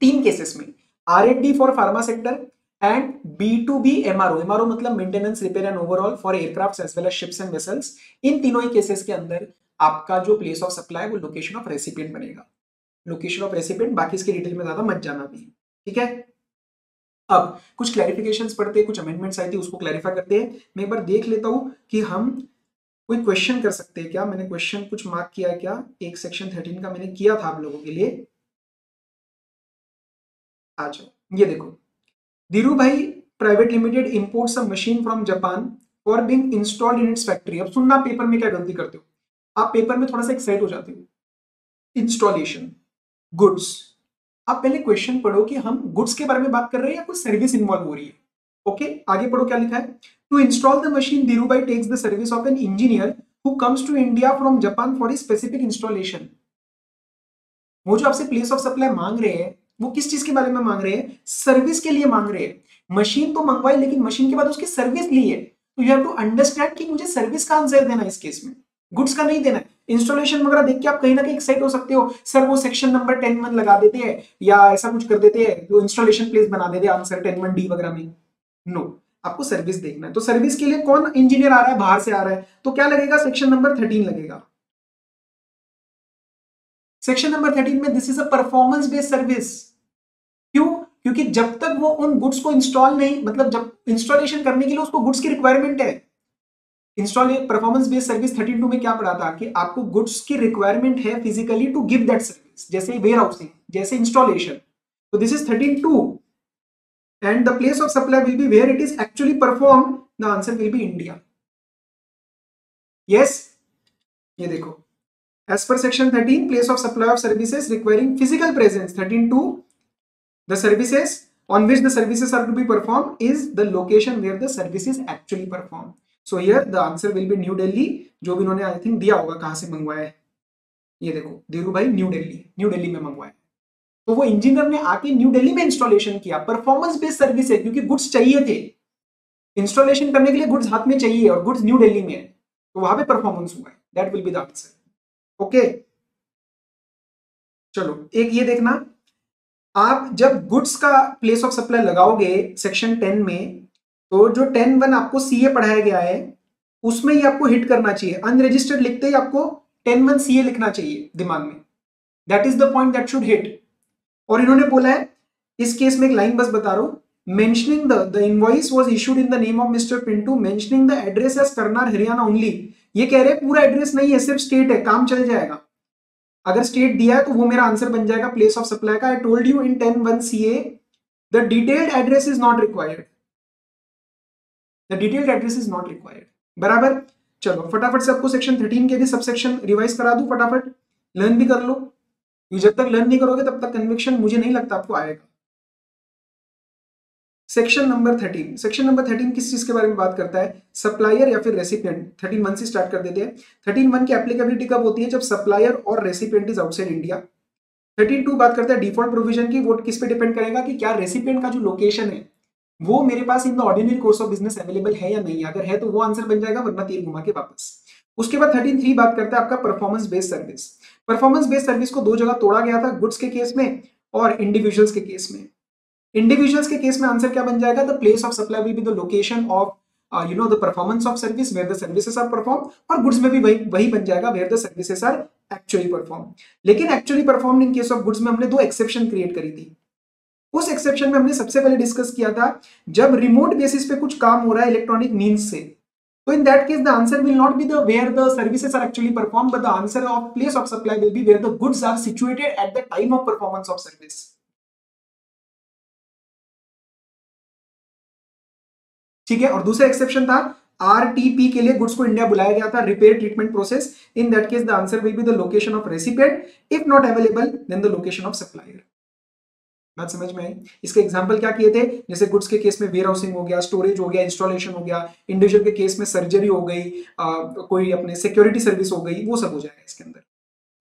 3 केसेस में R&D for pharma sector and B2B MRO, MRO मतलब maintenance repair and overall for aircraft as well as ships and vessels, इन तीनों ही केसेस के अंदर आपका जो प्लेस ऑफ सप्लाई वो लोकेशन ऑफ रेसिपिएंट बनेगा। लोकेशन ऑफ रेसिपिएंट, बाकी इसकी डिटेल में ज्यादा मत जाना भी। ठीक है, अब कुछ क्लैरिफिकेशंस पढ़ते हैं, कुछ अमेंडमेंट्स आई थी उसको क्लैरिफाई करते हैं। मैं एक बार देख लेता हूं कि हम कोई क्वेश्चन कर सकते हैं क्या। मैंने क्वेश्चन कुछ मार्क किया है क्या? एक सेक्शन 13 का मैंने किया था आप लोगों के लिए। आ जाओ, ये देखो, धीरू भाई private limited imports a machine from Japan for being installed in its factory. अब सुनना, पेपर में क्या गलती करते हो आप? पेपर में थोड़ा सा एक्साइट हो जाते हो। इंस्टॉलेशन, गुड्स, आप पहले क्वेश्चन पढ़ो कि हम गुड्स के बारे में बात कर रहे हैं या कुछ सर्विस इन्वॉल्व हो रही है। ओके, आगे पढ़ो क्या लिखा है। To install the machine Dhirubhai takes the service of an engineer who comes to India from Japan for a specific installation. वो जो आपसे प्लेस ऑफ सप्लाई मांग रहे हैं वो किस चीज के बारे में मांग रहे हैं? सर्विस के लिए मांग रहे हैं। मशीन तो मंगवाई लेकिन मशीन के बाद उसकी सर्विस ली है, तो यू हैव टू अंडरस्टैंड कि मुझे सर्विस का आंसर देना है इस केस में, गुड्स का नहीं देना है। इंस्टॉलेशन वगैरह देख के आप कहीं ना कहीं एक्साइट हो सकते हो, सर वो सेक्शन नंबर 10 लगा देते हैं या ऐसा कुछ कर देते हैं, तो इंस्टॉलेशन प्लेस बना देते हैं आंसर 10(1)(d) वगैरह में। नो, आपको सर्विस देखना है। तो सर्विस के लिए कौन इंजीनियर आ रहा है? बाहर से आ रहा है, तो क्या लगेगा? सेक्शन नंबर 13 लगेगा। सेक्शन नंबर 13 में this is a performance based service. क्यों? क्योंकि जब तक वो उन गुड्स को इंस्टॉल नहीं, मतलब जब इंस्टॉलेशन करने के लिए उसको गुड्स की रिक्वायरमेंट है। इंस्टॉल परफॉर्मेंस बेस्ड सर्विस 32 में क्या पढ़ा था कि आपको गुड्स की रिक्वायरमेंट है physically to give that service, जैसे वेयर हाउसिंग, जैसे इंस्टॉलेशन। तो this is 13(2) and the place of supply will be where it is actually performed. The answer will be India. Yes, ये देखो, as per section 13 place of supply of services requiring physical presence, 13(2) the services on which the services are to be performed is the location where the service is actually performed. So here the answer will be New Delhi. जो भी इन्होंने आई थिंक दिया होगा कहां से मंगवाया है, ये देखो धीरूभाई न्यू दिल्ली में मंगवाया। तो वो इंजीनियर ने आके न्यू दिल्ली में इंस्टॉलेशन किया। परफॉर्मेंस बेस्ड सर्विस है क्योंकि गुड्स चाहिए थे, इंस्टॉलेशन करने के लिए गुड्स हाथ में चाहिए और गुड्स न्यू दिल्ली में है, तो वहां पे परफॉर्मेंस हुआ है। That will be the answer. Okay, चलो एक ये देखना, आप जब गुड्स का प्लेस ऑफ सप्लाई लगाओगे सेक्शन 10 में, तो जो 10(1) आपको सीए पढ़ाया गया है उसमें ही आपको हिट करना चाहिए। अनरजिस्टर्ड लिखते ही आपको 10(1) सीए लिखना चाहिए दिमाग में। That is the point that should hit. और इन्होंने बोला है इस केस में एक लाइन बस बता रहा हूं, mentioning the invoice was issued in the name of mister Pintu, mentioning the address as Karnal Haryana only. ये कह रहे हैं पूरा एड्रेस नहीं है, सिर्फ स्टेट है, काम चल जाएगा। अगर स्टेट दिया है तो वो मेरा आंसर बन जाएगा प्लेस ऑफ सप्लाई का। I told you in 10(1) CA the detailed address is not required, the detailed address is not required. बराबर। चलो फटाफट से आपको सेक्शन 13 के भी सबसेक्शन रिवाइज करा दूं, फटाफट लर्न भी कर लो। जब तक लर्न नहीं करोगे तब तक कन्विक्शन मुझे नहीं लगता आपको आएगा। सेक्शन नंबर 13, सेक्शन नंबर 13 किस चीज के बारे में बात करता है? सप्लायर या फिर रेसिपिएंट। 13(1) से स्टार्ट कर देते हैं। 13(1) की एप्लीकेबिलिटी कब होती है? जब सप्लायर और रेसिपिएंट इज आउटसाइड इंडिया। 13(2) बात करता है डिफॉल्ट प्रोविजन की। वो किस पे डिपेंड करेगा कि क्या रेसिपिएंट का जो लोकेशन है वो मेरे पास in the ordinary course of business available है या नहीं। अगर है तो वो आंसर बन जाएगा, वरना तीर घुमा के वापस। उसके बाद 13(3) बात करता है आपका performance based service. Performance based service को दो जगह तोड़ा गया था, गुड्स के केस में और इंडिविजुअल्स के केस में। इंडिविजुअल्स के केस में आंसर क्या बन जाएगा? The place of supply will be the location of the performance of service where the services are perform. और गुड्स में भी वही बन जाएगा where the services are actually perform. लेकिन actually perform in case of goods में हमने दो एक्सेप्शन क्रिएट करी थी। उस एक्सेप्शन में हमने सबसे पहले डिस्कस किया था जब रिमोट बेसिस पे कुछ काम हो रहा है इलेक्ट्रॉनिक मींस से, तो in that case the answer will not be the where the services are actually performed, but the answer of place of supply will be where the goods are situated at the time of performance of service. ठीक है। और दूसरा एक्सेप्शन था RTP के लिए गुड्स को इंडिया बुलाया गया था, repair treatment process. In that case the answer will be the location of recipient, if not available then the location of supplier. बात समझ में आई? इसके एग्जांपल क्या किए थे? जैसे गुड्स के केस में वेयर हाउसिंग हो गया, स्टोरेज हो गया, इंस्टॉलेशन हो गया। इंडिविजुअल के केस में सर्जरी हो गई, कोई अपने सिक्योरिटी सर्विस हो गई, वो सब हो जाएगा इसके अंदर।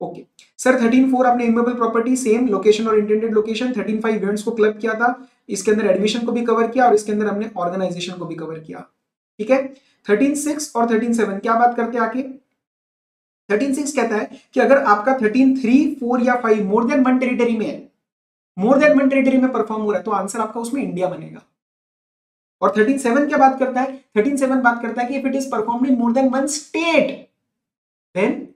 ओके सर, 13(4) आपने इमूवेबल प्रॉपर्टी सेम लोकेशन और इंटेंडेड लोकेशन। 13(5) इवेंट्स को क्लब किया था, इसके अंदर एडमिशन को भी कवर किया और इसके अंदर हमने ऑर्गेनाइजेशन को भी कवर किया। ठीक है। 13(6) और 13(7) क्या बात करते हैं आके? 13(6) कहता है कि अगर आपका 13(3), 4 या 5 मोर देन 1 टेरिटरी में है, मोर देन 1 टेरिटरी में परफॉर्म हो रहा है, तो आंसर आपका उसमें इंडिया बनेगा। और 13(7) क्या बात करता है? 13(7) बात करता है कि if it is performed in more than 1 state, then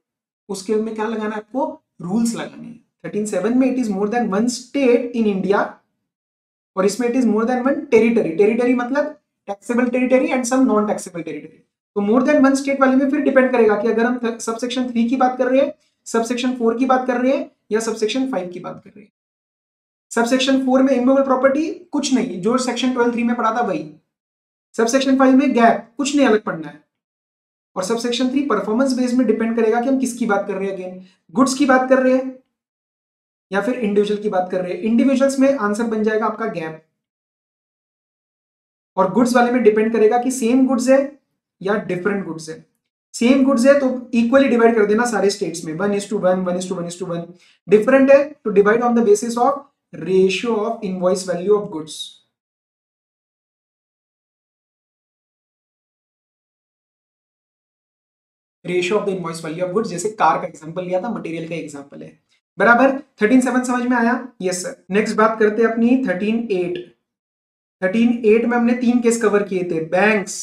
उसके में क्या लगाना है आपको? रूल्स लगाने हैं। 13(7) में it is more than 1 state in India और इसमें it is more than 1 territory. Territory मतलब taxable territory and some non taxable territory. तो मोर देन 1 स्टेट वाले में फिर डिपेंड करेगा कि अगर हम सबसेक्शन 3 की बात कर रहे हैं, सबसेक्शन 4 की बात कर रहे हैं या सबसेक्शन 5 की बात कर रहे हैं। सबसेक्शन 4 में इमूवेबल प्रॉपर्टी कुछ नहीं, जो सेक्शन 12(3) में पढ़ा था वही। सबसेक्शन 5 में गैप, कुछ नहीं अलग पढ़ना है। और सबसेक्शन 3 परफॉर्मेंस बेस में डिपेंड करेगा कि हम किसकी बात कर रहे हैं। अगेन गुड्स की बात कर रहे हैं या फिर इंडिविजुअल की बात कर रहे हैं, इंडिविजुअल्स में आंसर बन जाएगा आपका गैप, और गुड्स वाले में डिपेंड करेगा कि सेम गुड्स है या डिफरेंट गुड्स है। सेम गुड्स है तो इक्वली डिवाइड कर देना सारे स्टेट्स में, 1:1, 1:1:1। डिफरेंट है तो divide on the basis of ratio of invoice value of goods. Ratio of the invoice value of goods, जैसे कार का एग्जांपल लिया था, मटेरियल का एग्जांपल है, बराबर। 13.7 समझ में आया? Yes sir. नेक्स्ट बात करते हैं अपनी 13.8। 13.8 में हमने 3 केस कवर किए थे। Banks,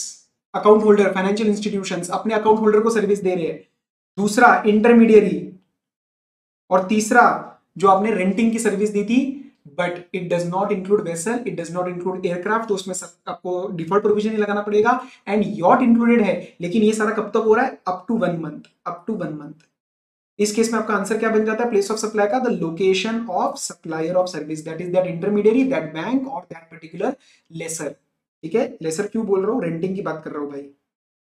account holder, financial institutions अपने अकाउंट होल्डर को सर्विस दे रहे हैं। दूसरा इंटरमीडियरी, और तीसरा जो आपने रेंटिंग की सर्विस दी थी, but it does not include vessel, it does not include aircraft, तो उसमें आपको डिफॉल्ट प्रोविजन ही लगाना पड़ेगा। एंड यॉट इंक्लूडेड है, लेकिन ये सारा कब तक हो रहा है? Up to 1 month, up to 1 month. इस केस में आपका आंसर क्या बन जाता है? प्लेस ऑफ सप्लाई का the location of supplier of service, that is that intermediary, that bank और दैट पर्टिकुलर लेसर। ठीक है, लेसर क्यों बोल रहा हूँ? रेंटिंग की बात कर रहा हूँ भाई,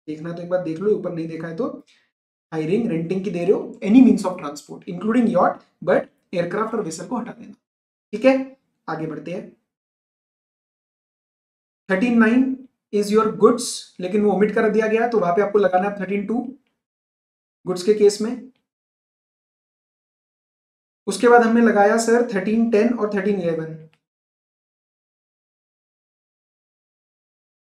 देखना तो एक बार देख लो, ऊपर नहीं देखा है तो। हायरिंग, रेंटिंग की दे रहे हो, any means of transport including yacht, but aircraft और वेसल को हटा देना। ठीक है, आगे बढ़ते हैं। 13.9 इज योर गुड्स, लेकिन वो ओमिट कर दिया गया, तो वहां पे आपको लगाना है 13.2 गुड्स के केस में। उसके बाद हमने लगाया सर 13.10 और 13.11।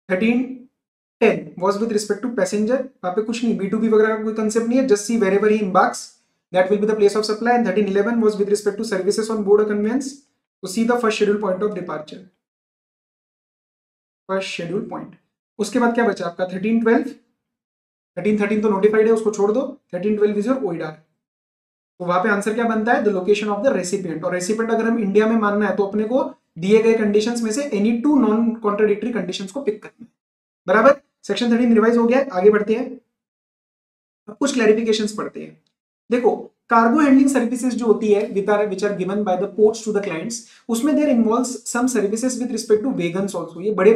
13.10 was with respect to passenger, वहां पे कुछ नहीं, B2B वगैरह का कोई कंसेप्ट नहीं है, just see wherever he embarks that will be the place of supply। and 13.11 was with respect to services on board a conveyance, so see the first schedule point of departure, first schedule point. उसके बाद क्या बचा आपका 13.12। 13.13 तो नोटिफाइड है, उसको छोड़ दो। 13.12 इज योर ओइडार, तो वहां पे आंसर क्या बनता है? The location of the recipient, और रेसिपिएंट अगर हम इंडिया में मानना है तो अपने को दिए गए कंडीशंस में से एनी 2 नॉन कॉन्ट्राडिक्टरी कंडीशंस को पिक करना है, बराबर। सेक्शन 13 रिवाइज हो गया, आगे बढ़ते हैं। अब कुछ क्लैरिफिकेशंस पढ़ते हैं। देखो, कार्गो हैंडलिंग सर्विसेज जो होती है which are given by the ports to the clients, उसमें there involves some services with respect to wagons also. ये बड़े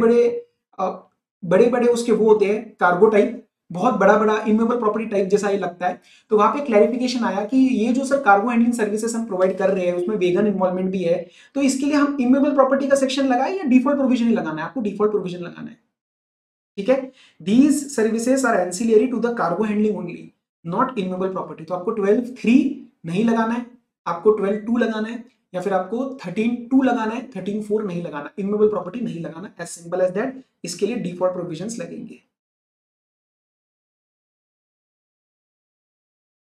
बड़े उसके वो होते हैं कार्गो टाइप, बहुत बड़ा बड़ा इमूवेबल प्रॉपर्टी टाइप जैसा ये लगता है। तो वहां पे क्लैरिफिकेशन आया कि ये जो सर कार्गो हैंडलिंग सर्विसेज हम प्रोवाइड कर रहे हैं उसमें वेगन इन्वॉल्वमेंट भी है, तो इसके लिए हम इमूवेबल प्रॉपर्टी का सेक्शन लगाए या डिफॉल्ट प्रोविजन ही लगाना है? आपको डिफॉल्ट प्रोविजन लगाना है। ठीक है, these services are ancillary to the cargo handling only, not immovable property. तो आपको 12.3 नहीं लगाना है, आपको 12.2 लगाना है, या फिर आपको 13.2 लगाना है, 13.4 नहीं लगाना, इमूवेबल प्रॉपर्टी नहीं लगाना, एज सिंपल एज दैट। इसके लिए डिफॉल्ट प्रोविजंस लगेंगे।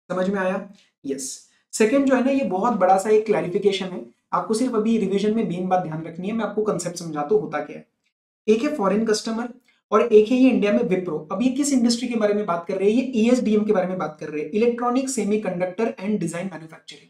समझ में आया? यस। सेकंड जो है ना, ये बहुत बड़ा सा एक क्लैरिफिकेशन है, आपको सिर्फ अभी रिवीजन में मेन बात ध्यान रखनी है, मैं आपको कंसेप्ट समझाता हूं होता क्या है। एक है फॉरेन कस्टमर और एक है ये इंडिया में विप्रो। अब ये किस इंडस्ट्री के बारे में बात कर रहे हैं? ये ईएसडीएम के बारे में बात कर रहे हैं, electronic semiconductor and design manufacturing.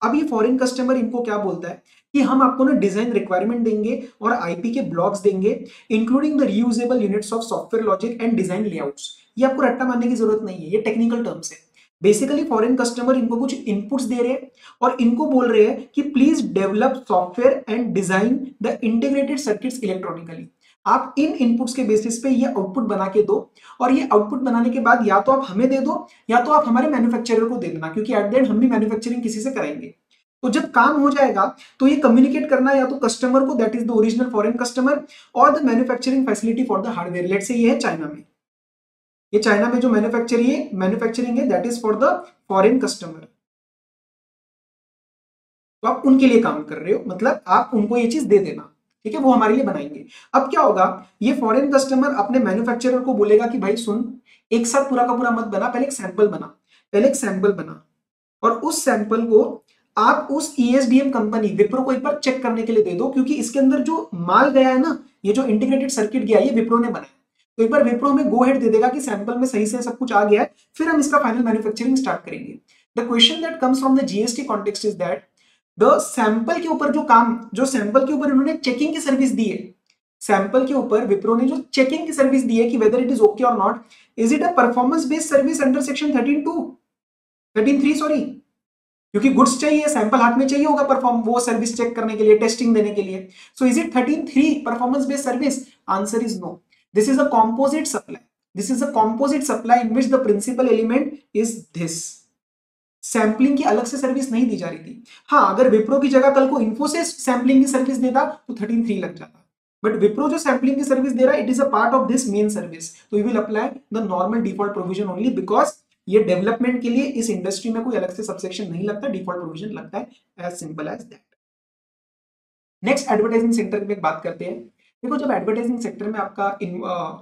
अब ये फॉरेन कस्टमर इनको क्या बोलता है कि हम आपको ना डिजाइन रिक्वायरमेंट देंगे और आईपी के ब्लॉक्स देंगे, including the reusable units of software logic and design layouts. ये आपको रट्टा मारने की जरूरत नहीं है, ये टेक्निकल टर्म्स है। बेसिकली फॉरेन कस्टमर इनको कुछ इनपुट्स दे रहे हैं और इनको बोल रहे हैं कि please develop software and design the integrated circuits electronically. आप इन इनपुट्स के बेसिस पे ये आउटपुट बना के दो, और ये आउटपुट बनाने के बाद या तो आप हमें दे दो या तो आप हमारे मैन्युफैक्चरर को दे देना, क्योंकि एट द एंड हम भी मैन्युफैक्चरिंग किसी से कराएंगे। तो जब काम हो जाएगा तो ये कम्युनिकेट करना या तो कस्टमर को, that is the original foreign customer, और the manufacturing facility for the hardware. Let's say ये है चाइना में, ये चाइना में जो मैन्युफैक्चरिंग है that is for the foreign customer. तो आप उनके लिए काम कर रहे हो, मतलब आप उनको ये चीज दे देना, ठीक है, वो हमारे लिए बनाएंगे। अब क्या होगा, ये फॉरेन कस्टमर अपने मैन्युफैक्चरर को बोलेगा कि भाई सुन, एक साथ पूरा का पूरा मत बना, पहले एक सैंपल बना, पहले एक सैंपल बना, और उस सैंपल को आप उस ईएसडीएम कंपनी विप्रो को एक बार चेक करने के लिए दे दो, क्योंकि इसके अंदर जो माल गया है ना, ये जो इंटीग्रेटेड सर्किट गया है, ये विप्रो ने बनाया। तो एक बार विप्रो हमें गो हेड दे देगा कि सैंपल में सही से सब कुछ आ गया है, फिर हम इसका फाइनल मैन्युफैक्चरिंग स्टार्ट करेंगे। The question that comes from the GST context is that the sample के ऊपर जो सैंपल के ऊपर इन्होंने चेकिंग की सर्विस दी है, सैंपल के ऊपर विप्रो ने जो चेकिंग की सर्विस दी है कि वेदर इट इज ओके और not, is it a performance based service under section 13.3 sorry, क्योंकि गुड्स चाहिए, सैंपल हाथ में चाहिए होगा परफॉर्म वो सर्विस चेक करने के लिए, टेस्टिंग देने के लिए। So is it 13.3 performance based service? Answer is no. This is a composite supply, this is a composite supply in which the principal element is this. Sampling की अलग से सर्विस नहीं दी जा रही थी। हाँ, अगर विप्रो की जगह कल को इन्फोसिस सैम्पलिंग की सर्विस देता तो 13(3) लग जाता, बट विप्रो जो सैम्पलिंग की सर्विस दे रहा है, it is a part of this main service, तो you will apply the normal default provision only, because ये डेवलपमेंट के लिए इस इंडस्ट्री में कोई अलग से सबसेक्शन नहीं लगता, डिफॉल्ट प्रोविजन लगता है, as simple as that. Next advertising sector में बात करते हैं। देखो, जब एडवर्टाइजिंग सेक्टर में आपका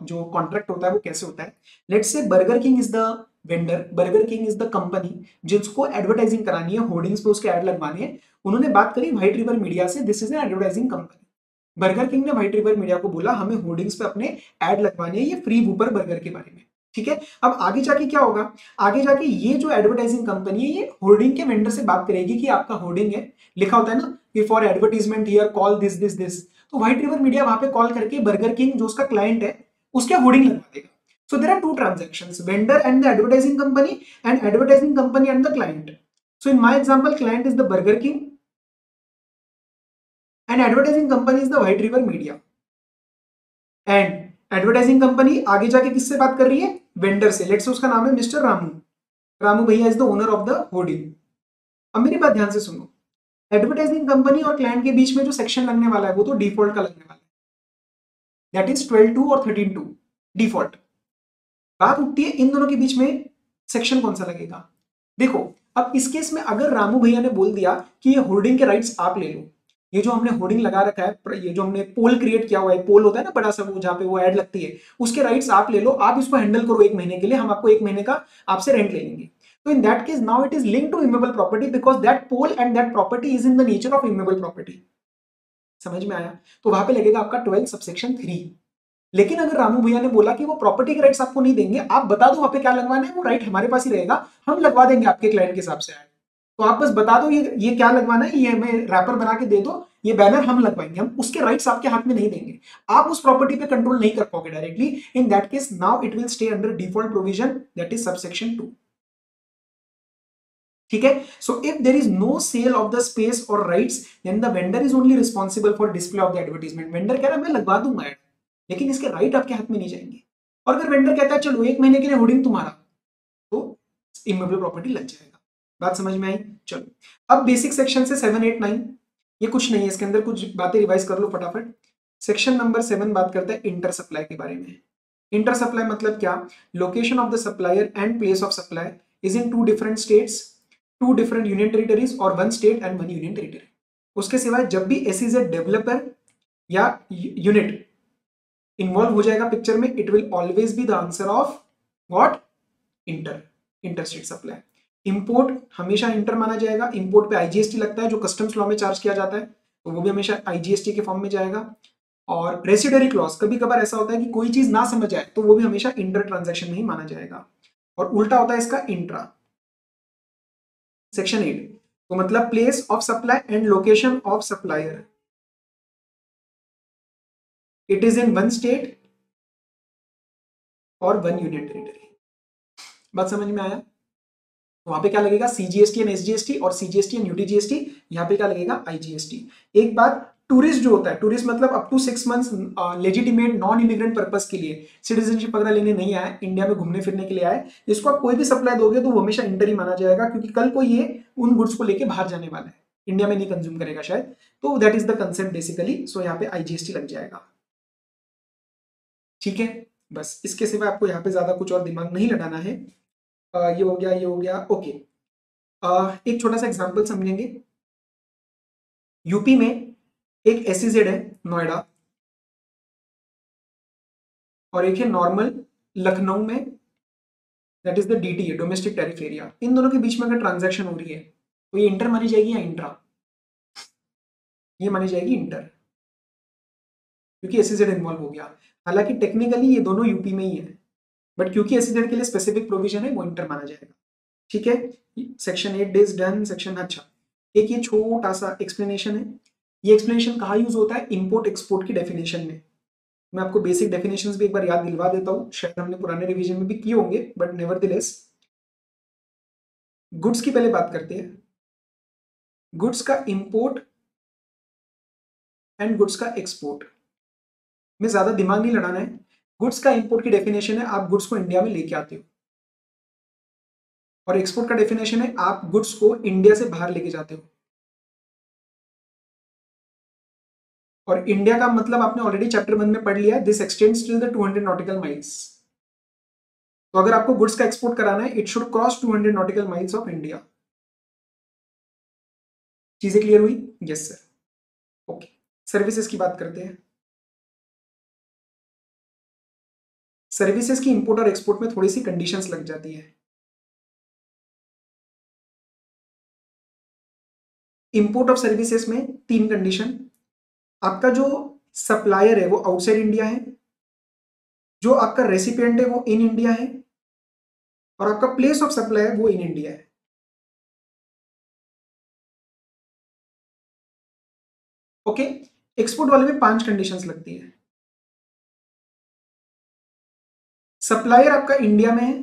जो कॉन्ट्रैक्ट होता है वो कैसे होता है, let's say burger king is the vendor, burger king is the company जिसको एडवर्टाइजिंग करानी है, होर्डिंग्स पे उसके ऐड लगवाने हैं। उन्होंने बात करी व्हाइट रिवर मीडिया से, this is an advertising company. Burger king ने व्हाइट रिवर मीडिया को बोला हमें होर्डिंग्स पे अपने ऐड लगवाने हैं, ये फ्री वूपर बर्गर के बारे में, ठीक है। अब आगे जाके क्या होगा, आगे जाके ये जो एडवर्टाइजिंग कंपनी है ये होर्डिंग के वेंडर से बात करेगी कि आपका होर्डिंग है, लिखा होता है ना कि for advertisement here call this this this, तो व्हाइट रिवर मीडिया वहां पे कॉल करके बर्गर किंग जो उसका क्लाइंट है उसके होर्डिंग लगवा देगा। So there are two transactions, vendor and the advertising company and advertising company and the client. So in my example client is the Burger King and advertising company is the White river Media. And advertising company आगे जाके किससे बात कर रही है, वेंडर से, लेट्स से उसका नाम है मिस्टर रामू, रामू भैया is the owner of the hoarding. अब मेरी बात ध्यान से सुनो, एडवर्टाइजिंग कंपनी और क्लाइंट के बीच में जो सेक्शन लगने वाला है वो तो डिफॉल्ट का लगने वाला है, दैट इज 12(2) और 13(2) डिफॉल्ट। बात उठती है इन दोनों के बीच में सेक्शन कौन सा लगेगा। देखो, अब इस केस में अगर रामू भैया ने बोल दिया कि ये होर्डिंग के राइट्स आप ले लो, ये जो हमने होर्डिंग लगा रखा है, ये जो हमने पोल क्रिएट किया हुआ है, पोल होता है ना बड़ा सा वो जहाँ पे वो ऐड लगती है, उसके राइट्स आप ले लो, आप इसको हैंडल करो 1 महीने के लिए, हम आपको 1 महीने का आपसे रेंट ले लेंगे। तो in that case now it is linked to immovable property, because that pole and that property is in the nature of immovable property. समझ में आया? तो वहां पे लगेगा आपका 12 सबसेक्शन 3। लेकिन अगर रामू भैया ने बोला कि वो प्रॉपर्टी के राइट्स आपको नहीं देंगे, आप बता दो वहां पे क्या लगवाना है, वो राइट हमारे पास ही रहेगा, हम लगवा देंगे आपके क्लाइंट के हिसाब से ऐड। तो आप बस बता दो ये क्या लगवाना है, ये हमें रैपर बना के दे दो, ये बैनर हम लगवाएंगे, हम उसके राइट्स आपके हाथ में नहीं देंगे, आप उस प्रॉपर्टी पे कंट्रोल नहीं कर पाओगे directly. In that case now it will stay under default provision, that is subsection 2। ठीक है। So if there is no sale of the space और rights, then the vendor is only responsible for display of the advertisement. Vendor कह रहा है मैं लगवा दूंगा ऐड, लेकिन इसके राइट आपके हाथ में नहीं जाएंगे। और अगर वेंडर कहता है चलो 1 महीने के लिए होर्डिंग तुम्हारा, तो इमूवेबल प्रॉपर्टी लग जाएगा। बात समझ में आई? चलो, अब बेसिक सेक्शन से 7, 8, 9 ये कुछ नहीं है, इसके अंदर कुछ बातें रिवाइज कर लो फटाफट। सेक्शन नंबर 7 बात करता है इंटर सप्लाई के बारे में। इंटर सप्लाई मतलब क्या, location of the supplier and place of supply is in 2 different states, 2 different union territories और 1 स्टेट एंड 1 यूनियन टेरिटरी। उसके सिवाय जब भी एसईजेड डेवलपर या यूनिट इन्वॉल्व हो जाएगा पिक्चर में, it will always be the answer of what, inter state supply. Import हमेशा इंटर माना जाएगा, इंपोर्ट पे आईजीएसटी लगता है जो कस्टम्स लॉ में चार्ज किया जाता है, तो वो भी हमेशा आईजीएसटी के फॉर्म में जाएगा। और रेसिडरी क्लॉज, कभी कभार ऐसा होता है कि कोई चीज ना समझ आए तो वो भी हमेशा इंटर ट्रांजैक्शन में ही माना जाएगा, और उल्टा होता है इसका इंट्रा। सेक्शन 8, तो मतलब place of supply and location of supplier, it is in 1 state और 1 यूनियन टेरिटरी। बात समझ में आया? वहां पे क्या लगेगा, सीजीएसटी एंड एसजीएसटी, और सीजीएसटी एंड यूटीजीएसटी, यहाँ पे क्या लगेगा, आईजीएसटी। एक बात, टूरिस्ट जो होता है, टूरिस्ट मतलब up to 6 months legitimate non immigrant purpose के लिए सिटीजनशिप वगैरह लेने नहीं आए, इंडिया में घूमने फिरने के लिए आए, इसको आप कोई भी सप्लाई दोगे तो वो हमेशा इंटर ही माना जाएगा, क्योंकि कल को ये उन गुड्स को लेके बाहर जाने वाला है, इंडिया में नहीं कंज्यूम करेगा शायद, तो that is the concept basically. So यहाँ पे आईजीएसटी लग जाएगा। ठीक है, बस इसके सिवा आपको यहाँ पे ज्यादा कुछ और दिमाग नहीं लगाना है। ये हो गया, ये हो गया, ओके। एक छोटा सा एग्जांपल समझेंगे। यूपी में एक एसईजेड है नोएडा, और एक है नॉर्मल लखनऊ में, that is the DTA, domestic tariff area. इन दोनों के बीच में अगर ट्रांजैक्शन हो रही है तो ये इंटर मानी जाएगी या इंट्रा? ये मानी जाएगी इंटर, क्योंकि एसईजेड इन्वॉल्व हो गया। हालांकि टेक्निकली ये दोनों यूपी में ही है, बट क्योंकि एसईजेड के लिए स्पेसिफिक प्रोविजन है वो इंटर माना जाएगा। ठीक है, सेक्शन 8 डेज डन। सेक्शन, अच्छा, एक ये छोटा सा एक्सप्लेनेशन है। ये एक्सप्लेनेशन कहाँ यूज होता है, इंपोर्ट एक्सपोर्ट की डेफिनेशन में। मैं आपको बेसिक डेफिनेशंस भी एक बार याद दिलवा देता हूँ, शायद हमने पुराने रिवीजन में भी किए होंगे, बट नेवरदलेस। गुड्स की पहले बात करते हैं। गुड्स का इंपोर्ट एंड गुड्स का एक्सपोर्ट में ज्यादा दिमाग नहीं लड़ाना है। गुड्स का इंपोर्ट की डेफिनेशन है, आप गुड्स को इंडिया में लेके आते हो, और एक्सपोर्ट का डेफिनेशन है आप गुड्स को इंडिया से बाहर लेके जाते हो। और इंडिया का मतलब आपने ऑलरेडी चैप्टर 1 में पढ़ लिया, this x tends till the 200 nautical miles. तो अगर आपको गुड्स का एक्सपोर्ट कराना है, it should cross 200 nautical miles of India. चीजें क्लियर हुई? Yes sir. ओके, सर्विसेज की बात करते हैं। सर्विसेज की इंपोर्ट और एक्सपोर्ट में थोड़ी सी कंडीशंस लग जाती है। इंपोर्ट ऑफ सर्विसेज में 3 कंडीशन, आपका जो सप्लायर है वो आउटसाइड इंडिया है, जो आपका रेसिपिएंट है वो इन इंडिया है, और आपका प्लेस ऑफ सप्लाई है वो इन इंडिया है। ओके, एक्सपोर्ट वाले में 5 कंडीशंस लगती है। सप्लायर आपका इंडिया में है,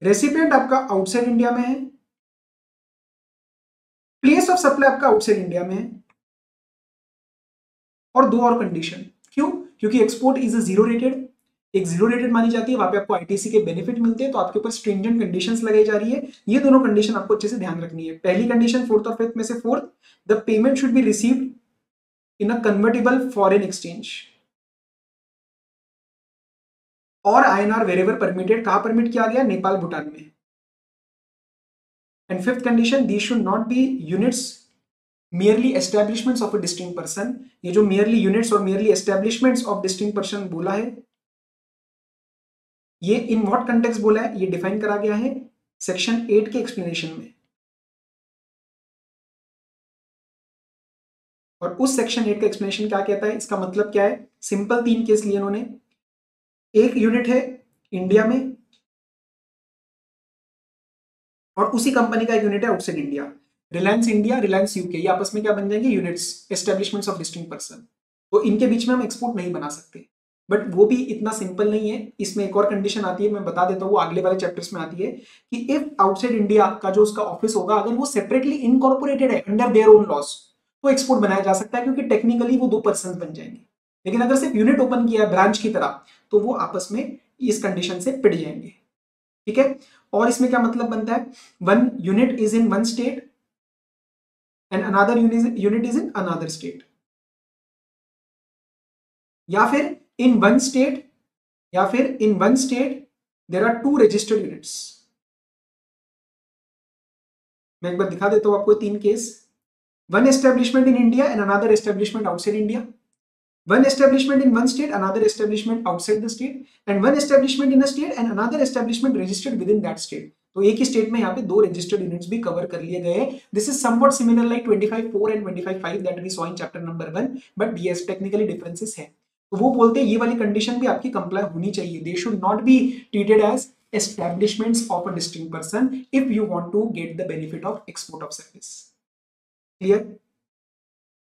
रेसिपिएंट आपका आउटसाइड इंडिया में है, प्लेस ऑफ सप्लाई आपका आउटसाइड इंडिया में है, और 2 और कंडीशन। क्यों? क्योंकि export is a zero rated, एक जीरो रेटेड मानी जाती है, वहां पे आपको आईटीसी के बेनिफिट मिलते हैं, तो आपके ऊपर स्ट्रिंजेंट कंडीशंस लगाई जा रही है। ये दोनों कंडीशन आपको अच्छे से ध्यान रखनी है। पहली कंडीशन, फोर्थ और फिफ्थ में से fourth, the payment should be received in a convertible foreign exchange और आईएनआर वेरेवर परमिटेड। कहां परमिट किया गया? नेपाल भूटान में। And fifth condition, they should not B units merely establishments of a distinct person। ये जो merely units और merely establishments of distinct person बोला है, ये इन व्हाट कंटेक्स्ट बोला है, ये डिफाइन करा गया है सेक्शन 8 के एक्सप्लेनेशन में। और उस सेक्शन 8 का एक्सप्लेनेशन क्या कहता है, इसका मतलब क्या है? सिंपल 3 केस लिए उन्होंने। एक यूनिट है इंडिया में और उसी कंपनी का एक यूनिट है outside India. Reliance India, Reliance UK, ये आपस में क्या बन जाएंगे? Units, establishments of distinct person. तो इनके बीच में हम एक्सपोर्ट नहीं बना सकते। बट वो भी इतना सिंपल नहीं है, इसमें एक और कंडीशन आती है, मैं बता देता हूँ, वो अगले वाले चैप्टर्स में आती है कि इफ आउटसाइड इंडिया का जो उसका ऑफिस होगा, अगर वो सेपरेटली इनकॉर्पोरेटेड है अंडर देयर ओन लॉस, तो एक्सपोर्ट बनाया जा सकता है, क्योंकि टेक्निकली वो 2 पर्सन बन जाएंगे। लेकिन अगर सिर्फ यूनिट ओपन किया है ब्रांच की तरह, तो वो आपस में इस कंडीशन से पिट जाएंगे। ठीक है? और इसमें क्या मतलब बनता है? One unit is in one state and another unit is in another state, या फिर in one state, या फिर in one state there are 2 registered units। मैं एक बार दिखा देता हूं आपको 3 case. one establishment in India and another establishment outside India, one establishment in one state, another establishment outside the state, and one establishment in a state and another establishment registered within that state। तो एक ही स्टेट में यहाँ पे 2 रजिस्टर्ड यूनिट्स भी कवर कर लिए गए। This is somewhat similar like 25(4) and 25(5) that we saw in chapter number 1, but yes technically differences है। तो वो बोलते हैं ये वाली कंडीशन भी आपकी कंप्लाई होनी चाहिए। They should not be treated as establishments of a distinct person if you want to get the benefit of export of service। Clear?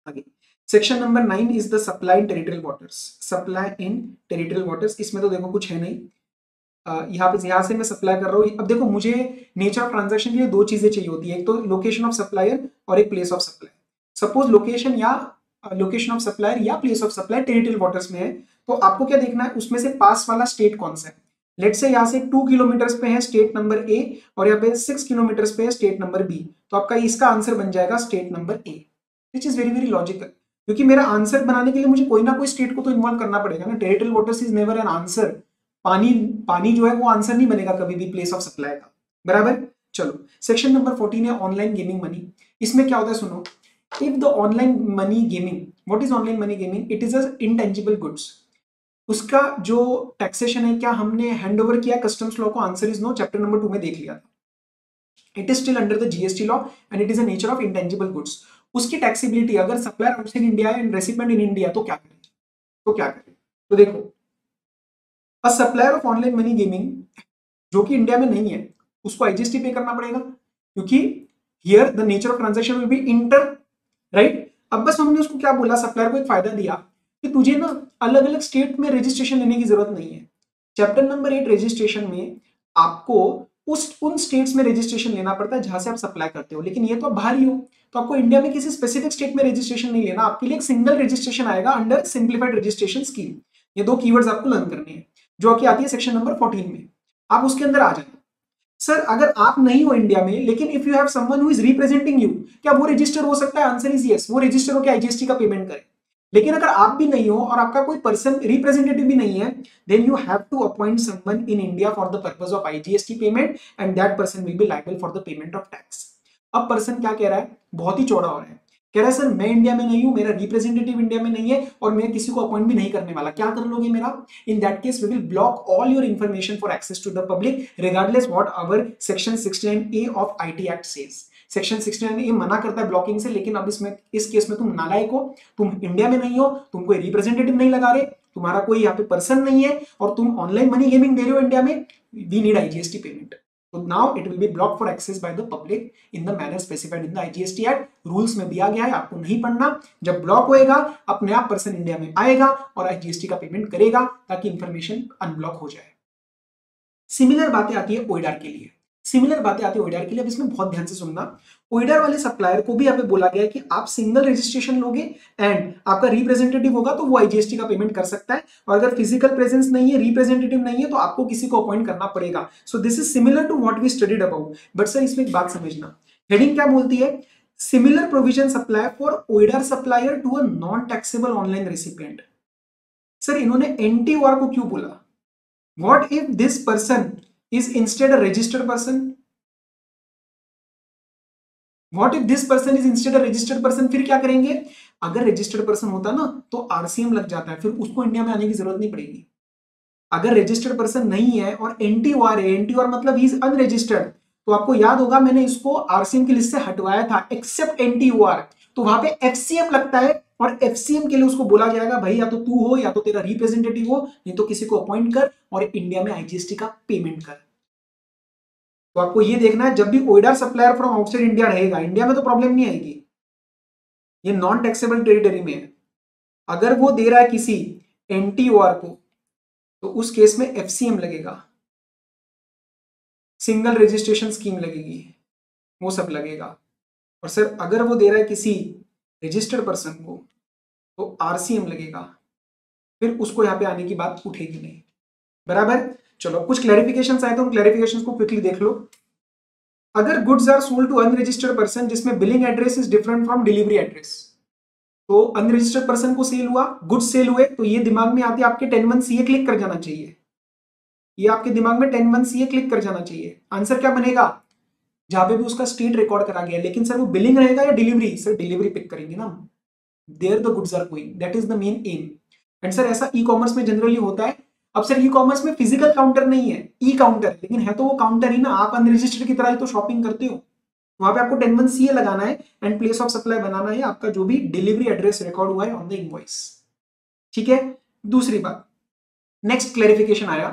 आगे section number 9 is the supply in territorial waters. Supply in territorial waters, इसमें तो देखो कुछ है नहीं। यहाँ से मैं सप्लाई कर रहा हूँ। अब देखो, मुझे नेचर ऑफ ट्रांजैक्शन के लिए 2 चीजें चाहिए होती है, एक तो लोकेशन ऑफ सप्लायर और एक place of supply. Suppose location of supplier या place of supply territorial waters में है, तो आपको क्या देखना है, उसमें से पास वाला स्टेट कौन सा है। लेट्स से यहाँ से 2 किलोमीटर पे है स्टेट नंबर ए और यहाँ पे 6 किलोमीटर पे है स्टेट नंबर बी, तो आपका इसका आंसर बन जाएगा state number A, which is very very logical. क्योंकि मेरा आंसर बनाने के लिए मुझे कोई ना कोई स्टेट को तो इन्वॉल्व करना पड़ेगा ना। Territorial waters is never an answer. पानी जो है वो आंसर नहीं बनेगा कभी भी प्लेस ऑफ सप्लाई का। बराबर? चलो, सेक्शन नंबर 14 है ऑनलाइन गेमिंग मनी। इसमें क्या होता है सुनो, if the online money gaming, what is online money gaming? It is a intangible goods. उसका जो टैक्सेशन है, क्या हमने हैंड ओवर किया कस्टम्स लॉ को? Answer is no, chapter number 2 में देख लिया था। It is still under the GST law and it is a nature of intangible goods. उसकी टैक्सेबिलिटी, अगर सप्लायर आउटसाइड इंडिया है एंड रेसिपिएंट इन इंडिया, तो क्या करें? तो देखो, a supplier of online money gaming जो कि इंडिया में नहीं है, उसको आईजीएसटी पे करना पड़ेगा, क्योंकि here the nature of transaction will be inter, right? अब बस हमने उसको क्या बोला, सप्लायर को एक फायदा दिया कि तुझे ना अलग अलग स्टेट में रजिस्ट्रेशन लेने की जरूरत नहीं है। चैप्टर नंबर 8 रजिस्ट्रेशन में आपको उन स्टेट्स में रजिस्ट्रेशन लेना पड़ता है जहां से आप सप्लाई करते हो, लेकिन ये तो आप बाहर ही हो, तो आपको इंडिया में किसी स्पेसिफिक स्टेट में रजिस्ट्रेशन नहीं लेना। आपके लिए एक सिंगल रजिस्ट्रेशन आएगा अंडर सिंप्लीफाइड रजिस्ट्रेशन स्कीम। ये 2 कीवर्ड्स आपको लर्न करने हैं, जो कि आती है सेक्शन नंबर 14 में। आप उसके अंदर आ जाए। सर अगर आप नहीं हो इंडिया में, लेकिन if you have someone who is representing you, क्या वो रजिस्टर हो सकता है? आंसर इज यस, वो रजिस्टर होकर आईजीएसटी का पेमेंट करे। लेकिन अगर आप भी नहीं हो और आपका कोई पर्सन रिप्रेजेंटेटिव भी नहीं है, then you have to appoint someone in India for the purpose of IGST payment and that person will be liable for the payment of tax. अब पर्सन क्या कह रहा है, बहुत ही चौड़ा हो रहा है, कह रहा है सर मैं इंडिया में नहीं हूं, मेरा रिप्रेजेंटेटिव इंडिया में नहीं है और मैं किसी को अपॉइंट भी नहीं करने वाला, क्या कर लोगे मेरा? In that case we will block all your information for access to the public regardless what our section 69A of IT act says. Section 69A मना करता है ब्लॉकिंग से, लेकिन अब इसमें इस केस में तुम नालायक हो, तुम इंडिया में नहीं हो, तुम कोई रिप्रेजेंटेटिव नहीं लगा रहे, तुम्हारा कोई यहाँ पे पर्सन नहीं है और तुम ऑनलाइन मनी गेमिंग दे रहे हो इंडिया में, we need IGST payment. So now it will be blocked for access by the public in the manner specified in the IGST Act। Rules में दिया गया है, आपको नहीं पढ़ना। जब ब्लॉक होएगा अपने आप पर्सन इंडिया में आएगा और आईजीएसटी का पेमेंट करेगा ताकि इंफॉर्मेशन अनब्लॉक हो जाए। सिमिलर बातें आती है ओइडार के लिए, सिमिलर बातें आती है ओइडार के लिए। अब इसमें बहुत ध्यान से सुनना, ओइडार वाले सप्लायर को भी यहाँ पे बोला गया है कि आप सिंगल रजिस्ट्रेशन लोगे एंड आपका रिप्रेजेंटेटिव होगा तो वो आईजीएसटी का पेमेंट कर सकता है, और अगर फिजिकल प्रेजेंस नहीं है, रिप्रेजेंटेटिव नहीं है, तो आपको किसी को अपॉइंट करना पड़ेगा। So this is similar to what we studied about. But sir इसमें एक बात समझना, हेडिंग क्या बोलती है? Similar provision supply for OIDAR supplier to a non taxable online recipient. Sir इन्होंने एनटीओआर को क्यों बोला? What if this person is instead a registered person? What if this person is instead a registered person? फिर क्या करेंगे? अगर रजिस्टर्ड पर्सन होता ना तो आरसीएम लग जाता है, फिर उसको इंडिया में आने की जरूरत नहीं पड़ेगी। अगर रजिस्टर्ड पर्सन नहीं है और एनटीओआर है, एनटीओआर मतलब ही इज अनरजिस्टर्ड, तो आपको याद होगा मैंने इसको आरसीएम की लिस्ट से हटवाया था, एक्सेप्ट एनटीओआर, तो वहां पे एफसीएम लगता है और एफसीएम के लिए उसको बोला जाएगा भाई या तो तू हो या तो तेरा रिप्रेजेंटेटिव हो, नहीं तो किसी को अपॉइंट कर और इंडिया में आईजीएसटी का पेमेंट कर। तो आपको ये देखना है, जब भी ओइडार सप्लायर फ्रॉम आउटसाइड इंडिया रहेगा, इंडिया में तो प्रॉब्लम नहीं आएगी, ये नॉन टैक्सेबल टेरिटरी में है। अगर वो दे रहा है किसी एनटीओआर को तो उस केस में एफसीएम लगेगा, सिंगल रजिस्ट्रेशन स्कीम लगेगी, वो सब लगेगा। और सर अगर वो दे रहा है किसी रजिस्टर्ड पर्सन को तो आरसीएम लगेगा, फिर उसको यहाँ पे आने की बात उठेगी नहीं। बराबर? चलो कुछ क्लैरिफिकेशंस आए तो उन क्लैरिफिकेशंस को क्विकली देख लो। अगर goods are sold to unregistered person जिसमें billing address is different from delivery address, तो अनरजिस्टर्ड पर्सन को सेल हुआ, गुड्स सेल हुए, तो ये दिमाग में आते आपके 10(1) क्लिक कर जाना चाहिए, ये आपके दिमाग में 10(1) क्लिक कर जाना चाहिए। आंसर क्या बनेगा? जहां पे भी उसका स्टेट रिकॉर्ड करा गया, लेकिन सर वो बिलिंग रहेगा या डिलीवरी? सर डिलीवरी पिक करेंगे ना, there the goods are going, that is the main aim. And sir ऐसा ई कॉमर्स में जनरली होता है। अब सर ई कॉमर्स में फिजिकल काउंटर नहीं है, ई काउंटर, लेकिन है तो वो काउंटर ही ना, आप अनरजिस्टर्ड की तरह ही तो शॉपिंग करते हो, वहां पे आपको 10(1) लगाना है एंड प्लेस ऑफ सप्लाई बनाना है आपका जो भी डिलीवरी एड्रेस रिकॉर्ड हुआ है ऑन द इनवॉइस। ठीक है, दूसरी बात, नेक्स्ट क्लैरिफिकेशन आया,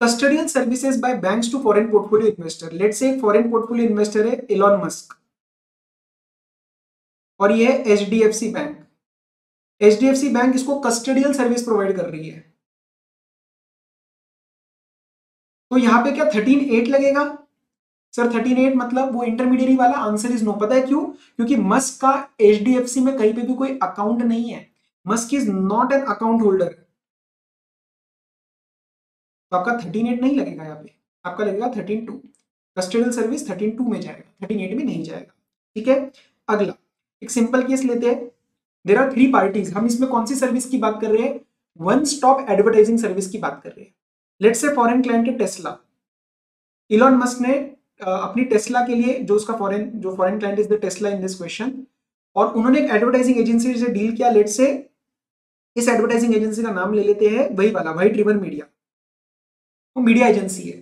custodian services by banks to foreign portfolio investor. Let's say एक फॉरेन पोर्टफोलियो इन्वेस्टर है एलॉन मस्क और ये है एचडीएफसी बैंक। एचडीएफसी बैंक इसको कस्टोडियल सर्विस प्रोवाइड कर रही है, तो यहां पे क्या 13(8) लगेगा? सर 13(8) मतलब वो इंटरमीडियरी वाला? Answer is no. पता है क्यों? क्योंकि मस्क का एचडीएफसी में कहीं पे भी कोई अकाउंट नहीं है, Musk is not an account holder, तो आपका 13(8) नहीं लगेगा, यहाँ पे आपका लगेगा 13(2). कस्टोडियल सर्विस 13(2) में जाएगा, 13(8) में नहीं जाएगा। ठीक है, अगला एक सिंपल केस लेते हैं। देयर आर 3 पार्टीज, हम इसमें कौन सी सर्विस की बात कर रहे हैं? वन स्टॉप एडवर्टाइजिंग सर्विस की बात कर रहे हैं। लेट्स से फॉरेन क्लाइंट है टेस्ला, इलॉन मस्क ने अपनी टेस्ला के लिए, जो उसका foreign client is the Tesla in this question, और उन्होंने एक एडवर्टाइजिंग एजेंसी से डील किया। लेट्स से इस एडवर्टाइजिंग एजेंसी का नाम ले लेते हैं वही वाला, व्हाइट रिवर मीडिया, वो मीडिया एजेंसी है।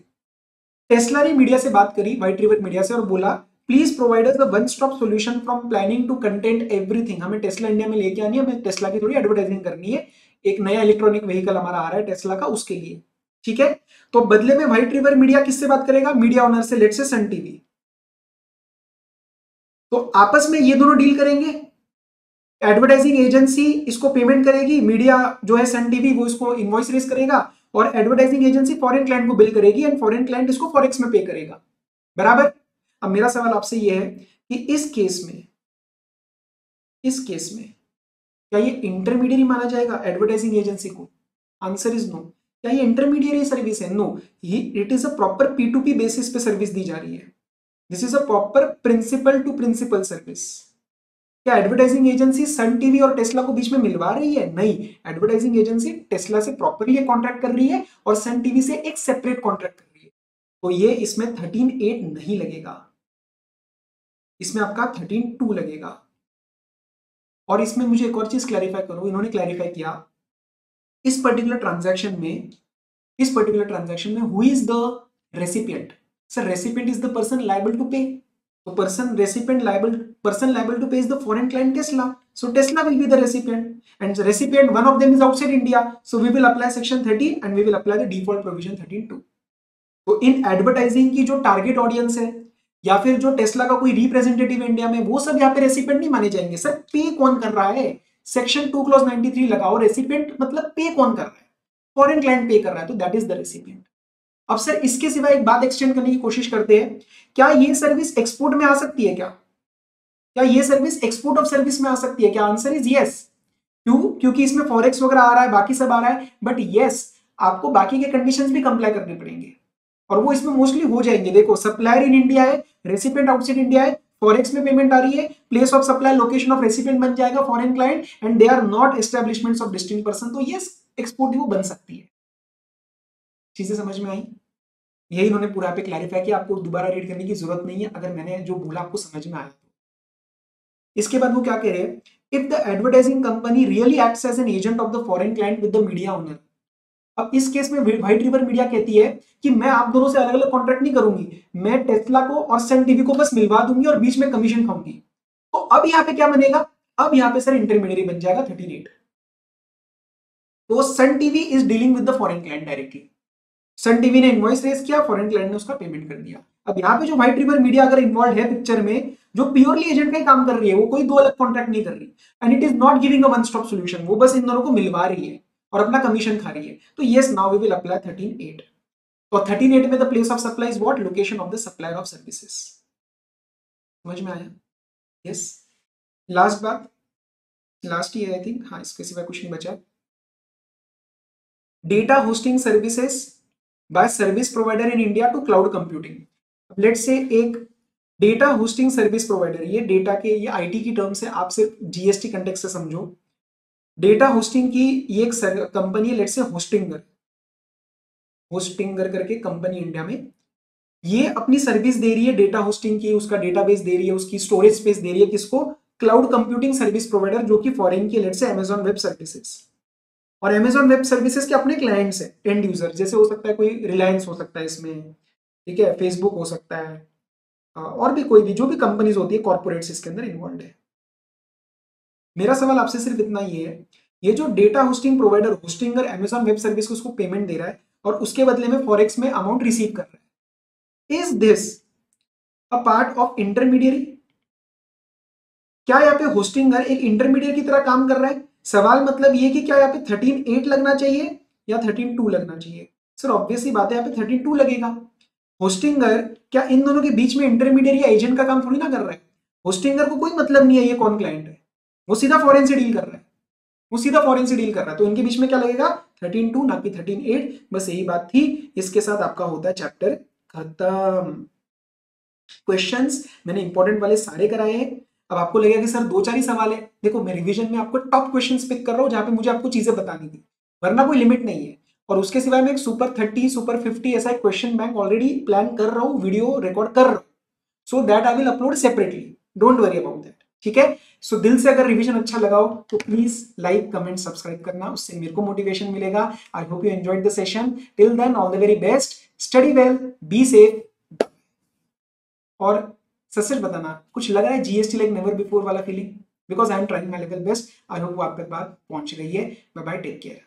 टेस्ला ने मीडिया से बात करी, व्हाइट रिवर मीडिया से, और बोला please provide us the one stop solution from planning to content everything. हमें टेस्ला इंडिया में लेके आनी है, हमें टेस्ला की थोड़ी एडवर्टाइजिंग करनी है, एक नया इलेक्ट्रॉनिक व्हीकल हमारा आ रहा है टेस्ला का, उसके लिए। ठीक है, तो बदले में व्हाइट रिवर मीडिया किससे बात करेगा? मीडिया ओनर से, लेट्स से सन टीवी। तो आपस में ये दोनों डील करेंगे, एडवर्टाइजिंग एजेंसी इसको पेमेंट करेगी, मीडिया जो है सन टीवी वो इसको इनवॉइस रेज करेगा, और एडवर्टाइजिंग एजेंसी फॉरेन क्लाइंट को बिल करेगी एंड फॉरेन क्लाइंट इसको फॉरेक्स में पे करेगा। बराबर? अब मेरा सवाल आपसे ये है कि इस केस में क्या ये इंटरमीडियरी माना जाएगा एडवर्टाइजिंग एजेंसी को? Answer is no. क्या ये इंटरमीडिएरी सर्विस है? No, it is a proper P2P basis पे सर्विस दी जा रही है। This is a proper principal to principal service. क्या एडवर्टाइजिंग एजेंसी सन टीवी और टेस्ला को बीच में मिलवा रही है? नहीं, एडवर्टाइजिंग एजेंसी टेस्ला से प्रॉपरली एक कॉन्ट्रैक्ट कर रही है और सन टीवी से एक सेपरेट कॉन्ट्रैक्ट कर रही है। तो ये इसमें 13(8) नहीं लगेगा, इसमें आपका 13(2) लगेगा। और इसमें मुझे एक और चीज क्लैरिफाई करो, इन्होंने क्लैरिफाई किया इस पर्टिकुलर ट्रांजैक्शन में who is the recipient? Sir recipient is the person liable to pay, तो person liable to pay is the foreign client Tesla, so Tesla will be the recipient, and the recipient one of them is outside India, so we will apply section 13 and we will apply the default provision 13(2). तो इन एडवर्टाइजिंग की जो टारगेट ऑडियंस है या फिर जो टेस्ला का कोई रिप्रेजेंटेटिव इंडिया में, वो सब यहाँ पे रेसिपिएंट नहीं माने जाएंगे। सर पे कौन कर रहा है? सेक्शन 2 क्लॉज 93 लगाओ, रेसिपिएंट मतलब पे कौन कर रहा है? फॉरेन क्लाइंट पे कर रहा है, तो दैट इज द रेसिपिएंट। अब सर इसके सिवा एक बात एक्सटेंड करने की कोशिश करते हैं, क्या ये सर्विस एक्सपोर्ट में आ सकती है? क्या ये सर्विस एक्सपोर्ट ऑफ सर्विस में आ सकती है? क्या आंसर इज यस। क्यों? क्योंकि इसमें फॉरेक्स वगैरह आ रहा है, बाकी सब आ रहा है, बट यस आपको बाकी के कंडीशंस भी कंप्लाई करने पड़ेंगे और वो इसमें मोस्टली हो जाएंगे। देखो, सप्लायर इन इंडिया है, रेसिपिएंट आउटसाइड इंडिया है, फॉरेक्स में पेमेंट आ रही है, place of supply location of recipient बन जाएगा foreign client, and they are not establishments of distinct person, तो यस एक्सपोर्ट बन सकती है। चीजें समझ में आई? यही इन्होंने पूरा पे क्लैरिफाई किया, आपको दोबारा रीड करने की जरूरत नहीं है अगर मैंने जो बोला आपको समझ में आया तो। इसके बाद वो क्या कह रहे हैं, if the advertising company really acts as an agent of the foreign client with the media owner. अब इस केस में व्हाइट रिवर मीडिया कहती है कि मैं आप दोनों से अलग अलग कॉन्ट्रैक्ट नहीं करूंगी, मैं टेस्ला को और सन टीवी को बस मिलवा दूंगी और बीच में कमीशन खाऊंगी। तो अब यहाँ पे क्या बनेगा? अब यहाँ पे सर इंटरमीडियरी बन जाएगा 38। तो Sun TV is dealing with the foreign client directly, Sun TV ने इनवॉइस रेज किया, फॉरेन क्लाइंट ने उसका पेमेंट कर दिया। अब यहाँ पे जो व्हाइट रिवर मीडिया अगर इन्वॉल्व है पिक्चर में, जो प्योरली एजेंट का ही काम कर रही है, वो कोई दो अलग कॉन्ट्रैक्ट नहीं कर रही, and it is not giving a one stop solution, वो बस इन दोनों को मिलवा रही है और अपना कमीशन खा रही है। तो yes, now we will apply 13(8). तो 13(8) में the place of supply is what? Location of the supplier of services. समझ में आया? यस। लास्ट बात, लास्ट ही है आई थिंक, हाँ इसके सिवा कुछ नहीं बचा। Data hosting services by service provider in India to cloud computing. अब लेट्स से एक डेटा होस्टिंग सर्विस प्रोवाइडर, ये डेटा के ये आईटी की टर्म से, आप सिर्फ जीएसटी कंटेक्स्ट से समझो। डेटा होस्टिंग की ये एक कंपनी है, लेट्स से होस्टिंगर करके कंपनी इंडिया में, ये अपनी सर्विस दे रही है डेटा होस्टिंग की, उसका डेटाबेस दे रही है, उसकी स्टोरेज स्पेस दे रही है, किसको? क्लाउड कंप्यूटिंग सर्विस प्रोवाइडर, जो कि फॉरेन की, let's say Amazon web services. और अमेजॉन वेब सर्विसेज के अपने क्लाइंट्स है, एंड यूजर, जैसे हो सकता है कोई रिलायंस हो सकता है इसमें, ठीक है, फेसबुक हो सकता है, और भी कोई भी जो भी कंपनीज होती है कॉर्पोरेट्स इसके अंदर इन्वॉल्व है। मेरा सवाल आपसे सिर्फ इतना ही है, ये जो data hosting provider Hostinger Amazon web service को उसको पेमेंट दे रहा है और उसके बदले में फॉरेक्स में अमाउंट रिसीव कर रहा है, is this a part of intermediary? क्या यहाँ पे होस्टिंगर एक इंटरमीडिएट की तरह काम कर रहा है? सवाल मतलब ये कि क्या यहाँ पे 13(8) लगना चाहिए या 13(2) लगना चाहिए? सर ऑब्वियसली बात है यहाँ पे 13(2) लगेगा। होस्टिंगर क्या इन दोनों के बीच में इंटरमीडिएट या एजेंट का काम थोड़ी ना कर रहा है? होस्टिंगर को कोई मतलब नहीं है ये कौन क्लाइंट है, वो सीधा फॉरेन से डील कर रहा है, तो इनके बीच में क्या लगेगा? 13(2) ना कि 13(8). बस यही बात थी। इसके साथ आपका होता है चैप्टर खत्म। क्वेश्चंस मैंने इंपॉर्टेंट वाले सारे कराए हैं। अब आपको लगेगा कि सर 2-4 ही सवाल है, देखो मैं रिवीजन में आपको टॉप क्वेश्चंस पिक कर रहा हूं जहां पे मुझे आपको चीजें बतानी थी, वरना कोई लिमिट नहीं है। और उसके सिवाय मैं एक सुपर 30 सुपर 50 ऐसा एक क्वेश्चन बैंक ऑलरेडी प्लान कर रहा हूं, वीडियो रिकॉर्ड कर रहा हूं, so that I will upload separately, don't worry about that, ठीक है? सो दिल से अगर रिवीजन अच्छा लगाओ तो प्लीज लाइक कमेंट सब्सक्राइब करना, उससे मेरे को मोटिवेशन मिलेगा। I hope you enjoyed the session. Till then all the very best, study well, be safe. और सच बताना, कुछ लग रहा है जीएसटी लाइक नेवर बिफोर वाला feeling? Because I am trying my level best. I hope वो आप तक बात पहुंच रही है। Bye bye, take care.